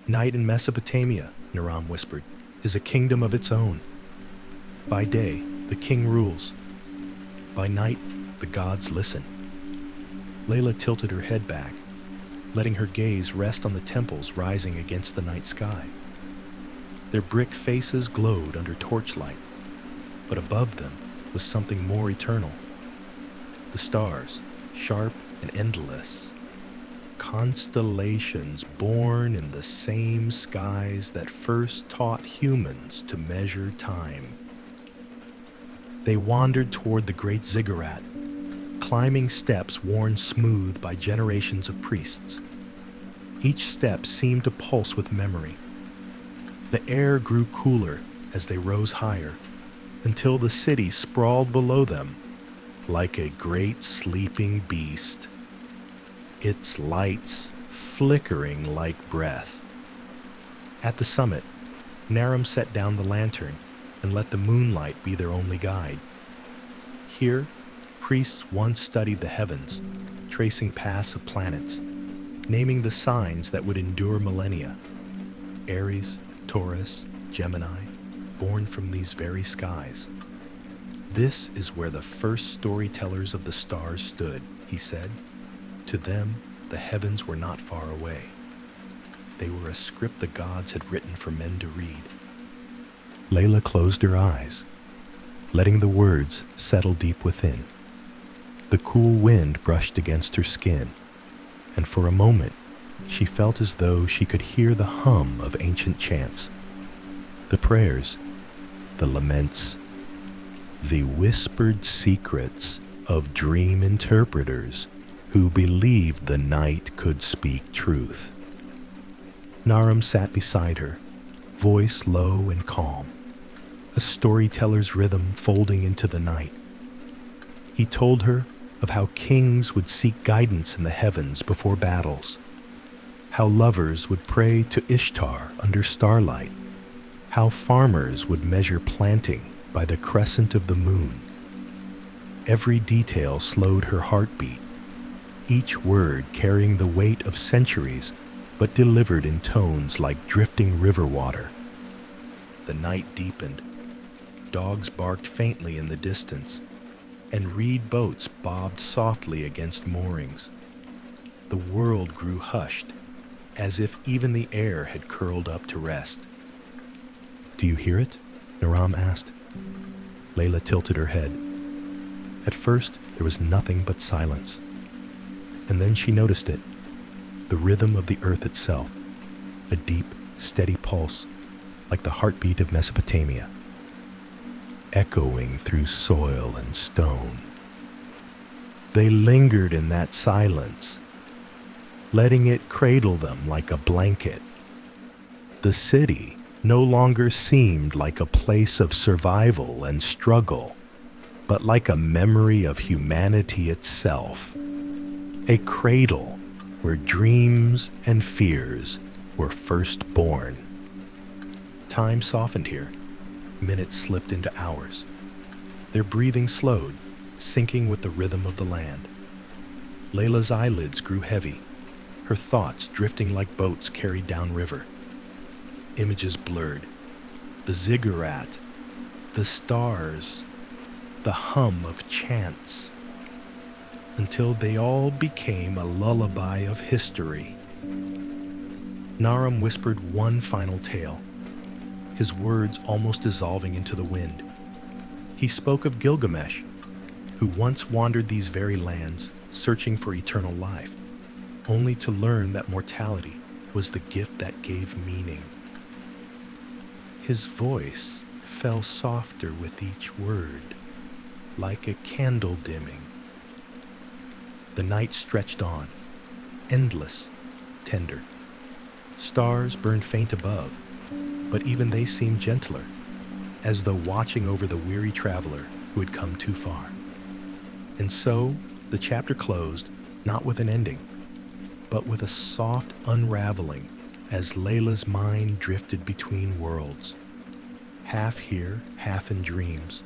Night in Mesopotamia, Naram whispered, is a kingdom of its own. By day, the king rules. By night, the gods listen. Layla tilted her head back, letting her gaze rest on the temples rising against the night sky. Their brick faces glowed under torchlight, but above them was something more eternal. The stars, sharp and endless, constellations born in the same skies that first taught humans to measure time. They wandered toward the great ziggurat, climbing steps worn smooth by generations of priests. Each step seemed to pulse with memory. The air grew cooler as they rose higher, until the city sprawled below them like a great sleeping beast, its lights flickering like breath. At the summit, Naram set down the lantern and let the moonlight be their only guide. Here, priests once studied the heavens, tracing paths of planets, naming the signs that would endure millennia. Aries, Taurus, Gemini, born from these very skies. This is where the first storytellers of the stars stood, he said. To them, the heavens were not far away. They were a script the gods had written for men to read. Layla closed her eyes, letting the words settle deep within. The cool wind brushed against her skin, and for a moment, she felt as though she could hear the hum of ancient chants. The prayers, the laments, the whispered secrets of dream interpreters who believed the night could speak truth. Naram sat beside her, voice low and calm, a storyteller's rhythm folding into the night. He told her of how kings would seek guidance in the heavens before battles, how lovers would pray to Ishtar under starlight, how farmers would measure planting by the crescent of the moon. Every detail slowed her heartbeat, each word carrying the weight of centuries but delivered in tones like drifting river water. The night deepened. Dogs barked faintly in the distance, and reed boats bobbed softly against moorings. The world grew hushed, as if even the air had curled up to rest. "Do you hear it?" Naram asked. Layla tilted her head. At first, there was nothing but silence. And then she noticed it, the rhythm of the earth itself, a deep, steady pulse, like the heartbeat of Mesopotamia, echoing through soil and stone. They lingered in that silence, letting it cradle them like a blanket. The city no longer seemed like a place of survival and struggle, but like a memory of humanity itself, a cradle where dreams and fears were first born. Time softened here. Minutes slipped into hours. Their breathing slowed, syncing with the rhythm of the land. Layla's eyelids grew heavy, her thoughts drifting like boats carried downriver. Images blurred. The ziggurat, the stars, the hum of chants, until they all became a lullaby of history. Naram whispered one final tale, his words almost dissolving into the wind. He spoke of Gilgamesh, who once wandered these very lands, searching for eternal life, only to learn that mortality was the gift that gave meaning. His voice fell softer with each word, like a candle dimming. The night stretched on, endless, tender. Stars burned faint above, but even they seemed gentler, as though watching over the weary traveler who had come too far. And so the chapter closed, not with an ending, but with a soft unraveling as Layla's mind drifted between worlds, half here, half in dreams,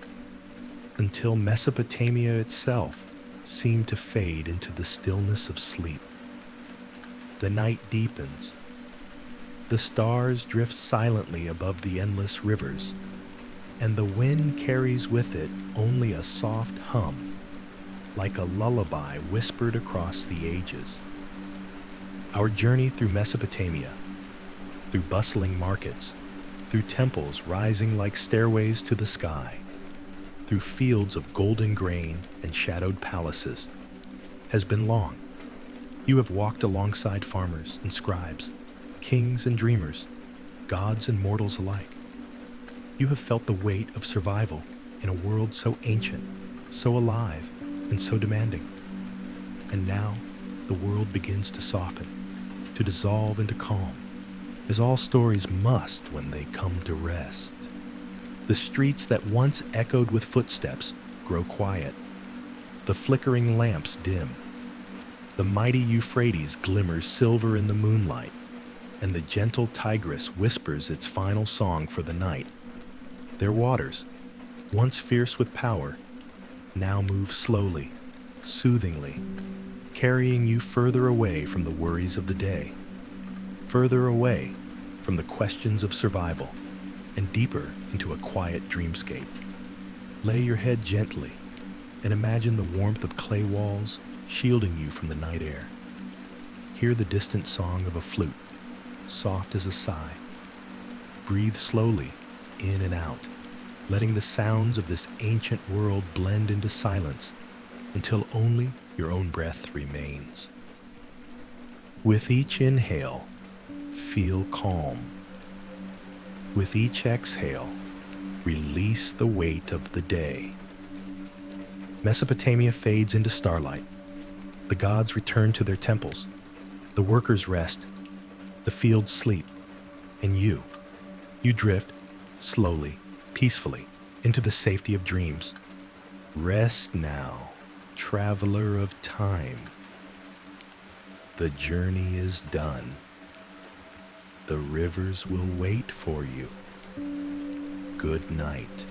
until Mesopotamia itself seemed to fade into the stillness of sleep. The night deepens. The stars drift silently above the endless rivers, and the wind carries with it only a soft hum, like a lullaby whispered across the ages. Our journey through Mesopotamia, through bustling markets, through temples rising like stairways to the sky, through fields of golden grain and shadowed palaces, has been long. You have walked alongside farmers and scribes, kings and dreamers, gods and mortals alike. You have felt the weight of survival in a world so ancient, so alive, and so demanding. And now, the world begins to soften, to dissolve into calm, as all stories must when they come to rest. The streets that once echoed with footsteps grow quiet. The flickering lamps dim. The mighty Euphrates glimmers silver in the moonlight, and the gentle Tigris whispers its final song for the night. Their waters, once fierce with power, now move slowly, soothingly, carrying you further away from the worries of the day, further away from the questions of survival, and deeper into a quiet dreamscape. Lay your head gently and imagine the warmth of clay walls shielding you from the night air. Hear the distant song of a flute, soft as a sigh. Breathe slowly in and out, letting the sounds of this ancient world blend into silence until only your own breath remains. With each inhale, feel calm. With each exhale, release the weight of the day. Mesopotamia fades into starlight. The gods return to their temples. The workers rest. The fields sleep. And you drift, slowly, peacefully, into the safety of dreams. Rest now, traveler of time. The journey is done. The rivers will wait for you. Good night.